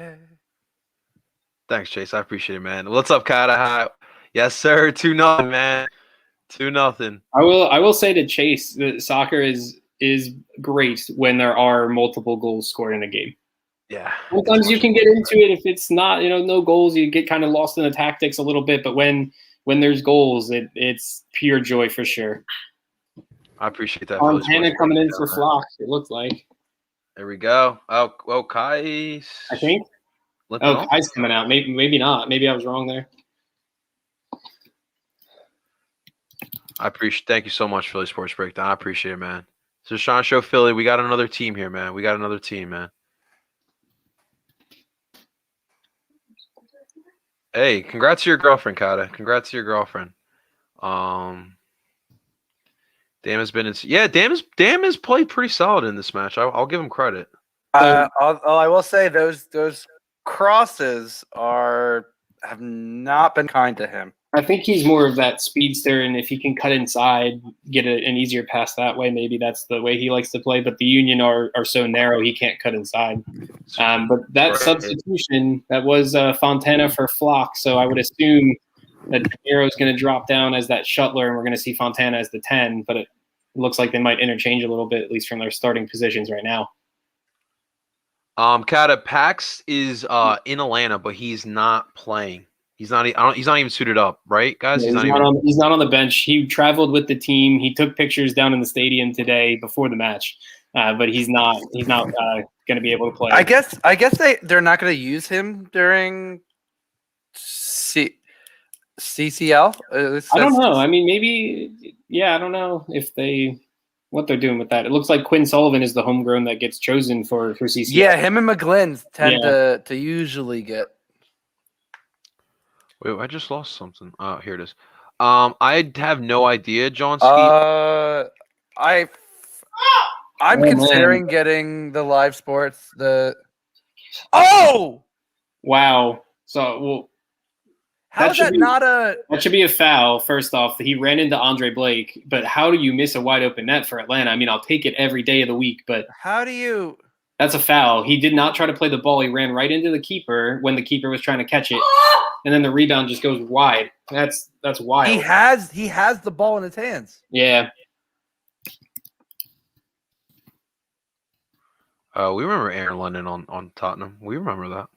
Thanks, Chase. I appreciate it, man. What's up, Kata? Yes, sir. 2-0, man. 2-0. I will say to Chase that soccer is great when there are multiple goals scored in a game. Yeah. Sometimes you can get into it if it's not, no goals, you get kind of lost in the tactics a little bit. But when there's goals, it's pure joy for sure. I appreciate that. Montana coming in for Flock, it looked like. There we go. Oh, Kai. I think. Oh, Kai's coming out. Maybe not. Maybe I was wrong there. Thank you so much, Philly Sports Breakdown. I appreciate it, man. So Sean Show Philly, we got another team here, man. We got another team, man. Hey, congrats to your girlfriend, Kata. Congrats to your girlfriend. Dam has been Dam has played pretty solid in this match. I'll give him credit. I will say those crosses have not been kind to him. I think he's more of that speedster, and if he can cut inside, get an easier pass that way, maybe that's the way he likes to play. But the Union are so narrow, he can't cut inside. But that substitution, that was Fontana for Flock, so I would assume that Nero is going to drop down as that shuttler, and we're going to see Fontana as the 10, but it looks like they might interchange a little bit, at least from their starting positions right now. Kata, Pax is in Atlanta, but he's not playing. He's not even suited up, right, guys? Yeah, he's not on the bench. He traveled with the team. He took pictures down in the stadium today before the match, but he's not going to be able to play. I guess they're not going to use him during CCL. I don't know. I mean, maybe. Yeah, I don't know what they're doing with that. It looks like Quinn Sullivan is the homegrown that gets chosen for CCL. Yeah, him and McGlynn tend to usually get. Wait, I just lost something. Here it is. I have no idea, John Skeet. I'm considering getting the live sports. Wow. So how is that not that should be a foul? First off, he ran into Andre Blake, but how do you miss a wide open net for Atlanta? I mean, I'll take it every day of the week, but how do you? That's a foul. He did not try to play the ball. He ran right into the keeper when the keeper was trying to catch it, and then the rebound just goes wide. That's wild. He has the ball in his hands. Yeah. We remember Aaron London on Tottenham. We remember that.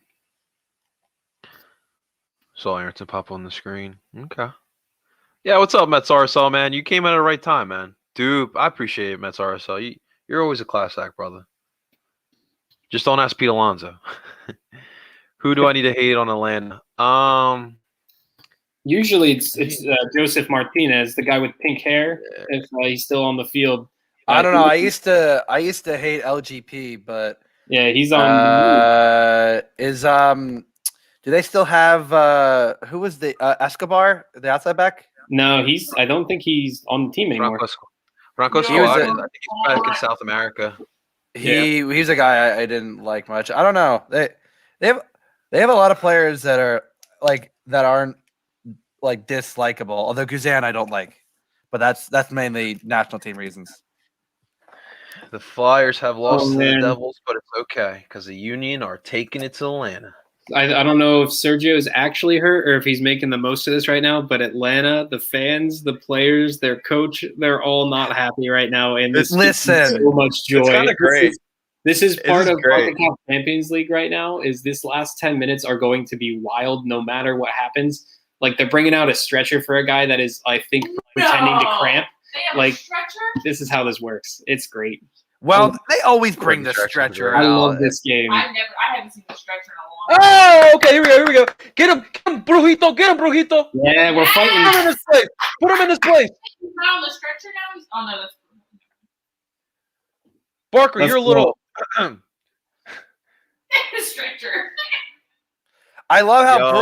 Saw Ayrton pop on the screen. Okay. Yeah, what's up, Mets RSL, man? You came at the right time, man. Dude, I appreciate it, Mets RSL. You're always a class act, brother. Just don't ask Pete Alonso. Who do I need to hate on Atlanta? Usually it's Joseph Martinez, the guy with pink hair, if he's still on the field. I don't know. I used to hate LGP, but yeah, he's on. Do they still have who was the Escobar, the outside back? No, I don't think he's on the team anymore. Franco Escobar, I think he's back in South America. He's a guy I didn't like much. I don't know. They have a lot of players that aren't like dislikable. Although Guzan I don't like, but that's mainly national team reasons. The Flyers have lost to the Devils, but it's okay because the Union are taking it to Atlanta. I don't know if Sergio is actually hurt or if he's making the most of this right now, but Atlanta, the fans, the players, their coach, they're all not happy right now. And this listen, so much joy. It's kind of great. This is part of the Champions League right now. Is this last 10 minutes are going to be wild no matter what happens. Like they're bringing out a stretcher for a guy that is, I think, pretending to cramp. They have Like, a stretcher? this is how this works. It's great. Well, they always bring the Stretcher. stretcher I out. love this game. I haven't seen a stretcher in a long time. Oh, okay, here we go. Get him, Brujito, get him, Brujito. Yeah, we're Put him fighting. in his place. Put him in his place. He's not on the stretcher now? He's on the Barker, Let's you're a little. stretcher. I love how I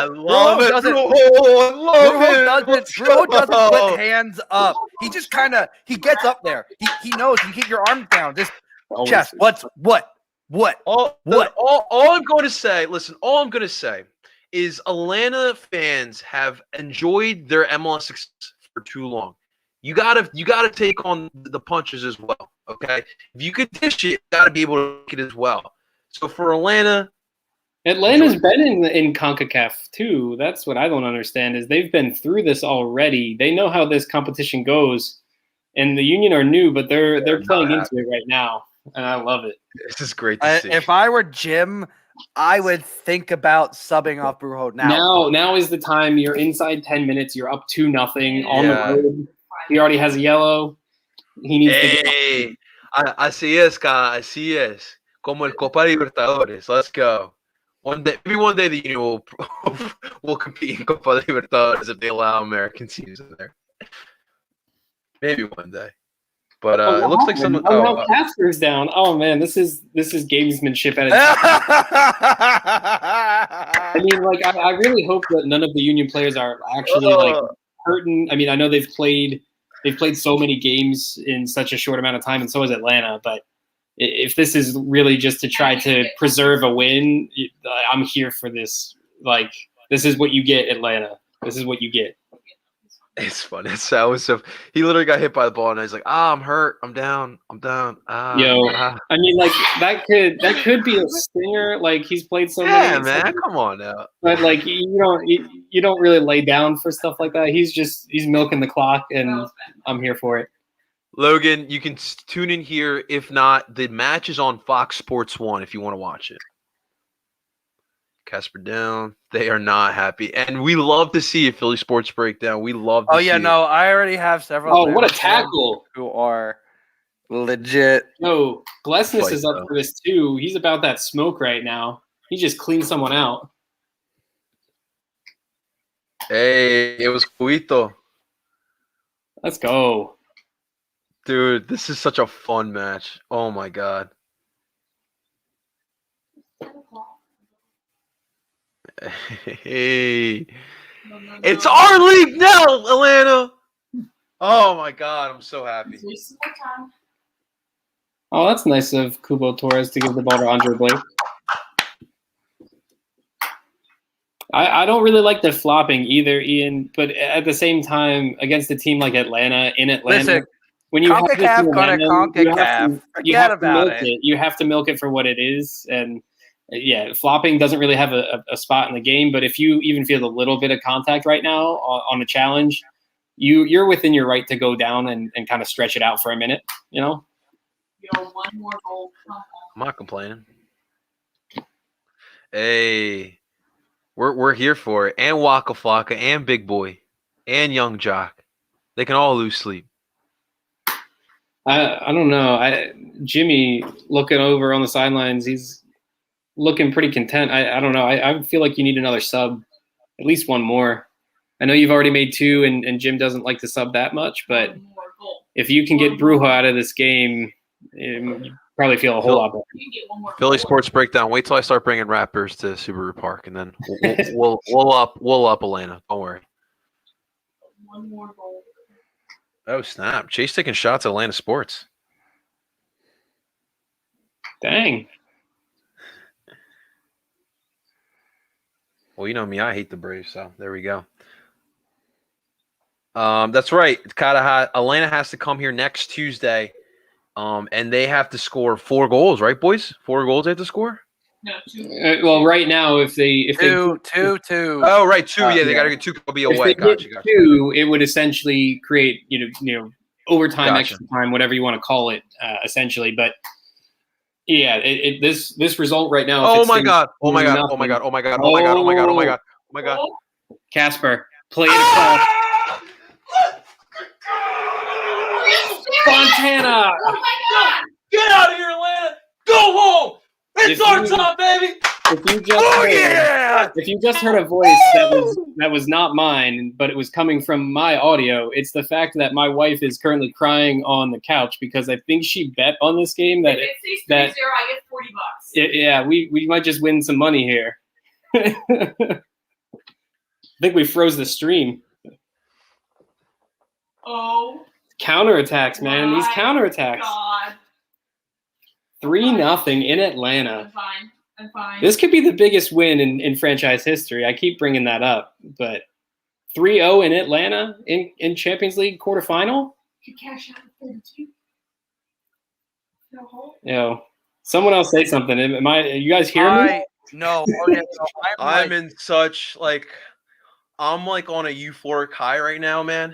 Brujo love it. doesn't. Brujo, I love it. Brujo doesn't put hands up. He just he gets up there. He knows you keep your arms down. Just Always. chest. What? All I'm going to say, listen, all I'm going to say is Atlanta fans have enjoyed their MLS success for too long. You gotta take on the punches as well. Okay, if you could dish it, you gotta be able to take it as well. So for Atlanta's been in CONCACAF too. That's what I don't understand is they've been through this already. They know how this competition goes, and the Union are new, but they're playing into it right now, and I love it. this is great to see. If I were Jim, I would think about subbing off Brujo now. Now is the time. You're inside 10 minutes. You're up 2-0 on Yeah. the road. He already has a yellow. He needs to get Hey, así es, así es. Como el Copa Libertadores. Let's go. Maybe one day the Union will compete in Copa Libertadores if they allow American teams in there. Maybe one day. But it looks like someone. now Casper's down. Oh man, this is gamesmanship at its I mean, like I really hope that none of the Union players are actually like hurting. I mean, I know they've played so many games in such a short amount of time, and so has Atlanta. But if this is really just to try to preserve a win, I'm here for this. Like, this is what you get, Atlanta. This is what you get. It's fun. It's so. He literally got hit by the ball, and he's like, I'm hurt. I'm down. I mean, like that could be a stinger. Like he's played so many. Yeah, man. Come on now. But like you don't really lay down for stuff like that. He's milking the clock, and I'm here for it. Logan, you can tune in here. If not, the match is on Fox Sports 1 if you want to watch it. Casper down. They are not happy. And we love to see a Philly sports breakdown. We love to see it. I already have several. Oh, what a tackle! Who are legit. No, Glesness Fight, is up though. for this too. He's about that smoke right now. He just cleaned someone out. Hey, it was Cuito. Let's go. Dude, this is such a fun match. Oh, my God. Hey. It's our league now, Atlanta. Oh, my God. I'm so happy. Oh, that's nice of Kubo Torres to give the ball to Andre Blake. I don't really like the flopping either, Ian, but at the same time, against a team like Atlanta, Listen, when you have CONCACAF this gonna momentum, CONCACAF. Forget about milk it. You have to milk it for what it is. And yeah, flopping doesn't really have a spot in the game, but if you even feel a little bit of contact right now on a challenge, you're within your right to go down and kind of stretch it out for a minute, you know? One more goal. Come on. I'm not complaining. Hey. We're here for it. And Waka Flocka and Big Boy and Young Jock. They can all lose sleep. I don't know. Jimmy looking over on the sidelines, he's looking pretty content. I don't know. I feel like you need another sub, at least one more. I know you've already made two, and Jim doesn't like to sub that much, but One more goal. if you can get Brujo out of this game, you probably feel a whole lot better. You can get one more Philly goal. Sports Breakdown. Wait till I start bringing rappers to Subaru Park, and then we'll up Atlanta. Don't worry. One more goal. Oh snap! Chase taking shots at Atlanta sports. Dang. Well, you know me, I hate the Braves, so there we go. That's right. Atlanta has to come here next Tuesday, and they have to score 4 goals, right, boys? 4 goals they have to score. No, 2. Well, right now, if they Two. Oh, right, 2. Yeah, they yeah. got to get 2. Will be if away. they get Gotcha. two, it would essentially create overtime, Gotcha. extra time, whatever you want to call it, essentially. But yeah, this result right now. if Oh it my stays God! Oh my God! nothing- Oh my God! Oh my God! Oh my God! Oh my God! Oh my God! Oh my God! Casper, play it across. Fontana. Oh my god! Get out of here, Atlanta! Go home! It's If our you- time, baby! If you just heard a voice that was not mine, but it was coming from my audio, it's the fact that my wife is currently crying on the couch because I think she bet on this game that If it stays 3-0, I get $40. yeah, we might just win some money here. I think we froze the stream. Oh Counterattacks, man. These my counterattacks. god! 3-0 in Atlanta. I'm fine. I'm fine. This could be the biggest win in franchise history. I keep bringing that up, but 3-0 in Atlanta in Champions League quarterfinal? Could cash out at 32. No hole. You know, someone else say something. Are you guys hearing me? No. Oh, yeah, no, I'm in such, like, I'm, like, on a euphoric high right now, man.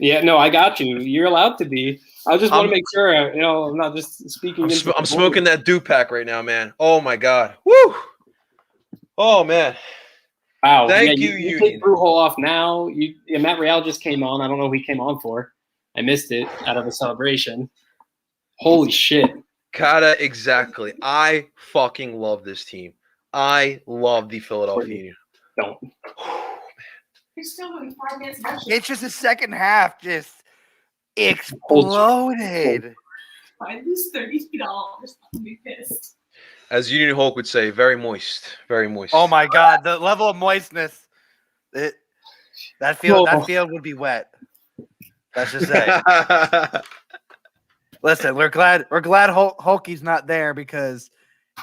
Yeah, no, I got you. You're allowed to be. I just want to make sure, I'm not just speaking. I'm smoking that DOOP pack right now, man. Oh, my God. Woo! Oh, man. Wow. Thank you you, take Union. Brujol off now. Matt Real just came on. I don't know who he came on for. I missed it out of the celebration. Holy shit. Kata, exactly. I fucking love this team. I love the Philadelphia Union. Don't. There's still only 5 minutes left. It's just the second half just exploded. If I lose $30, I'll be pissed. As Union Hulk would say, very moist. Very moist. Oh my god, the level of moistness. That field would be wet. Let's just say. Listen, we're glad Hulky's not there because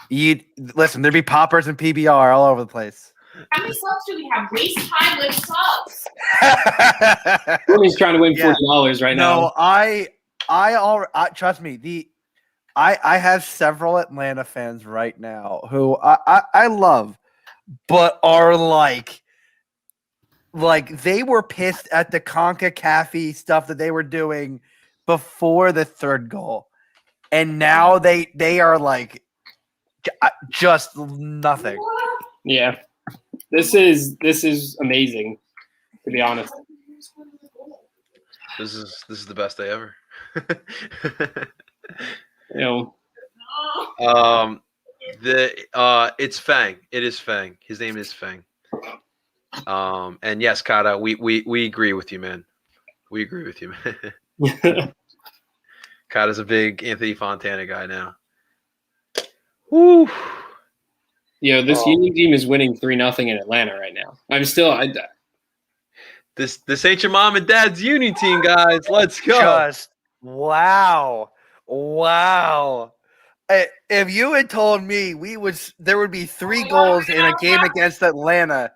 there'd be poppers and PBR all over the place. How many subs do we have? Waste time with subs. He's trying to win Yeah. $40 right now. No, I trust me. I have several Atlanta fans right now who I love, but are like they were pissed at the CONCACAF stuff that they were doing before the third goal, and now they are like just nothing. Yeah. This is amazing, to be honest. This is the best day ever. You know, It's Fang. It is Fang. His name is Fang. And yes, Kata, we agree with you, man. We agree with you, man. Kata's a big Anthony Fontana guy now. Woo. this Union team is winning 3-0 in Atlanta right now. This ain't your mom and dad's Union team, guys. Let's go. Just wow. If you had told me there would be 3 goals in a game against Atlanta,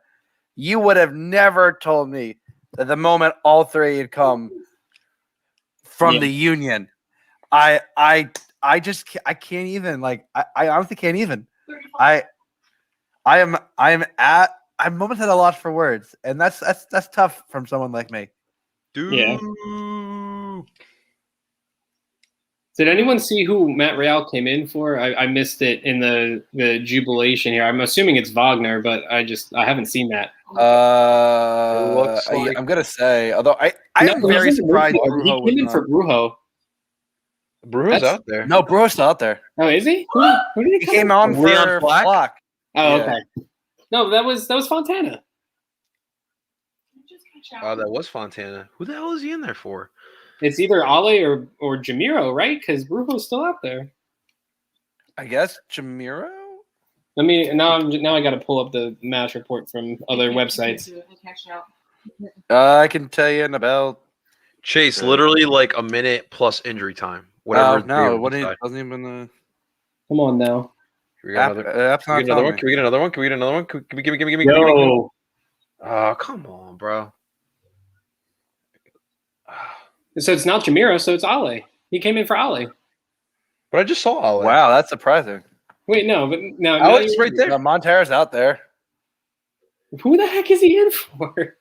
you would have never told me that the moment all 3 had come from the Union. I can't even, like, I honestly can't even. I'm almost at a loss for words, and that's tough from someone like me. Dude. Yeah. Did anyone see who Matt Real came in for? I missed it in the jubilation here. I'm assuming it's Wagner, but I haven't seen that. looks like- I'm gonna say, although I'm very surprised. He Brujo came in was for Brujo. Brujo's out there. no, Brujo's still out there. Oh, is he? Who did He came on for Leon Flack? Flock. Oh, Yeah. okay. No, that was Fontana. Oh, that was Fontana. Who the hell is he in there for? It's either Ale or Jamiro, right? Because Brujo's still out there. I guess Jamiro. Now I got to pull up the match report from other websites. I can tell you in about. Chase, literally like a minute plus injury time. Whatever. No, it wasn't even. Come on now. Can we get another, App's can we not get another one? telling Can we get another one? Can we get another one? Can we give me? Yo. Oh, come on, bro. So it's not Jamiro, so it's Ale. He came in for Ale. But I just saw Ale. Wow, that's surprising. Wait, no, but now Alex right there. Montero's out there. Who the heck is he in for?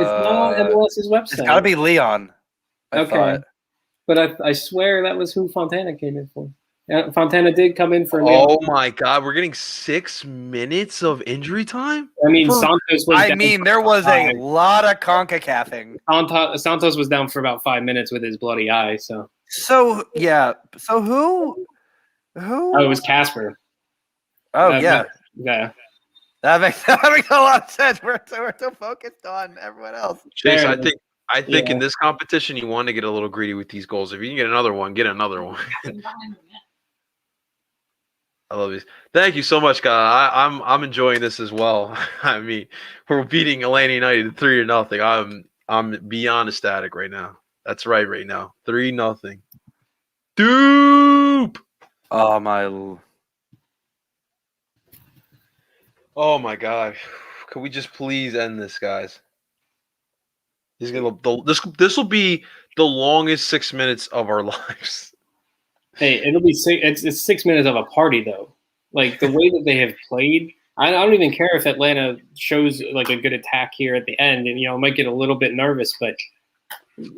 It's not on MLS's website. It's got to be Leon. I Okay. thought. But I swear that was who Fontana came in for. Fontana did come in for a Oh minute. my God, we're getting 6 minutes of injury time. I mean, For- Santos was I down mean, for there was a five. lot of CONCACAFing. Santos was down for about 5 minutes with his bloody eye. So So who? it was Casper. Oh yeah, Yeah. that makes a lot of sense. We're so focused on everyone else. Chase, Fair I think Yeah. in this competition you want to get a little greedy with these goals. If you can get another one, get another one. I love these. Thank you so much, guys. I'm enjoying this as well. I mean, we're beating Atlanta United 3-0. I'm beyond ecstatic right now. That's right now. 3-0. Doop. Oh my. Oh my God. Can we just please end this, guys? This will be the longest 6 minutes of our lives. Hey, it'll be it's 6 minutes of a party though. Like the way that they have played, I don't even care if Atlanta shows like a good attack here at the end, and might get a little bit nervous, but the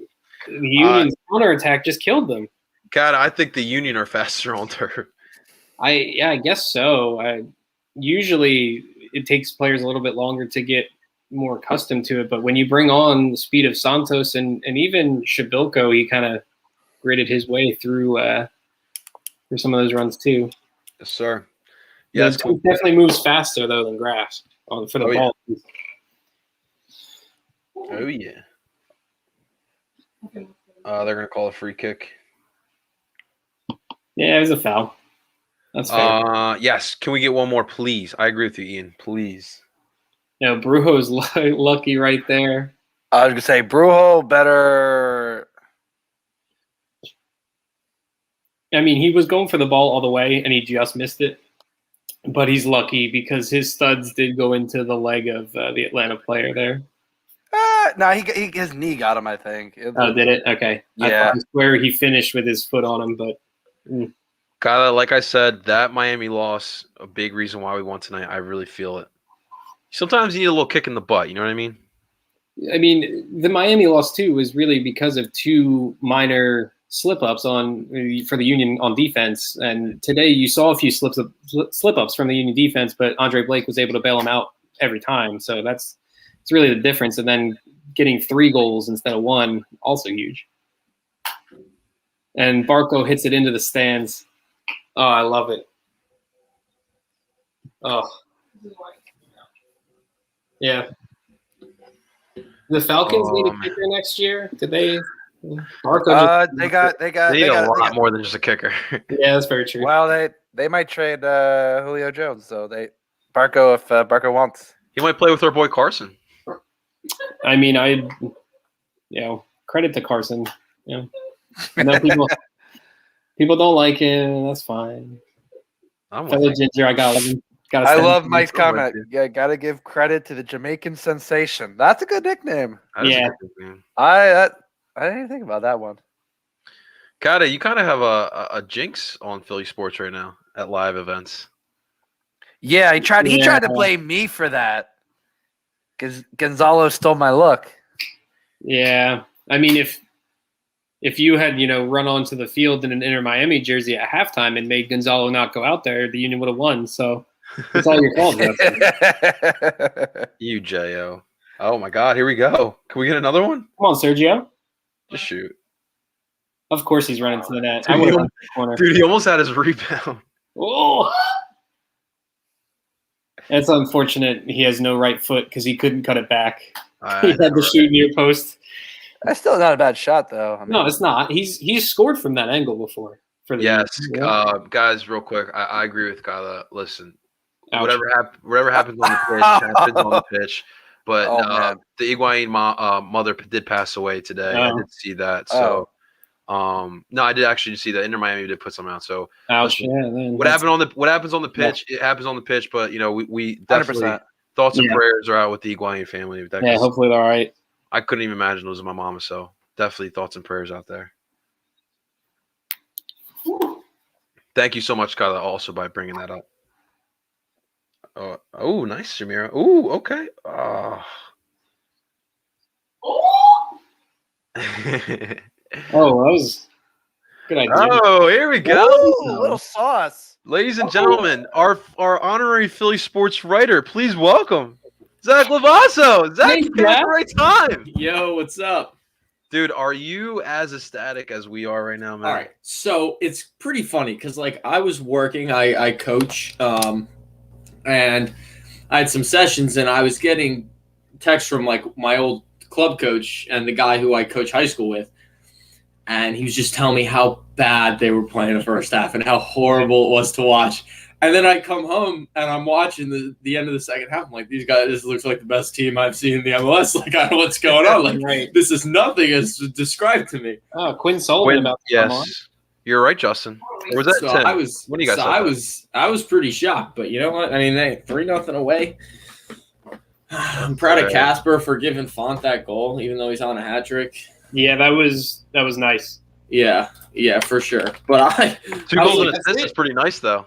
Union's counterattack just killed them. God, I think the Union are faster on turf. I guess so. Usually it takes players a little bit longer to get more accustomed to it, but when you bring on the speed of Santos and even Shabilko, he kind of gritted his way through some of those runs too. Yes, sir. Yes, it definitely moves faster though than grass for the ball. Yeah. Oh yeah. They're gonna call a free kick. Yeah, it was a foul. That's fair. Yes. Can we get one more, please? I agree with you, Ian. Please. Brujo's lucky right there. I was gonna say Brujo better. I mean, he was going for the ball all the way, and he just missed it. But he's lucky because his studs did go into the leg of the Atlanta player there. No, his knee got him. I think. Oh, did it? Okay. Yeah. I swear he finished with his foot on him, but. Kyla, like I said, that Miami loss, a big reason why we won tonight. I really feel it. Sometimes you need a little kick in the butt. You know what I mean? I mean, the Miami loss too was really because of two minor slip-ups for the Union on defense. And today you saw a few slip-ups from the Union defense, but Andre Blake was able to bail them out every time. So it's really the difference. And then getting 3 goals instead of 1, also huge. And Barco hits it into the stands. Oh, I love it. Oh. Yeah. The Falcons need a kicker next year. Did they? Barco They got a lot more than just a kicker. Yeah, that's very true. Well, they might trade Julio Jones, so Barco if Barco wants. He might play with our boy Carson. I mean, credit to Carson. I know people don't like him. That's fine. Fellow Ginger, I love Mike's comment. Yeah, gotta give credit to the Jamaican sensation. That's a good nickname. Yeah. I didn't even think about that one. Kata, you kind of have a jinx on Philly sports right now at live events. Yeah, he tried to blame me for that because Gonzalo stole my look. Yeah, I mean, if you had run onto the field in an Inter Miami jersey at halftime and made Gonzalo not go out there, the Union would have won. So it's all your fault. You Jo. Oh my God, here we go. Can we get another one? Come on, Sergio. Just shoot. Of course he's running to the net. Dude, he almost had his rebound. Oh, it's unfortunate he has no right foot because he couldn't cut it back. He had to shoot near post. That's still not a bad shot, though. I mean, no, it's not. He's scored from that angle before. Yes, guys, real quick. I agree with Kyla. Listen, Ouch. whatever happens on the pitch happens on the pitch. But the Higuain mother did pass away today. I did see that. So, no, I did actually see that. Inter Miami did put something out. So, what happens on the pitch? It happens on the pitch. But we definitely 100%. Thoughts and prayers are out with the Higuain family. Hopefully they're all right. I couldn't even imagine losing my mama. So, definitely thoughts and prayers out there. Thank you so much, Kyla, also by bringing that up. Oh, nice, Shamira. Oh, okay. That was Good idea. Oh, here we go. Ooh, little sauce. Ladies and gentlemen, our honorary Philly sports writer, please welcome Zach Lavasso. Zach, Hey, you came at Zach. the right time. Yo, what's up? Dude, are you as ecstatic as we are right now, man? All right, so it's pretty funny because like I was working, I coach, and I had some sessions, and I was getting texts from like my old club coach and the guy who I coach high school with, and he was just telling me how bad they were playing the first half and how horrible it was to watch. And then I come home and I'm watching the end of the second half. I'm like, these guys, this looks like the best team I've seen in the MLS. Like, I don't know what's going on. Like, Right. this is nothing as described to me. Oh, Quinn Sullivan about to come on. Yes, you're right, Justin. Or was that So 10? I was, When do you guys so start I that? was pretty shocked. But you know what? I mean, they 3-0 away. I'm proud of Right. Casper for giving Font that goal, even though he's on a hat trick. Yeah, that was nice. Yeah, for sure. But Two I was goals and like, assists is pretty nice, though.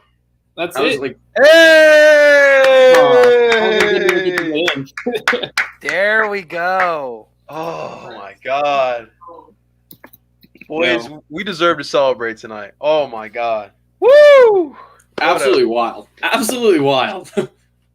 That's I was it. like, Hey! There we go. Oh my God, boys, we deserve to celebrate tonight. Oh my God, woo! absolutely wild. Absolutely wild.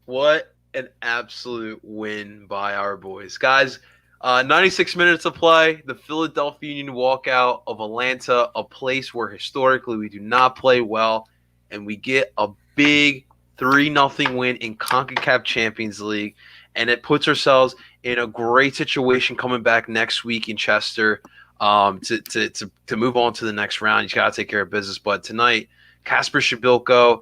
What an absolute win by our boys, guys. 96 minutes of play. The Philadelphia Union walkout of Atlanta, a place where historically we do not play well, and we get a big 3-0 win in CONCACAF Champions League, and it puts ourselves in a great situation coming back next week in Chester to move on to the next round. You got to take care of business. But tonight, Kasper Shabilko,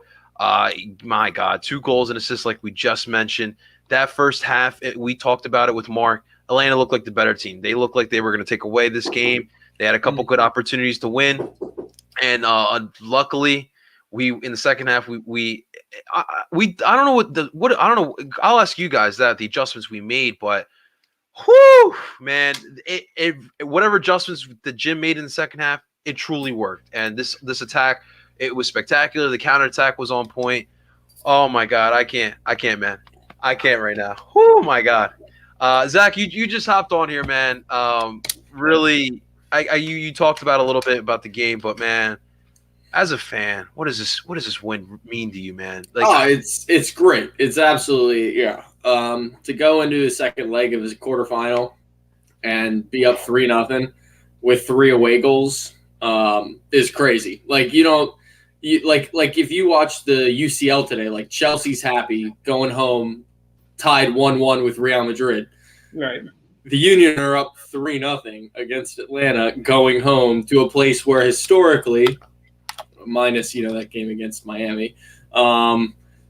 my God, 2 goals and assists like we just mentioned. That first half, we talked about it with Mark. Atlanta looked like the better team. They looked like they were going to take away this game. They had a couple good opportunities to win, and luckily, we in the second half I don't know what I don't know. I'll ask you guys the adjustments we made, but whew, man, it whatever adjustments the Jim made in the second half, it truly worked. And this attack, it was spectacular. The counterattack was on point. Oh my God, I can't, man. I can't right now. Oh my God. Zach, you just hopped on here, man. Really, you talked about a little bit about the game, but man, as a fan, what does this win mean to you, man? Like, It's great. It's absolutely to go into the second leg of his quarterfinal and be up 3-0 with 3 away goals is crazy. Like like if you watch the UCL today, like Chelsea's happy going home, tied 1-1 with Real Madrid. Right. The Union are up 3-0 against Atlanta, going home to a place where historically, minus that game against Miami,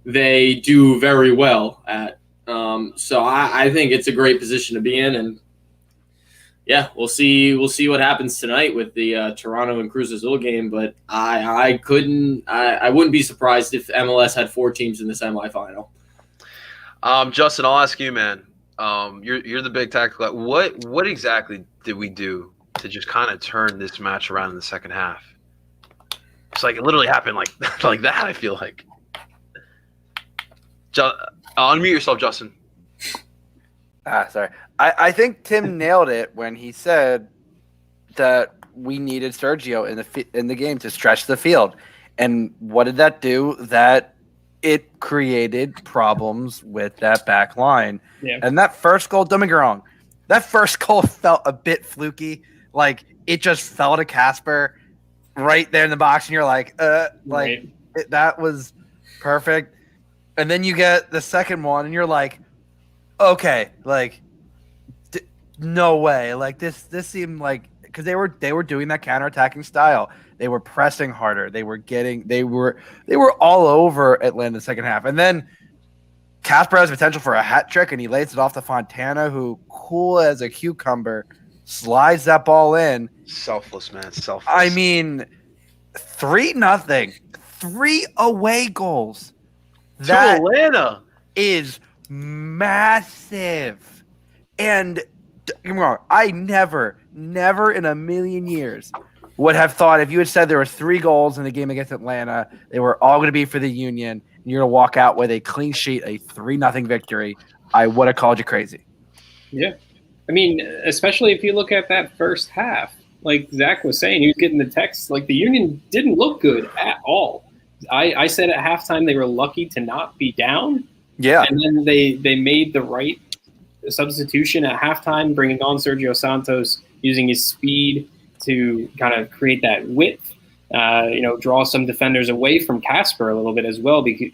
they do very well at. So I think it's a great position to be in, and yeah, we'll see what happens tonight with the Toronto and Cruz Azul game. But I wouldn't be surprised if MLS had 4 teams in the semifinal. Justin, I'll ask you, man. You're the big tactical guy. What exactly did we do to just kind of turn this match around in the second half? It's like it literally happened like that. I feel like. Unmute yourself, Justin. Sorry. I think Tim nailed it when he said that we needed Sergio in the game to stretch the field. And what did that do? That it created problems with that back line. Yeah. And that first goal, don't get me wrong, that first goal felt a bit fluky. Like, it just fell to Kasper right there in the box, and you're like, Right. that was perfect. And then you get the second one, and you're like, okay, like, no way. Like, this seemed like, because they were doing that counterattacking style. They were pressing harder. They were all over Atlanta in the second half. And then Kasper has potential for a hat trick, and he lays it off to Fontana, who, cool as a cucumber, slides that ball in. Selfless, man. Selfless. I mean, 3-0, 3 away goals. to That Atlanta. is massive. And don't get me wrong, I never in a million years would have thought, if you had said there were 3 goals in the game against Atlanta, they were all going to be for the Union, and you're going to walk out with a clean sheet, a 3-0 victory, I would have called you crazy. Yeah. I mean, especially if you look at that first half, like Zach was saying, he was getting the text. Like the Union didn't look good at all. I said at halftime they were lucky to not be down. Yeah. And then they made the right substitution at halftime, bringing on Sergio Santos, using his speed to kind of create that width, draw some defenders away from Casper a little bit as well, because,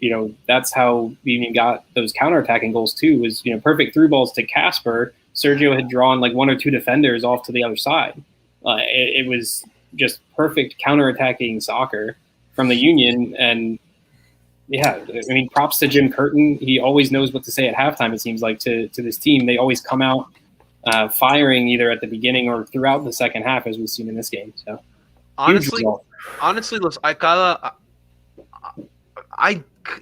that's how Union got those counterattacking goals too, was, perfect through balls to Casper. Sergio had drawn like one or two defenders off to the other side. It was just perfect counterattacking soccer from the Union. And yeah, I mean, props to Jim Curtin. He always knows what to say at halftime, it seems like, to this team. They always come out firing either at the beginning or throughout the second half, as we've seen in this game. So honestly, listen,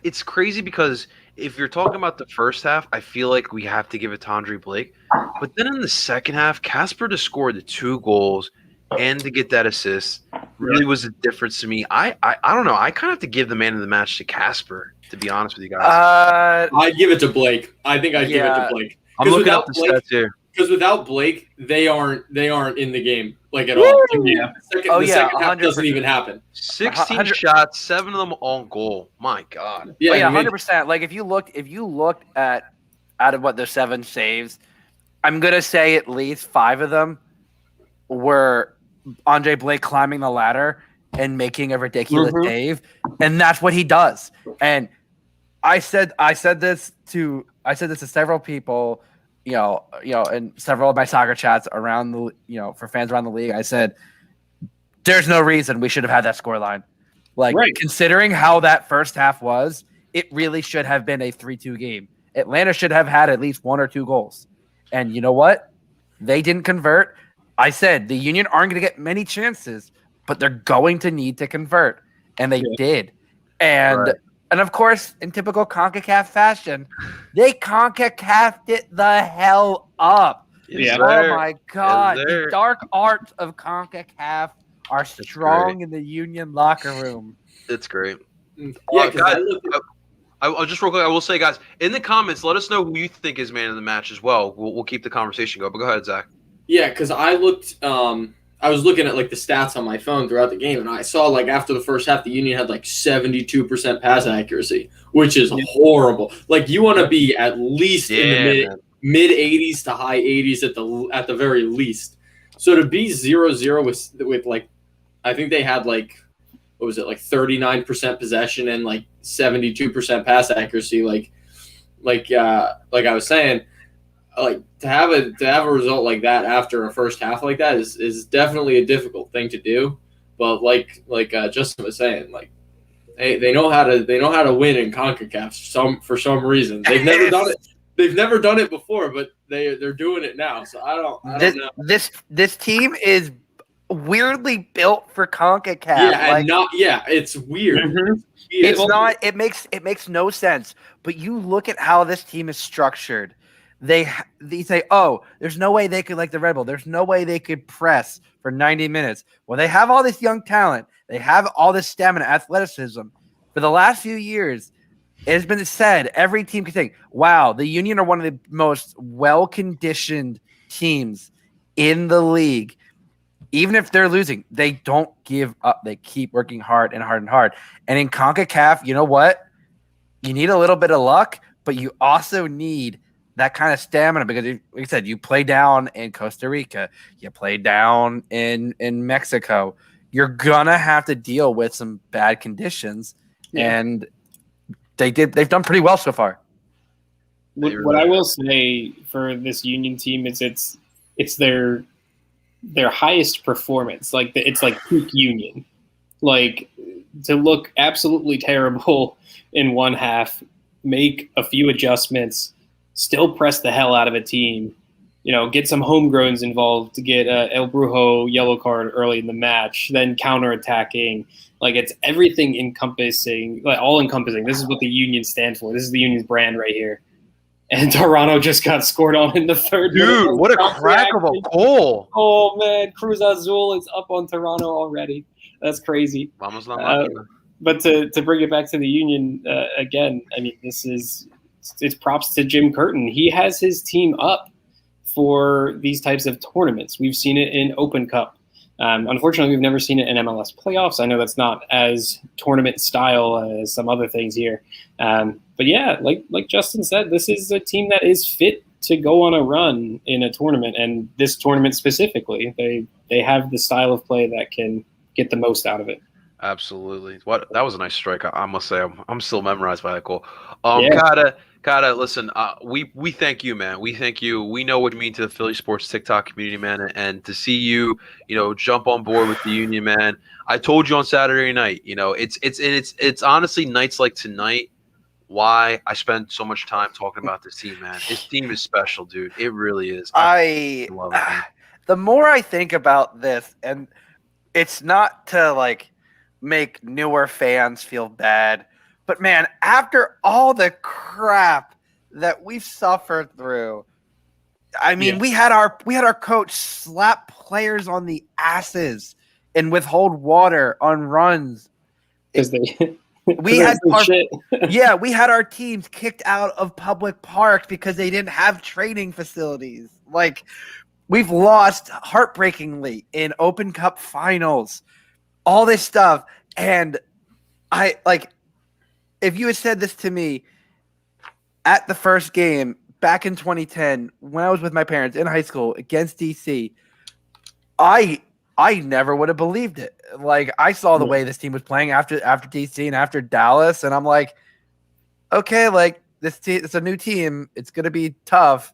it's crazy because if you're talking about the first half, I feel like we have to give it to Andre Blake. But then in the second half, Casper to score the 2 goals and to get that assist really was a difference to me. I don't know. I kind of have to give the man of the match to Casper, to be honest with you guys. I'd give it to Blake. I think I'd give it to Blake. I'm looking up the stats here. Because without Blake, they aren't in the game like at all. Yeah. The second half doesn't even happen. 16 shots, 7 of them on goal. My God. Yeah, 100%. Like if you looked at out of what their 7 saves, I'm gonna say at least 5 of them were Andre Blake climbing the ladder and making a ridiculous save, and that's what he does. And I said this to several people, in several of my soccer chats around the, for fans around the league. I said, there's no reason we should have had that scoreline. Like, considering how that first half was, it really should have been a 3-2 game. Atlanta should have had at least 1 or 2 goals. And you know what? They didn't convert. I said the Union aren't going to get many chances, but they're going to need to convert. And they did. And of course, in typical CONCACAF fashion, they CONCACAF'd it the hell up. Yeah. Oh my God. The dark arts of CONCACAF are strong in the Union locker room. It's great. Yeah, guys, I'll just real quick. I will say, guys, in the comments, let us know who you think is man of the match as well. We'll keep the conversation going. But go ahead, Zach. Yeah, because I was looking at like the stats on my phone throughout the game, and I saw like after the first half, the Union had like 72% pass accuracy, which is horrible. Like you want to be at least in the mid 80s to high 80s at the very least. So to be 0-0 with like, I think they had like, what was it, like 39% possession and like 72% pass accuracy. Like I was saying, like to have a result like that after a first half like that is definitely a difficult thing to do. But like Justin was saying, like they know how to win in CONCACAF for some reason. They've never done it. They've never done it before, but they're doing it now. So I don't know. This team is weirdly built for CONCACAF. Yeah, it's weird. Mm-hmm. It's not. It makes no sense. But you look at how this team is structured. They say, oh, there's no way they could, like the Red Bull, there's no way they could press for 90 minutes. Well, they have all this young talent. They have all this stamina, athleticism. For the last few years, it has been said, every team can think, wow, the Union are one of the most well-conditioned teams in the league. Even if they're losing, they don't give up. They keep working hard and hard and hard. And in CONCACAF, you know what? You need a little bit of luck, but you also need that kind of stamina because, like I said, you play down in Costa Rica, you play down in Mexico. You're gonna have to deal with some bad conditions, and they've done pretty well so far. What I will say for this Union team is it's their highest performance. Like it's like peak Union. Like to look absolutely terrible in one half, make a few adjustments, still press the hell out of a team, get some homegrowns involved to get El Brujo yellow card early in the match, then counterattacking. Like it's everything encompassing, like all encompassing. This is what the Union stand for. This is the Union's brand right here. And Toronto just got scored on in the third. Dude, what a crack of a goal. Oh, man. Cruz Azul is up on Toronto already. That's crazy. Vamos la máquina. But to bring it back to the Union, again, I mean, it's props to Jim Curtin. He has his team up for these types of tournaments. We've seen it in Open Cup. Unfortunately, we've never seen it in MLS playoffs. I know that's not as tournament style as some other things here. But yeah, like Justin said, this is a team that is fit to go on a run in a tournament, and this tournament specifically, they have the style of play that can get the most out of it. Absolutely. That was a nice strike. I must say, I'm still memorized by that goal. Yeah. Kata, listen, we thank you, man. We thank you. We know what you mean to the Philly sports TikTok community, man, and to see you, jump on board with the Union, man. I told you on Saturday night, it's honestly nights like tonight why I spend so much time talking about this team, man. This team is special, dude. It really is. I love it, man. The more I think about this, and it's not to like make newer fans feel bad, but man, after all the crap that we've suffered through, I mean, we had our coach slap players on the asses and withhold water on runs. We had our teams kicked out of public parks because they didn't have training facilities. Like, we've lost heartbreakingly in Open Cup finals, all this stuff. And if you had said this to me at the first game back in 2010, when I was with my parents in high school against DC, I never would have believed it. Like, I saw the way this team was playing after DC and after Dallas, and I'm like, okay, like this team, it's a new team. It's going to be tough,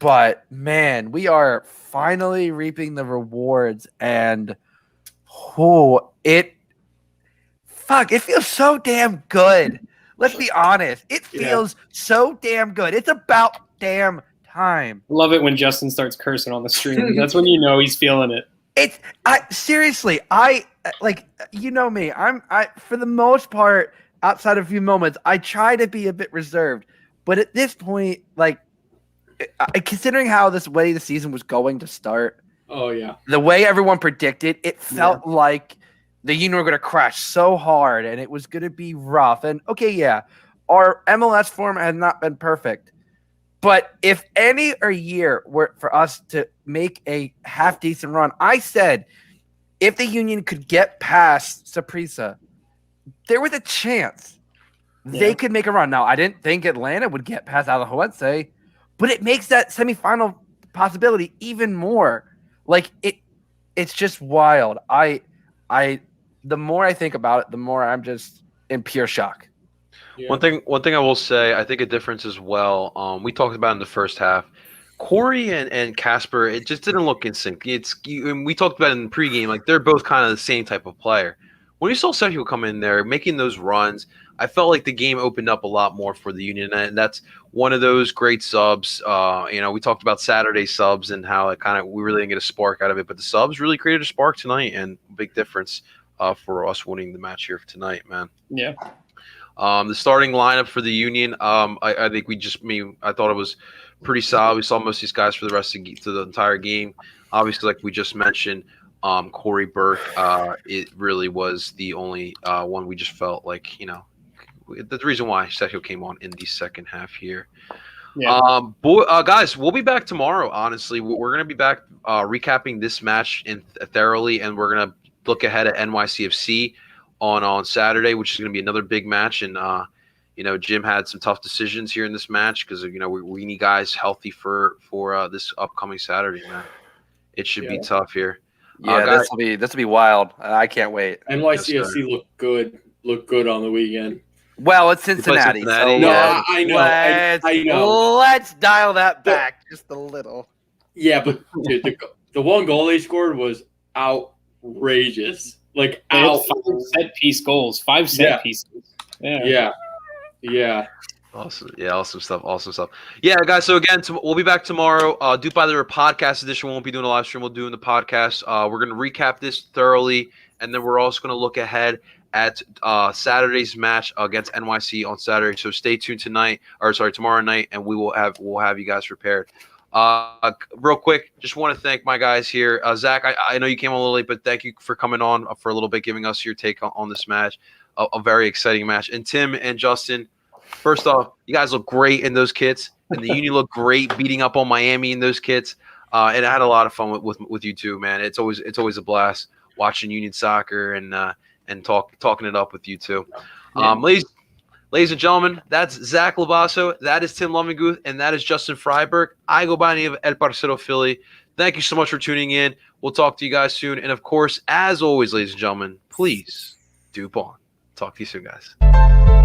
but man, we are finally reaping the rewards, and it feels so damn good. Let's be honest. It feels so damn good. It's about damn time. Love it when Justin starts cursing on the stream. That's when you know he's feeling it. Seriously, you know me. I for the most part, outside of a few moments, I try to be a bit reserved. But at this point, considering how this way the season was going to start, the way everyone predicted, it felt like the Union were going to crash so hard and it was going to be rough. And our MLS form has not been perfect. But if any year were for us to make a half-decent run, I said if the Union could get past Saprissa, there was a chance they could make a run. Now, I didn't think Atlanta would get past Alajuelense, but it makes that semifinal possibility even more. Like, it's just wild. The more I think about it, the more I'm just in pure shock. Yeah. One thing I will say, I think a difference as well. We talked about in the first half, Cory and Casper, it just didn't look in sync. We talked about it in the pregame, like they're both kind of the same type of player. When you saw Sergio come in there making those runs, I felt like the game opened up a lot more for the Union, and that's one of those great subs. We talked about Saturday subs and how we really didn't get a spark out of it, but the subs really created a spark tonight, and big difference for us winning the match here tonight, man. Yeah. The starting lineup for the Union, I think I thought it was pretty solid. We saw most of these guys for the entire game. Obviously, like we just mentioned, Cory Burke, it really was the only one we just felt like, the reason why Sergio came on in the second half here. Yeah. Guys, we'll be back tomorrow, honestly. We're going to be back recapping this match thoroughly, and we're going to look ahead at NYCFC on Saturday, which is going to be another big match. And Jim had some tough decisions here in this match because we need guys healthy for this upcoming Saturday, man. It should be tough here. Yeah, this will be wild. I can't wait. NYCFC looked good on the weekend. Well, it's Cincinnati. So I know. Let's dial that back just a little. Yeah, but dude, the one goal they scored was outrageous. Like, out 5 set-piece goals, 5 set pieces. Yeah. Awesome. Yeah, awesome stuff. Yeah, guys, so again, we'll be back tomorrow. DOOP by the podcast edition. We won't be doing a live stream. We'll do in the podcast. We're going to recap this thoroughly, and then we're also going to look ahead at Saturday's match against NYC on Saturday. So stay tuned tomorrow night, and we'll have you guys prepared. Real quick, just want to thank my guys here. Zach, I know you came on a little late, but thank you for coming on for a little bit, giving us your take on this match, a very exciting match. And Tim and Justin, first off, you guys look great in those kits, and the Union look great beating up on Miami in those kits. And I had a lot of fun with you too, man. It's always a blast watching Union soccer and talking it up with you too. Yeah. Ladies and gentlemen, that's Zach Labasso, that is Tim Lovinguth, and that is Justin Freiberg. I go by the name of El Parcero Philly. Thank you so much for tuning in. We'll talk to you guys soon. And of course, as always, ladies and gentlemen, please DOOP on. Talk to you soon, guys.